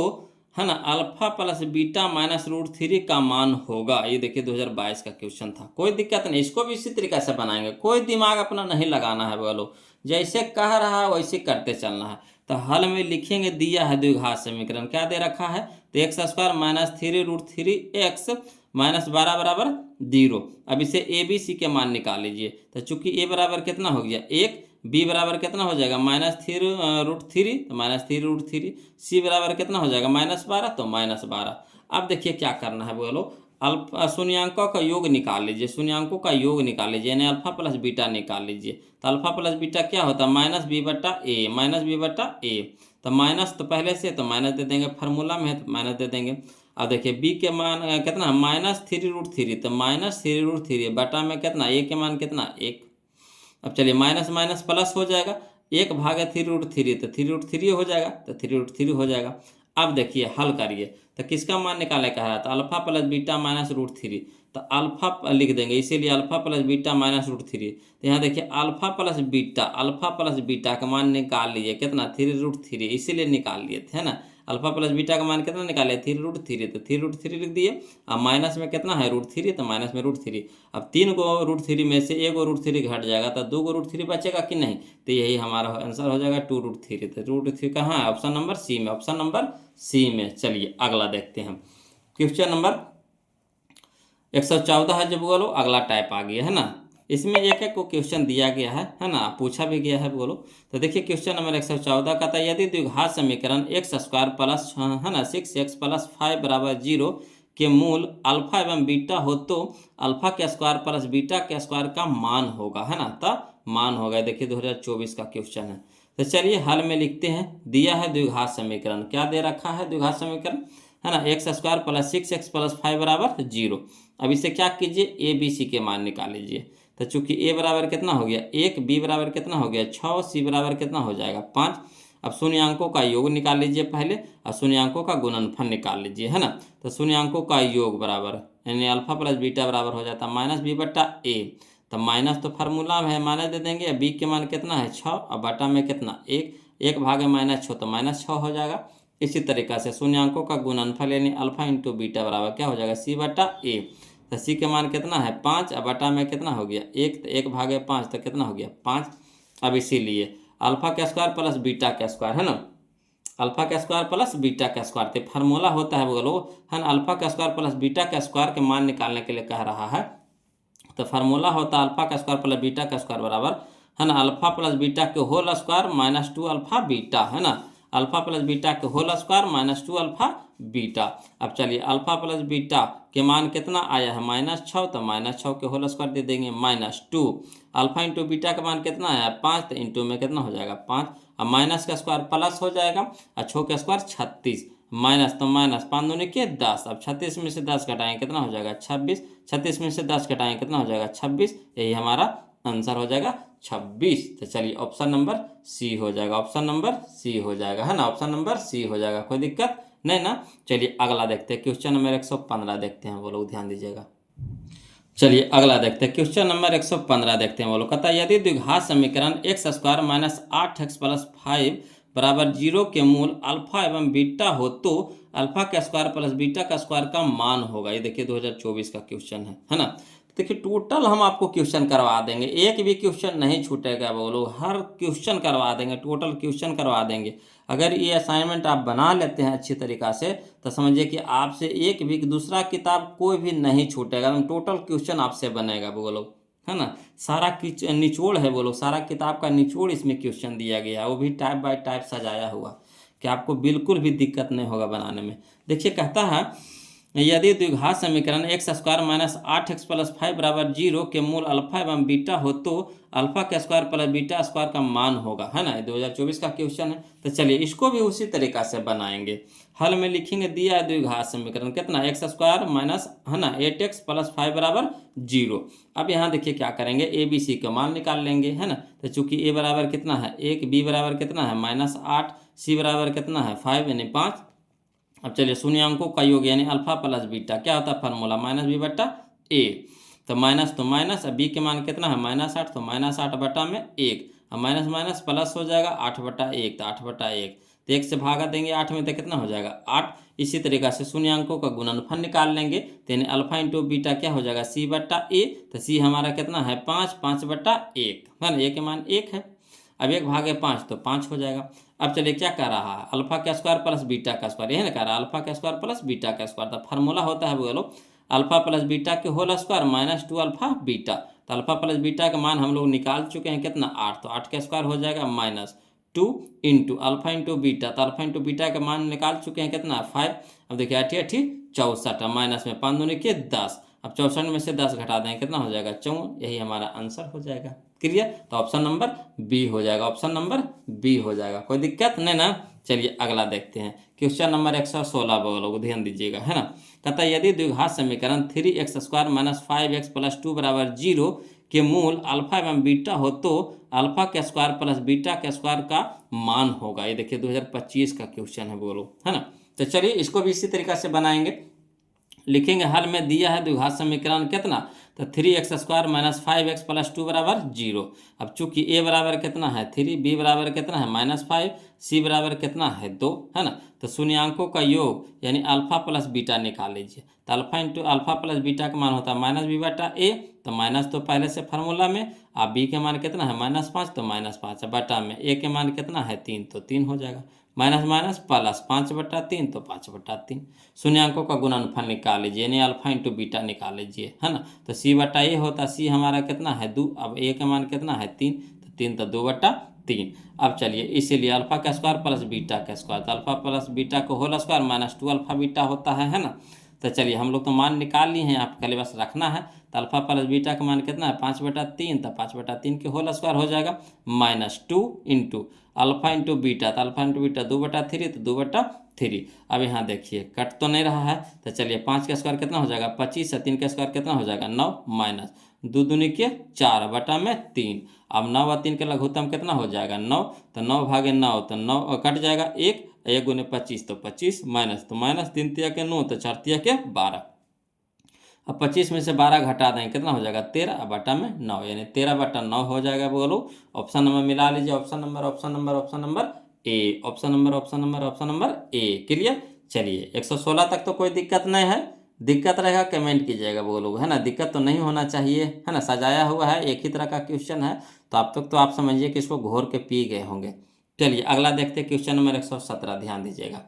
है ना, alpha plus beta minus root three का मान होगा। ये देखिए 2022 का क्वेश्चन था। कोई दिक्कत नहीं, इसको भी इसी तरीके से बनाएंगे, कोई दिमाग अपना नहीं लगाना है बोलो, जैसे कह रहा है वैसे करते चलना है। तो हल में लिखेंगे, दिया है द्विघात समीकरण, क्या दे रखा है, तो x square minus three root three x minus 12 बराबर 0। अब इसे ए बी सी के मान निकाल लीजिए। तो चूंकि ए बराबर कितना हो गया 1, बी बराबर कितना हो जाएगा माइनस थ्री रूट थ्री, तो माइनस थ्री रूट थ्री, सी बराबर कितना हो जाएगा -12, तो -12। अब देखिए क्या करना है बोलो, अल्फा शून्यांकों का योग निकाल लीजिए, शून्यांकों का योग निकाल लीजिए, यानी अल्फा प्लस बीटा निकाल लीजिए। तो अल्फा प्लस बीटा क्या होता है, माइनस बी बटा ए, माइनस बी बटा ए। तो माइनस तो पहले से, तो माइनस दे देंगे, फार्मूला में है तो माइनस दे देंगे। अब देखिए बी के मान कितना, माइनस थ्री रूट थ्री, तो माइनस थ्री रूट थ्री बटा में कितना, ए के मान कितना 1। अब चलिए माइनस माइनस प्लस हो जाएगा, 1 भागे थ्री रूट थ्री, तो थ्री रूट थ्री हो जाएगा, तो थ्री रूट थ्री हो जाएगा। अब देखिए हल करिए, तो किसका मान निकाले कह रहा था, alpha plus beta minus root three. तो अल्फा लिख देंगे, इसीलिए alpha plus beta minus root three. तो यहाँ देखिए अल्फा प्लस बीटा का मान निकाल लीजिए, कितना, थ्री रूट थ्री, इसीलिए निकाल लिए थे, है ना। अल्फा प्लस बीटा का मान कितना निकाले, थ्री रूट थ्री, तो थ्री रूट थ्री लिख दिए। अब माइनस में कितना है रूट थ्री, तो माइनस में रूट थ्री। अब 3 गो रूट थ्री में से 1 रूट थ्री घट जाएगा, तो 2 रूट थ्री बचेगा कि नहीं, तो यही हमारा आंसर हो जाएगा 2 रूट थ्री। तो रूट थ्री कहाँ है, ऑप्शन नंबर सी में, ऑप्शन नंबर सी में। चलिए अगला देखते हैं, क्वेश्चन नंबर 114 है जो बोलो, अगला टाइप आ गया है ना। इसमें एक एक को क्वेश्चन दिया गया है ना, पूछा भी गया है बोलो। तो देखिए क्वेश्चन नंबर 114 का था, यदि द्विघात समीकरण एक्स स्क्वायर प्लस है ना 6x प्लस 5 बराबर 0 के मूल अल्फा एवं बीटा हो, तो अल्फा के स्क्वायर प्लस बीटा के स्क्वायर का मान होगा, है ना। तो मान होगा, देखिए 2024 का क्वेश्चन है। तो चलिए हल में लिखते हैं, दिया है द्विघात समीकरण, क्या दे रखा है द्विघात समीकरण, है ना, x square plus 6x plus 5 बराबर 0। अब इसे क्या कीजिए, ए बी सी के मान निकाल लीजिए। तो चूंकि ए बराबर कितना हो गया 1, बी बराबर कितना हो गया 6, सी बराबर कितना हो जाएगा 5। अब शून्यांकों का योग निकाल लीजिए पहले, और शून्यांकों का गुणनफल निकाल लीजिए, है ना। तो शून्यांकों का योग बराबर, यानी अल्फा प्लस बीटा बराबर हो जाता है माइनस बी बट्टा ए। तो माइनस तो फार्मूला में है, माइनस दे देंगे। बी के मान कितना है 6, और बटा में कितना 1, 1 भागे माइनस 6, तो माइनस 6 हो जाएगा। इसी तरीक़ा से शून्यांकों का गुणनफल यानी अल्फा इंटू बीटा बराबर क्या हो जाएगा, सी बटा ए। तो सी के मान कितना है 5, और बटा में कितना हो गया 1, तो 1 भागे 5, तो कितना हो गया 5। अब इसीलिए अल्फा का स्क्वायर प्लस बीटा का स्क्वायर, है ना, अल्फा का स्क्वायर प्लस बीटा का स्क्वायर, तो फार्मूला होता है बोलो, है ना, अल्फा का स्क्वायर प्लस बीटा का स्क्वायर के मान निकालने के लिए कह रहा है। तो फार्मूला होता है अल्फा का स्क्वायर प्लस बीटा का स्क्वायर बराबर, है ना, अल्फा प्लस बीटा के whole square minus 2 alpha beta, है ना, अल्फा प्लस बीटा के whole square minus 2 alpha beta. अब चलिए अल्फा प्लस बीटा के मान कितना आया है -6, तो -6 के होल स्क्वायर दे देंगे -2। अल्फा इंटू बीटा का मान कितना आया 5, तो इंटू में कितना हो जाएगा 5। अब माइनस का स्क्वायर प्लस हो जाएगा, और 6 का स्क्वायर 36, माइनस तो माइनस, 5 दूनी के 10। अब 36 में से 10 घटाएं कितना हो जाएगा 26, 36 में से 10 घटाएं कितना हो जाएगा 26, यही हमारा आंसर हो जाएगा 26। तो चलिए ऑप्शन नंबर सी हो जाएगा, ऑप्शन नंबर सी हो जाएगा, है ना, ऑप्शन नंबर सी हो जाएगा, कोई दिक्कत नहीं ना। चलिए अगला देखते हैं, क्वेश्चन नंबर 115 देखते हैं, वो लोग ध्यान दीजिएगा। चलिए अगला देखते हैं, क्वेश्चन नंबर 115 देखते हैं, वो लोग कहता है, यदि द्विघात समीकरण x square minus 8x plus 5 बराबर 0 के मूल अल्फा एवं बीटा हो, तो अल्फा का स्क्वायर प्लस बीटा का स्क्वायर का मान होगा। ये देखिए 2024 का क्वेश्चन है ना। देखिए टोटल हम आपको क्वेश्चन करवा देंगे, एक भी क्वेश्चन नहीं छूटेगा बोलो, हर क्वेश्चन करवा देंगे, टोटल क्वेश्चन करवा देंगे। अगर ये असाइनमेंट आप बना लेते हैं अच्छी तरीक़ा से, तो समझिए कि आपसे एक भी दूसरा किताब कोई भी नहीं छूटेगा, टोटल क्वेश्चन आपसे बनेगा बोलो, है ना। सारा निचोड़ है बोलो, सारा किताब का निचोड़ इसमें क्वेश्चन दिया गया है, वो भी टाइप बाय टाइप सजाया हुआ, कि आपको बिल्कुल भी दिक्कत नहीं होगा बनाने में। देखिए कहता है, यदि द्विघात समीकरण x square minus 8x plus 5 बराबर 0 के मूल अल्फा एवं बीटा हो, तो अल्फा का स्क्वायर प्लस बीटा स्क्वायर का मान होगा, है ना। 2024 का क्वेश्चन है। तो चलिए इसको भी उसी तरीका से बनाएंगे। हल में लिखेंगे, दिया है द्विघात समीकरण कितना एक्स स्क्वायर माइनस, है ना, 8x प्लस 5 बराबर 0। अब यहाँ देखिए क्या करेंगे, ए बी सी का मान निकाल लेंगे, है ना। तो चूंकि ए बराबर कितना है 1, बी बराबर कितना है -8, सी बराबर कितना है 5 यानी 5। अब चलिए शून्यांकों का योग यानी अल्फा प्लस बीटा क्या होता है फार्मूला, माइनस बी बट्टा ए। तो माइनस, अब बी के मान कितना है -8, तो -8 बटा में 1, अब माइनस माइनस प्लस हो जाएगा 8 बटा 1, तो 8 बटा 1। तो 1 से भागा देंगे 8 में तो कितना हो जाएगा 8। इसी तरीक़ा से शून्यांकों का गुणनफल निकाल लेंगे तो यानी अल्फा इंटू बीटा क्या हो जाएगा सी बट्टा ए। तो सी हमारा कितना है 5, 5 बट्टा 1 है ना, ए के मान 1 है। अब 1 भागे 5 तो 5 हो जाएगा। अब चलिए क्या कर रहा है अल्फा का स्क्वायर प्लस बीटा का स्क्वायर, यही ना कह रहा है अल्फा का स्क्वायर प्लस बीटा का स्क्वायर। तो फार्मूला होता है बोलो अल्फा प्लस बीटा के whole square minus 2 alpha beta. तो अल्फा प्लस बीटा का मान हम लोग निकाल चुके हैं कितना 8, तो 8 का स्क्वायर हो जाएगा minus 2 into alpha into beta. तो अल्फा इंटू बीटा का मान निकाल चुके हैं कितना 5। अब देखिए 8 8 64, माइनस में 5 दूनी के 10। अब 64 में से 10 घटा दें कितना हो जाएगा 54। यही हमारा आंसर हो जाएगा। क्लियर, तो ऑप्शन नंबर बी हो जाएगा, ऑप्शन नंबर बी हो जाएगा। कोई दिक्कत नहीं ना। चलिए अगला देखते हैं क्वेश्चन नंबर 116 बोलो ध्यान दीजिएगा है ना। कहता है यदि द्विघात समीकरण 3x square minus 5x plus 2 बराबर 0 के मूल अल्फा एवं बीटा हो तो अल्फा के स्क्वायर प्लस बीटा के स्क्वायर का मान होगा। ये देखिए 2025 का क्वेश्चन है बोलो है ना। तो चलिए इसको भी इसी तरीक़ा से बनाएंगे, लिखेंगे हल में दिया है द्विघात समीकरण कितना तो 3x square minus 5x plus 2 बराबर 0। अब चूंकि a बराबर कितना है 3, b बराबर कितना है -5, c बराबर कितना है 2 है ना। तो शून्यांकों का योग यानी अल्फा प्लस बीटा निकाल लीजिए। तो alpha into alpha plus beta का मान होता है माइनस बी बटा ए। तो माइनस तो पहले से फार्मूला में, अब b के मान कितना है -5 तो -5 बटा में a के मान कितना है 3 तो 3 हो जाएगा। माइनस माइनस प्लस 5 बटा 3 तो 5 बटा 3। शून्यांकों का गुणनफल निकाल लीजिए यानी अल्फा इंटू बीटा निकाल लीजिए है ना। तो सी बटा ए होता, सी हमारा कितना है 2, अब ए का मान कितना है 3 तो 3 तो 2 बटा 3। अब चलिए इसीलिए अल्फा का स्क्वायर प्लस बीटा का स्क्वायर, तो अल्फा प्लस बीटा को whole square minus 2 alpha beta होता है ना। तो चलिए हम लोग तो मान निकाल लिए हैं, आप खाली बस रखना है। तो अल्फा प्लस बीटा का मान कितना है 5 बटा 3, तो 5 बटा 3 के होल स्क्वायर हो जाएगा -2 इंटू अल्फा इंटू बीटा। तो अल्फा इंटू बीटा 2 बटा 3 तो 2 बटा 3। अब यहाँ देखिए कट तो नहीं रहा है। तो चलिए 5 का स्क्वायर कितना हो जाएगा 25 है, 3 का स्क्वायर कितना हो जाएगा 9 माइनस 2 दूनी के 4 बटा में 3। अब 9 और 3 के लघुत्तम कितना हो जाएगा 9, तो 9 भागे 9 तो 9 कट जाएगा 1, 1 गुने 25 तो 25 माइनस तो माइनस 3 तिया के 9 तो 4 तिया के 12। अब 25 में से 12 घटा दें कितना हो जाएगा 13 बटा में 9 यानी 13 बटा 9 हो जाएगा बोलो। ऑप्शन नंबर मिला लीजिए, option number option number option number A, option number option number option number A. Clear, चलिए 116 तक तो कोई दिक्कत नहीं है। दिक्कत रहेगा कमेंट कीजिएगा बोलो है ना, दिक्कत तो नहीं होना चाहिए है ना। सजाया हुआ है, एक ही तरह का क्वेश्चन है तो अब तक तो आप समझिए कि इसको घोर के पी गए होंगे। चलिए अगला देखते हैं क्वेश्चन नंबर 117, ध्यान दीजिएगा।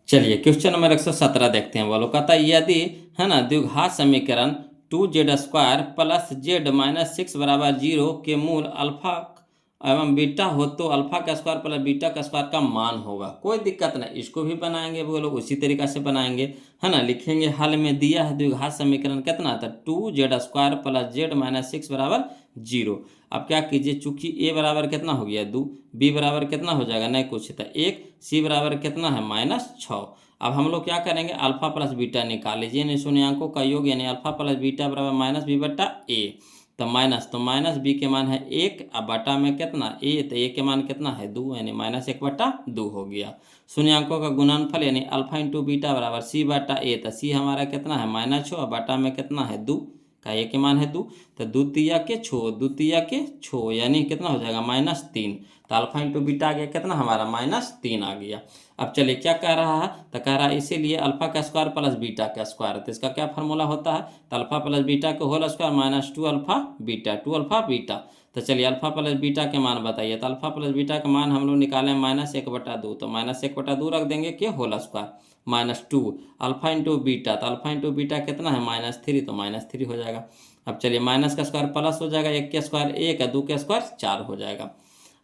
चलिए क्वेश्चन नंबर 117 देखते हैं बोलो। कहता है यदि है ना द्विघात समीकरण 2z square plus z minus 6 बराबर 0 के मूल अल्फा एवं बीटा हो तो अल्फा का स्क्वायर प्लस बीटा का स्क्वायर का मान होगा। कोई दिक्कत नहीं, इसको भी बनाएंगे बोलो उसी तरीका से बनाएंगे है ना। लिखेंगे हल में दिया है द्विघात समीकरण कितना था 2z square plus z minus 6 बराबर 0। अब क्या कीजिए चूंकि a बराबर कितना हो गया 2, b बराबर कितना हो जाएगा नहीं कुछ था 1, c बराबर कितना है -6। अब हम लोग क्या करेंगे अल्फा प्लस बीटा निकाल लीजिए यानी शून्यांकों का योग यानी अल्फा प्लस बीटा बराबर माइनस बी बट्टा ए। तो माइनस बी के मान है 1 अब बटा में कितना ए, तो ए के मान कितना है 2 यानी -1 बटा 2 हो गया। शून्यांकों का गुणनफल यानी अल्फा इंटू बीटा बराबर सी बटा ए। तो सी हमारा कितना है -6 और बटा में कितना है 2 का ए के मान है 2, तो 2 तिया के 6 यानी कितना हो जाएगा -3। तो अल्फा इंटू बीटा आ गया कितना हमारा -3 आ गया। अब चलिए क्या कह रहा है तो कह रहा है इसीलिए अल्फा का स्क्वायर प्लस बीटा का स्क्वायर, तो इसका क्या फार्मूला होता है तो अल्फा प्लस बीटा के whole square minus 2 alpha beta 2 alpha beta. तो चलिए अल्फा प्लस बीटा के मान बताइए। तो अल्फा प्लस बीटा का मान हम लोग निकालें -1 बटा 2, तो -1 बटा 2 रख देंगे कि whole square -2 alpha into beta. तो अल्फा इंटू बीटा कितना है -3 तो -3 हो जाएगा। अब चलिए माइनस का स्क्वायर प्लस हो जाएगा, 1 के स्क्वायर 1 है, 2 के स्क्वायर 4 हो जाएगा।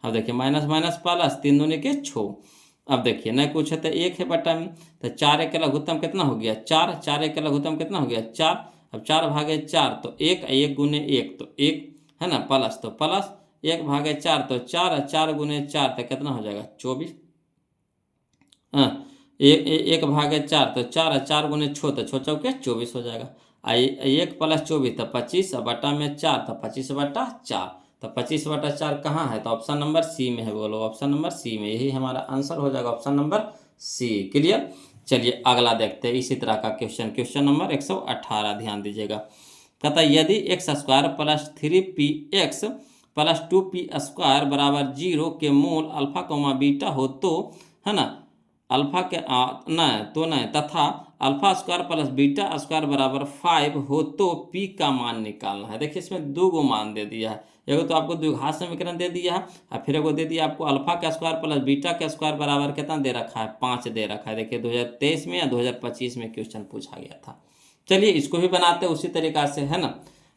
अब देखिए माइनस माइनस प्लस 3 दूनी के 6। अब देखिए नहीं कुछ है तो 1 है बटा में, तो 4 1 का लघुत्तम कितना हो गया 4, 4 1 का लघुत्तम कितना हो गया 4। अब 4 भागे 4 तो 1, 1 गुने 1 तो 1 है ना, प्लस तो प्लस 1 भागे 4 तो 4, 4 गुने 4 तो कितना हो जाएगा 24। हाँ 1 भागे 4 तो 4, 4 गुने 6 तो 6 चौके 24 हो जाएगा। 1 प्लस 24 तो 25 बटा में 4 तो 25 बटा 4। तो 25 बटा 4 कहाँ है तो ऑप्शन नंबर सी में है बोलो, ऑप्शन नंबर सी में, यही हमारा आंसर हो जाएगा ऑप्शन नंबर सी। क्लियर, चलिए अगला देखते हैं इसी तरह का क्वेश्चन, क्वेश्चन नंबर 118 ध्यान दीजिएगा। कहता है यदि x square plus 3px plus 2p² बराबर 0 के मूल अल्फा कोमा बीटा हो तो, है ना, अल्फा के नहीं तथा alpha square plus beta square बराबर 5 हो तो p का मान निकालना है। देखिए इसमें दो गो मान दे दिया है, एगो तो आपको द्विघात समीकरण दे दिया है और फिर एगो दे दिया आपको अल्फा का स्क्वायर प्लस बीटा का स्क्वायर बराबर कितना दे रखा है, 5 दे रखा है। देखिए 2023 में या 2025 में क्वेश्चन पूछा गया था। चलिए इसको भी बनाते हैं उसी तरीका से, है ना।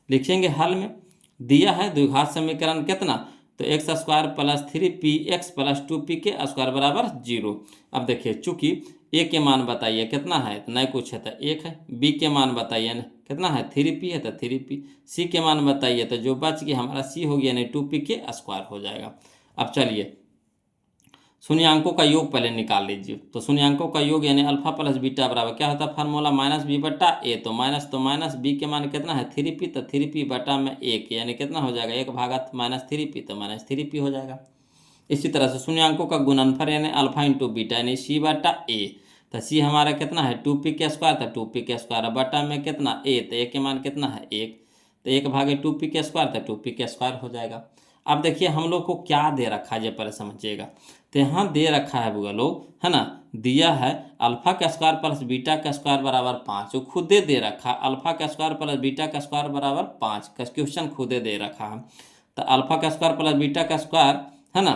लिखेंगे हल में दिया है द्विघात समीकरण कितना, तो x square plus 3px plus 2p के स्क्वायर बराबर 0। अब देखिए चूंकि ए के मान बताइए कितना है, तो नहीं कुछ है तो 1 है। बी के मान बताइए ना कितना है, 3p है तो 3p। सी के मान बताइए तो जो बच गया हमारा सी हो गया, नहीं 2p के स्क्वायर हो जाएगा। अब चलिए शून्यांकों का योग पहले निकाल लीजिए। तो शून्यांकों का योग यानी अल्फा प्लस बीटा बराबर क्या होता है फार्मूला, माइनस बी बटा ए। तो माइनस बी के मान कितना है 3p, तो 3p बटा में 1 यानी कितना हो जाएगा 1 भागा -3p, तो -3p हो जाएगा। इसी तरह से शून्यांकों का गुणनफल यानी अल्फा इंटू बीटा यानी सी बटा ए। तो सी हमारा कितना है 2p के स्क्वायर, तो 2p के स्क्वायर बटा में कितना ए, तो ए के मान कितना है 1, तो 1 भागे 2p के स्क्वायर, तो 2p के स्क्वायर हो जाएगा। अब देखिए हम लोग को क्या दे रखा है ये पहले समझिएगा। तो यहाँ दे रखा है बुआ लोग, है ना, दिया है अल्फा का स्क्वायर प्लस बीटा का स्क्वायर बराबर 5। वो खुदे दे रखा है अल्फा का स्क्वायर प्लस बीटा का स्क्वायर बराबर 5 का क्वेश्चन खुदे दे रखा है। तो अल्फा का स्क्वायर प्लस बीटा का स्क्वायर, है ना,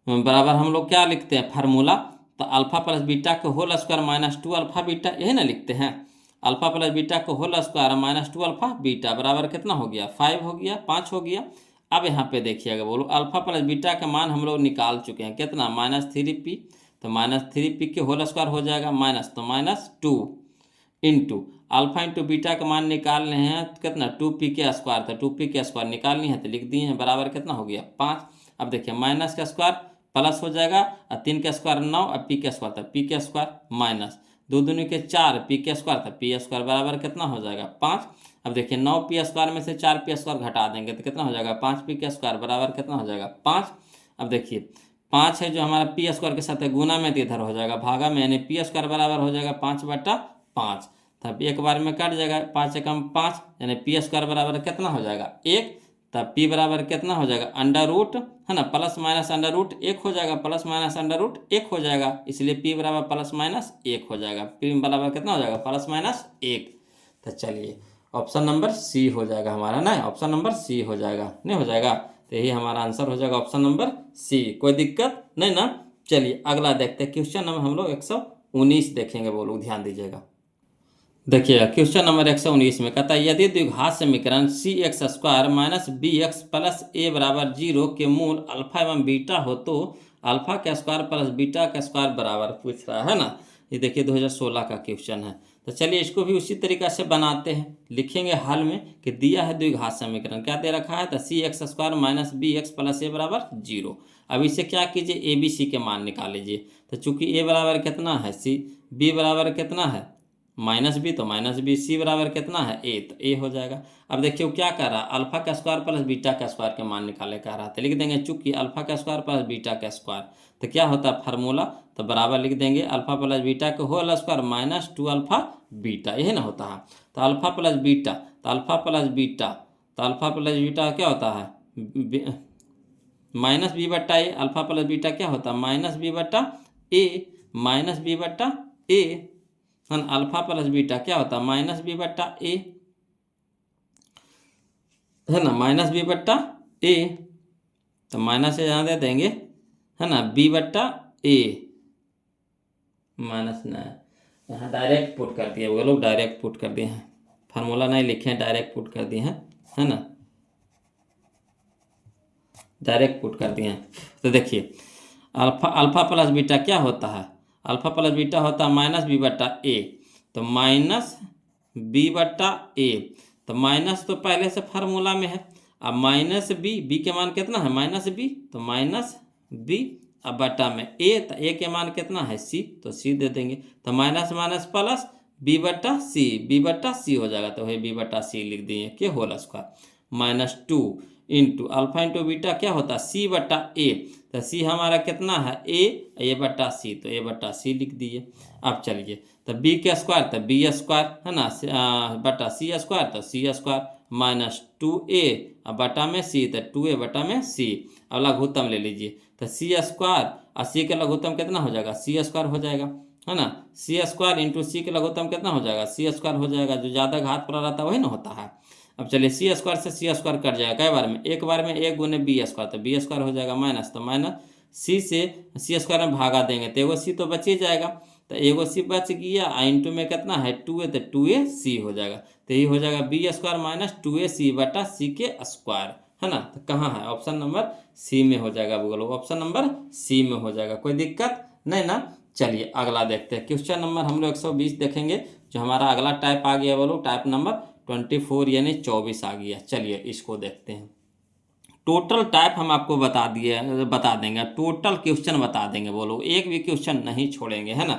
बराबर हम लोग क्या लिखते हैं फार्मूला, तो अल्फा प्लस बीटा के होल स्क्वायर -2 अल्फा बीटा, यही ना लिखते हैं। अल्फा प्लस बीटा को होल स्क्वायर -2 अल्फा बीटा बराबर कितना हो गया 5 हो गया, 5 हो गया। अब यहाँ पे देखिएगा बोलो अल्फा प्लस बीटा का मान हम लोग निकाल चुके हैं कितना -3p, तो -3p के होल स्क्वायर हो जाएगा माइनस, तो -2 इंटू अल्फा इंटू बीटा का मान निकाल रहे हैं तो कितना 2p के स्क्वायर, तो 2p के स्क्वायर निकालनी है तो लिख दिए हैं बराबर कितना हो गया 5। अब देखिए माइनस का स्क्वायर प्लस हो जाएगा और 3 का स्क्वायर 9 और p का स्क्वायर, तो p का स्क्वायर माइनस 2 दूनी के 4 p का स्क्वायर, तो p स्क्वायर बराबर कितना हो जाएगा 5। अब देखिए 9p स्क्वायर में से 4p स्क्वायर घटा देंगे तो कितना हो जाएगा 5p का स्क्वायर बराबर कितना हो जाएगा 5। अब देखिए 5 है जो हमारा p स्क्वायर के साथ है गुना में, तो इधर हो जाएगा भागा में, यानी p स्क्वायर बराबर हो जाएगा 5/5। तब एक बार में कट जाएगा 5 एकम 5, यानी p स्क्वायर बराबर कितना हो जाएगा 1। तब p बराबर कितना हो जाएगा अंडर रूट, है ना, प्लस माइनस अंडर रूट 1 हो जाएगा, प्लस माइनस अंडर रूट 1 हो जाएगा, इसलिए p बराबर प्लस माइनस 1 हो जाएगा। p बराबर कितना हो जाएगा प्लस माइनस 1। तो चलिए ऑप्शन नंबर सी हो जाएगा हमारा ना, ऑप्शन नंबर सी हो जाएगा, नहीं हो जाएगा, तो यही हमारा आंसर हो जाएगा ऑप्शन नंबर सी। कोई दिक्कत नहीं ना। चलिए अगला देखते हैं क्वेश्चन नंबर हम लोग 119 देखेंगे, बोलो ध्यान दीजिएगा। देखिए क्वेश्चन नंबर 119 में कहता है यदि द्विघात समीकरण cx square minus bx plus a बराबर 0 के मूल अल्फा एवं बीटा हो तो अल्फा का स्क्वायर प्लस बीटा का स्क्वायर बराबर पूछ रहा है ना। ये देखिए 2016 का क्वेश्चन है। तो चलिए इसको भी उसी तरीका से बनाते हैं। लिखेंगे हल में कि दिया है द्विघात समीकरण क्या दे रखा है, तो cx square minus bx plus a बराबर 0। अब इसे क्या कीजिए a b c के मान निकाल लीजिए। तो चूंकि a बराबर कितना है c, b बराबर कितना है माइनस बी, तो माइनस बी, सी बराबर कितना है ए, तो ए हो जाएगा। अब देखिए वो क्या कर रहा है अल्फा का स्क्वायर प्लस बीटा का स्क्वायर के मान निकाले कह रहा था, लिख देंगे चूंकि अल्फा का स्क्वायर प्लस बीटा का स्क्वायर, तो क्या होता है फार्मूला, तो बराबर लिख देंगे अल्फा प्लस बीटा के होल स्क्वायर -2 अल्फा बीटा, यही ना होता है। तो अल्फा प्लस बीटा, तो अल्फा प्लस बीटा, तो अल्फा प्लस बीटा क्या होता है माइनस बी बट्टा ए, अल्फा प्लस बीटा क्या होता है माइनस बी बट्टा ए, माइनस बी बट्टा ए, अल्फा प्लस बीटा क्या होता है माइनस बी बट्टा ए, है ना, माइनस बी बट्टा ए, तो माइनस यहाँ दे देंगे, है ना, बी बट्टा ए माइनस ना, यहाँ डायरेक्ट पुट कर दिए वो लोग, डायरेक्ट पुट कर दिए हैं, फार्मूला नहीं लिखे हैं, डायरेक्ट पुट कर दिए हैं, है ना, डायरेक्ट पुट कर दिए हैं। तो देखिए अल्फा प्लस बीटा क्या होता है, अल्फा प्लस बीटा होता है माइनस बी बट्टा ए, तो माइनस बी बट्टा ए, तो माइनस तो पहले से फार्मूला में है, अब माइनस बी, बी के मान कितना है माइनस बी, तो माइनस बी, अब बट्टा में ए, तो ए के मान कितना है सी, तो सी दे देंगे, तो माइनस माइनस प्लस बी बट्टा सी, बी बट्टा सी हो जाएगा, तो वही बी बट्टा सी लिख दिए के whole square -2 into alpha into beta क्या होता है सी बट्टा ए, तो सी हमारा कितना है ए बट्टा सी, तो ए बट्टा सी लिख दिए। अब चलिए तो बी के स्क्वायर, तो बी स्क्वायर, है ना, बट्टा सी स्क्वायर, तो सी स्क्वायर माइनस 2a बटा में c, तो 2a बटा में c। अब लघुत्तम ले लीजिए, तो c स्क्वायर और c का लघुत्तम कितना हो जाएगा, c स्क्वायर हो जाएगा, है ना। c स्क्वायर इंटू c का लघुत्तम कितना हो जाएगा, c स्क्वायर हो जाएगा। जो ज़्यादा घात पर रहता है वही ना होता है। अब चलिए c स्क्वायर से c स्क्वायर कट जाएगा कई बार में, एक बार में a गुने b स्क्वायर, तो b स्क्वायर हो जाएगा माइनस, तो माइनस c से c स्क्वायर में भागा देंगे तो एगो c तो बच ही जाएगा, तो एगो c बच गया, इंटू में कितना है 2a, तो 2ac हो जाएगा। तो ये हो जाएगा b स्क्वायर माइनस 2ac बटा c के स्क्वायर, है ना। तो कहाँ है, ऑप्शन नंबर सी में हो जाएगा, बोलो ऑप्शन नंबर सी में हो जाएगा, कोई दिक्कत नहीं ना। चलिए अगला देखते हैं, क्वेश्चन नंबर हम लोग 120 देखेंगे। जो हमारा अगला टाइप आ गया बोलो टाइप नंबर 24 यानी 24 आ गया। चलिए इसको देखते हैं। टोटल टाइप हम आपको बता देंगे, टोटल क्वेश्चन बता देंगे, बोलो एक भी क्वेश्चन नहीं छोड़ेंगे, है ना।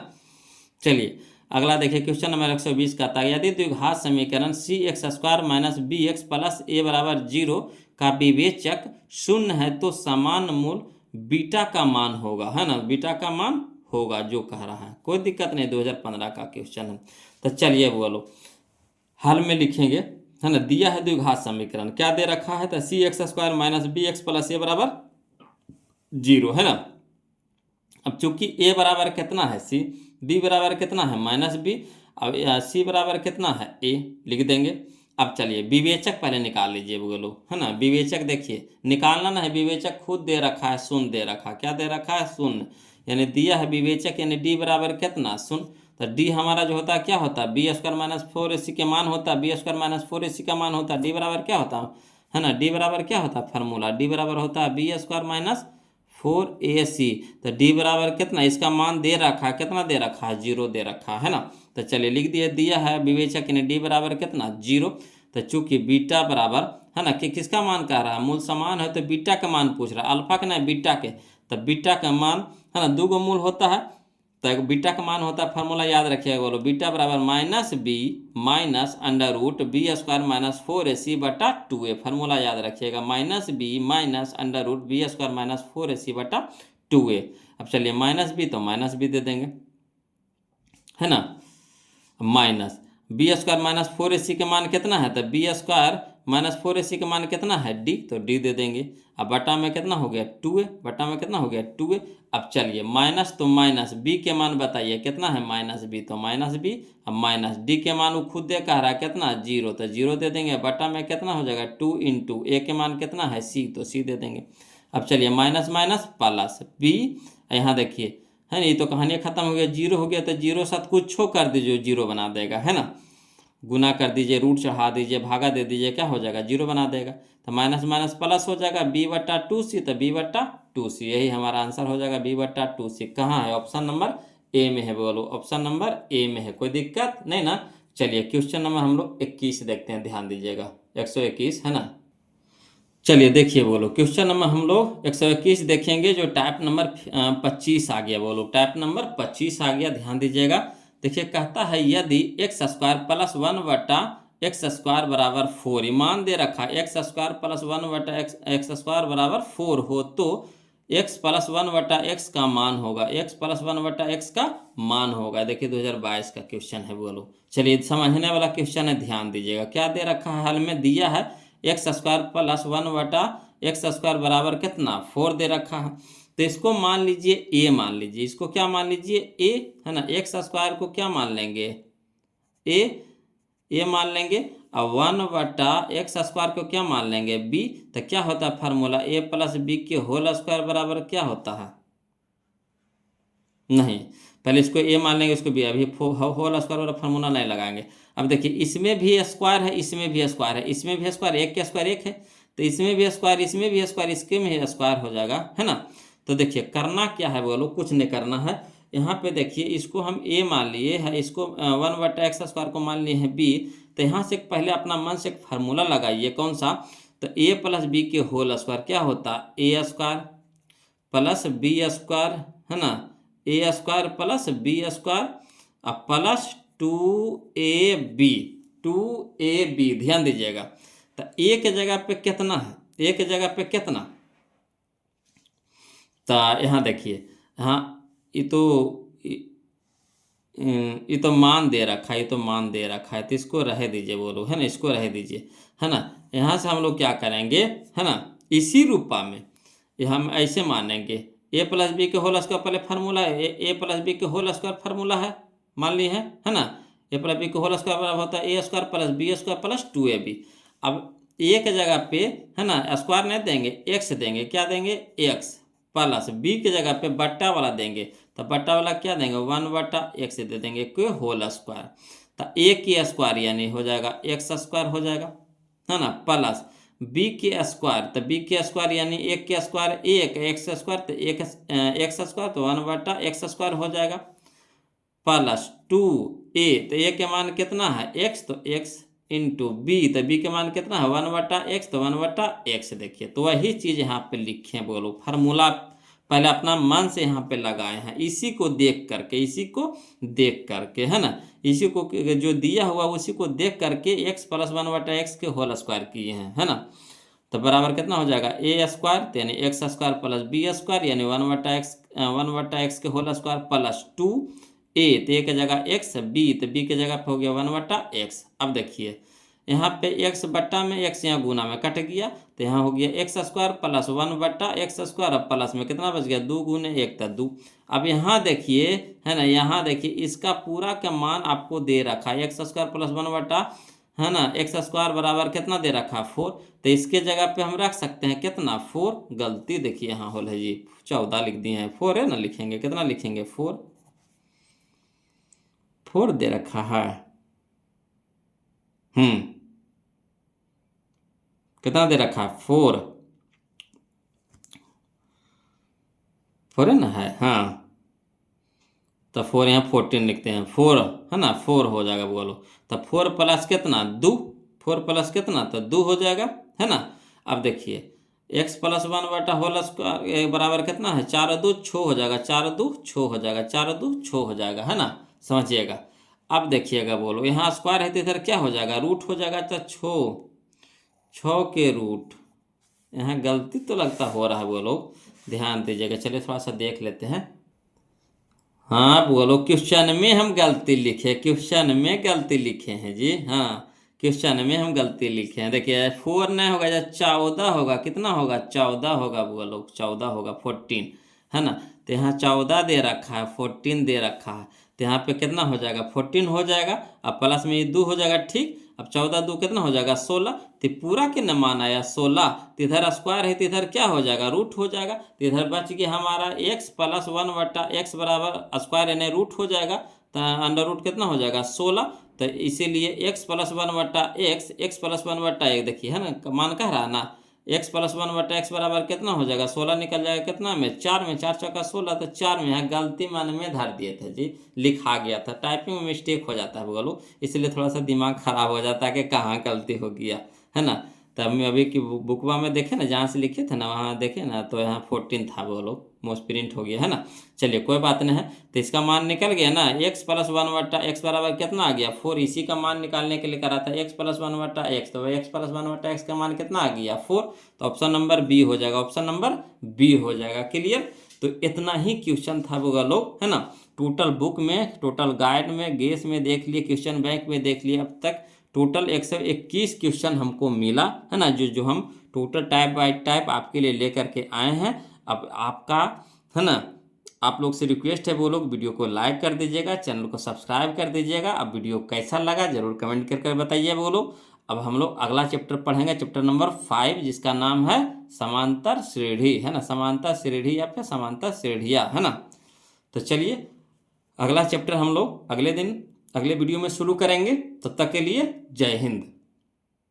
चलिए अगला देखिए, क्वेश्चन नंबर 120 कहता है यदि द्विघात समीकरण c x square minus b x plus a बराबर 0 का विवेचक शून्य है तो समान मूल बीटा का मान होगा, है ना। बीटा का मान होगा जो कह रहा है, कोई दिक्कत नहीं, 2015 का क्वेश्चन है। तो चलिए बोलो हल में लिखेंगे, है ना। दिया है द्विघात समीकरण, क्या दे रखा है, तो c x square minus b x plus a बराबर 0, है ना। अब चूंकि a बराबर कितना है c, b बराबर कितना है माइनस b, अब c बराबर कितना है a लिख देंगे। अब चलिए विवेचक पहले निकाल लीजिए बोलो, है ना। विवेचक देखिए निकालना ना है, विवेचक खुद दे रखा है, शून्य दे रखा है, क्या दे रखा है, शून्य, यानी दिया है विवेचक यानी d बराबर कितना शून्य, तो d हमारा जो होता है क्या होता है, बी स्क्वायर माइनस 4ac के मान होता है, बी स्क्वायर माइनस 4ac का मान होता है, d बराबर क्या होता है ना, d बराबर क्या होता है फार्मूला, d बराबर होता है बी स्क्वायर माइनस 4ac। तो d बराबर कितना, इसका मान दे रखा है, कितना दे रखा है 0 दे रखा है ना। तो चलिए लिख दिया है विवेचक यानी d बराबर कितना 0। तो चूंकि बीटा बराबर, है ना, कि किसका मान कह रहा है, मूल समान है तो बीटा का मान पूछ रहा है, अल्फा का नहीं बीटा के। तो बीटा का मान, है ना, 2 मूल होता है, तो बीटा का मान होता है, फार्मूला याद रखिएगा बोलो, बीटा बराबर minus b minus under root b square minus 4ac बटा 2a, फार्मूला याद रखिएगा, minus b minus under root b square minus 4ac बटा 2a। अब चलिए माइनस बी तो माइनस बी दे देंगे, है ना, minus B square minus 4ac के मान कितना है, तो बी स्क्वायर माइनस 4ac का मान कितना है d, तो d दे देंगे। अब बटा में कितना हो गया 2a, बटा में कितना हो गया 2a। अब चलिए माइनस तो माइनस b के मान बताइए कितना है माइनस b, तो माइनस b। अब माइनस d के मान वो खुद दे कह रहा है कितना 0, तो 0 दे देंगे, बटा में कितना हो जाएगा 2 इंटू a के मान कितना है c, तो c दे देंगे। अब चलिए माइनस माइनस प्लस b, यहाँ देखिए, है ना, ये तो कहानी खत्म हो गया, 0 हो गया, तो 0 साथ कुछ छो कर दीजिए 0 बना देगा, है ना। गुना कर दीजिए, रूट चढ़ा दीजिए, भागा दे दीजिए, क्या हो जाएगा 0 बना देगा। तो माइनस माइनस प्लस हो जाएगा b बटा 2c, तो b बटा 2c, यही हमारा आंसर हो जाएगा b बटा 2c। कहाँ है, ऑप्शन नंबर ए में है, बोलो ऑप्शन नंबर ए में है, कोई दिक्कत नहीं ना। चलिए क्वेश्चन नंबर हम लोग 21 देखते हैं, ध्यान दीजिएगा 121, है ना। चलिए देखिए बोलो क्वेश्चन नंबर हम लोग 121 देखेंगे, जो टाइप नंबर 25 आ गया, बोलो टाइप नंबर 25 आ गया, ध्यान दीजिएगा। देखिए कहता है यदि एक्स स्क्वायर प्लस 1 बटा एक्स स्क्वायर बराबर 4, मान दे रखा है एक्स स्क्वायर प्लस 1 बटा एक्स स्क्वायर बराबर 4 हो तो एक्स प्लस 1 बटा एक्स का मान होगा, एक्स प्लस 1 बटा एक्स का मान होगा। देखिए 2022 का क्वेश्चन है, बोलो चलिए समझने वाला क्वेश्चन है, ध्यान दीजिएगा। क्या दे रखा है, हाल में दिया है एक्स स्क्वायर प्लस 1 बटा एक्स स्क्वायर बराबर कितना 4 दे रखा है, तो इसको मान लीजिए ए, मान लीजिए इसको क्या मान लीजिए ए, है ना। एक्स स्क्वायर को क्या मान लेंगे ए मान लेंगे, और 1 बटा एक्स स्क्वायर को क्या मान लेंगे बी। तो क्या होता है फार्मूला, ए प्लस बी के होल स्क्वायर बराबर क्या होता है, नहीं पहले इसको ए मान लेंगे, इसको बी, अभी होल स्क्वायर वाला फार्मूला नहीं लगाएंगे। अब देखिए इसमें भी स्क्वायर है, इसमें भी स्क्वायर है, इसमें भी स्क्वायर, एक के स्क्वायर एक है, तो इसमें भी स्क्वायर, इसमें भी स्क्वायर, इसके में स्क्वायर हो जाएगा, है ना। तो देखिए करना क्या है बोलो, कुछ नहीं करना है, यहाँ पे देखिए इसको हम ए मान लिए है, इसको 1 बटा एक्स स्क्वायर को मान लिए हैं बी। तो यहाँ से पहले अपना मन से एक फार्मूला लगाइए, कौन सा, तो ए प्लस बी के होल स्क्वायर क्या होता है a square plus b square, है ना, a square plus b square और प्लस 2ab, 2ab, ध्यान दीजिएगा। तो एक जगह पे कितना है, एक जगह पे कितना, तो यहाँ देखिए, हाँ ये तो ये तो मान दे रखा है, ये तो मान दे रखा है, तो इसको रह दीजिए बोलो, है ना, इसको रह दीजिए, है ना। यहाँ से हम लोग क्या करेंगे, है ना, इसी रूपा में ये हम ऐसे मानेंगे ए प्लस बी के होल स्क्वायर, पहले फार्मूला है ए प्लस बी के होल स्क्वायर फार्मूला है, मान ली है ना। ए प्लस बी के होल स्क्वायर बराबर होता है a square plus b square plus 2ab। अब ए के जगह पे, है ना, स्क्वायर नहीं देंगे, एक्स देंगे, क्या देंगे, एक्स प्लस बी के जगह पे बट्टा वाला देंगे, तो बट्टा वाला क्या देंगे, 1/x दे देंगे कोई होल स्क्वायर, तो ए की स्क्वायर यानी हो जाएगा एक्स स्क्वायर हो जाएगा, है ना, प्लस बी के स्क्वायर, तो बी के स्क्वायर यानी एक के स्क्वायर एक, एक्स स्क्वायर तो एक एक्स स्क्वायर, तो 1/x स्क्वायर हो जाएगा, प्लस 2a, तो ए के मान कितना है x, तो x इंटू बी, तो बी के मान कितना है 1/x, तो 1/x। देखिए तो वही चीज़ यहाँ पे लिखे बोलो, फार्मूला पहले अपना मन से यहाँ पे लगाए हैं, इसी को देख करके, इसी को देख करके, है ना, इसी को जो दिया हुआ उसी को देख करके x प्लस 1/x के होल स्क्वायर किए हैं, है ना। तो बराबर कितना हो जाएगा ए स्क्वायर, तो यानी x square plus b square यानी 1/x के होल स्क्वायर प्लस 2a, तो ए के जगह x, b तो b के जगह पे हो गया 1/x। अब देखिए यहाँ पे x बट्टा में x यहाँ गुना में कट गया, तो यहाँ हो गया x square plus 1/x square, अब प्लस में कितना बच गया 2 गुने 1 तो 2। अब यहाँ देखिए, है ना, यहाँ देखिए इसका पूरा का मान आपको दे रखा है एक्स स्क्वायर प्लस 1/, है ना, एक्स स्क्वायर बराबर कितना दे रखा है 4, तो इसके जगह पे हम रख सकते हैं कितना 4, गलती देखिए यहाँ होल है जी 14 लिख दिए हैं, 4 है ना, लिखेंगे कितना लिखेंगे 4 दे रखा है, कितना दे रखा है 4 है ना, हाँ, तो 4 यहाँ 14 लिखते हैं 4, है ना, 4 हो जाएगा बोलो, तो 4 प्लस कितना 2, 4 प्लस कितना तो 2 हो जाएगा, है ना। अब देखिए x प्लस 1/, होल स्क्वायर बराबर कितना है 4 2 6 हो जाएगा, 4 2 6 हो जाएगा, 4 2 6 हो जाएगा, है ना, समझिएगा। अब देखिएगा बोलो यहाँ स्क्वायर है तो इधर क्या हो जाएगा रूट हो जाएगा, तो 6 के रूट, यहाँ गलती तो लगता हो रहा है बोलो, ध्यान दीजिएगा। चलिए थोड़ा सा देख लेते हैं, हाँ बोलो क्वेश्चन में हम गलती लिखे, क्वेश्चन में गलती लिखे हैं जी, हाँ क्वेश्चन में हम गलती लिखे हैं। देखिए 4 नहीं होगा या 14 होगा, कितना होगा 14 होगा बोलो, 14 होगा 14, है ना, तो यहाँ 14 दे रखा है 14 दे रखा है, तो यहाँ पे कितना हो जाएगा 14 हो जाएगा, अब प्लस में ये 2 हो जाएगा, ठीक। अब 14 2 कितना हो जाएगा 16, तो पूरा के न मान आया 16, तो इधर स्क्वायर है तो इधर क्या हो जाएगा रूट हो जाएगा, तो इधर बच गया हमारा x प्लस 1/x बराबर स्क्वायर यानी रूट हो जाएगा, तो अंडर रूट कितना हो जाएगा 16, तो इसीलिए x plus 1/x, x plus 1/1 देखिए, है ना, मान कह रहा है ना, x प्लस 1/x बराबर कितना हो जाएगा 16 निकल जाएगा, कितना में 4 में, 4 चौका 16, तो 4 में है, गलती मान में धर दिए थे जी, लिखा गया था, टाइपिंग में मिस्टेक हो जाता है बोलो, इसलिए थोड़ा सा दिमाग खराब हो जाता है कि कहाँ गलती हो गया, है ना। तब मैं अभी की बुकवा में देखे ना, जहाँ से लिखे थे ना वहाँ देखे ना, तो यहाँ 14 था बोलो, मोस्ट प्रिंट हो गया, है ना। चलिए कोई बात नहीं है, तो इसका मान निकल गया ना, x प्लस 1/x बराबर कितना आ गया 4, इसी का मान निकालने के लिए करा था x प्लस 1/x, तो x प्लस 1/x का मान कितना आ गया 4, तो ऑप्शन नंबर बी हो जाएगा, ऑप्शन नंबर बी हो जाएगा, क्लियर। तो इतना ही क्वेश्चन था वो लोग, है ना, टोटल बुक में, टोटल गाइड में, गेस में देख लिए, क्वेश्चन बैंक में देख लिए, अब तक टोटल 121 क्वेश्चन हमको मिला, है ना, जो हम टोटल टाइप बाय टाइप आपके लिए लेकर के आए हैं। अब आपका, है ना, आप लोग से रिक्वेस्ट है वो लोग वीडियो को लाइक कर दीजिएगा, चैनल को सब्सक्राइब कर दीजिएगा। अब वीडियो कैसा लगा जरूर कमेंट करके बताइए वो लोग। अब हम लोग अगला चैप्टर पढ़ेंगे, चैप्टर नंबर 5, जिसका नाम है समांतर श्रेणी, है ना, समांतर श्रेणी या फिर समांतर श्रेणियाँ, है ना। तो चलिए अगला चैप्टर हम लोग अगले दिन अगले वीडियो में शुरू करेंगे, तब तक के लिए जय हिंद।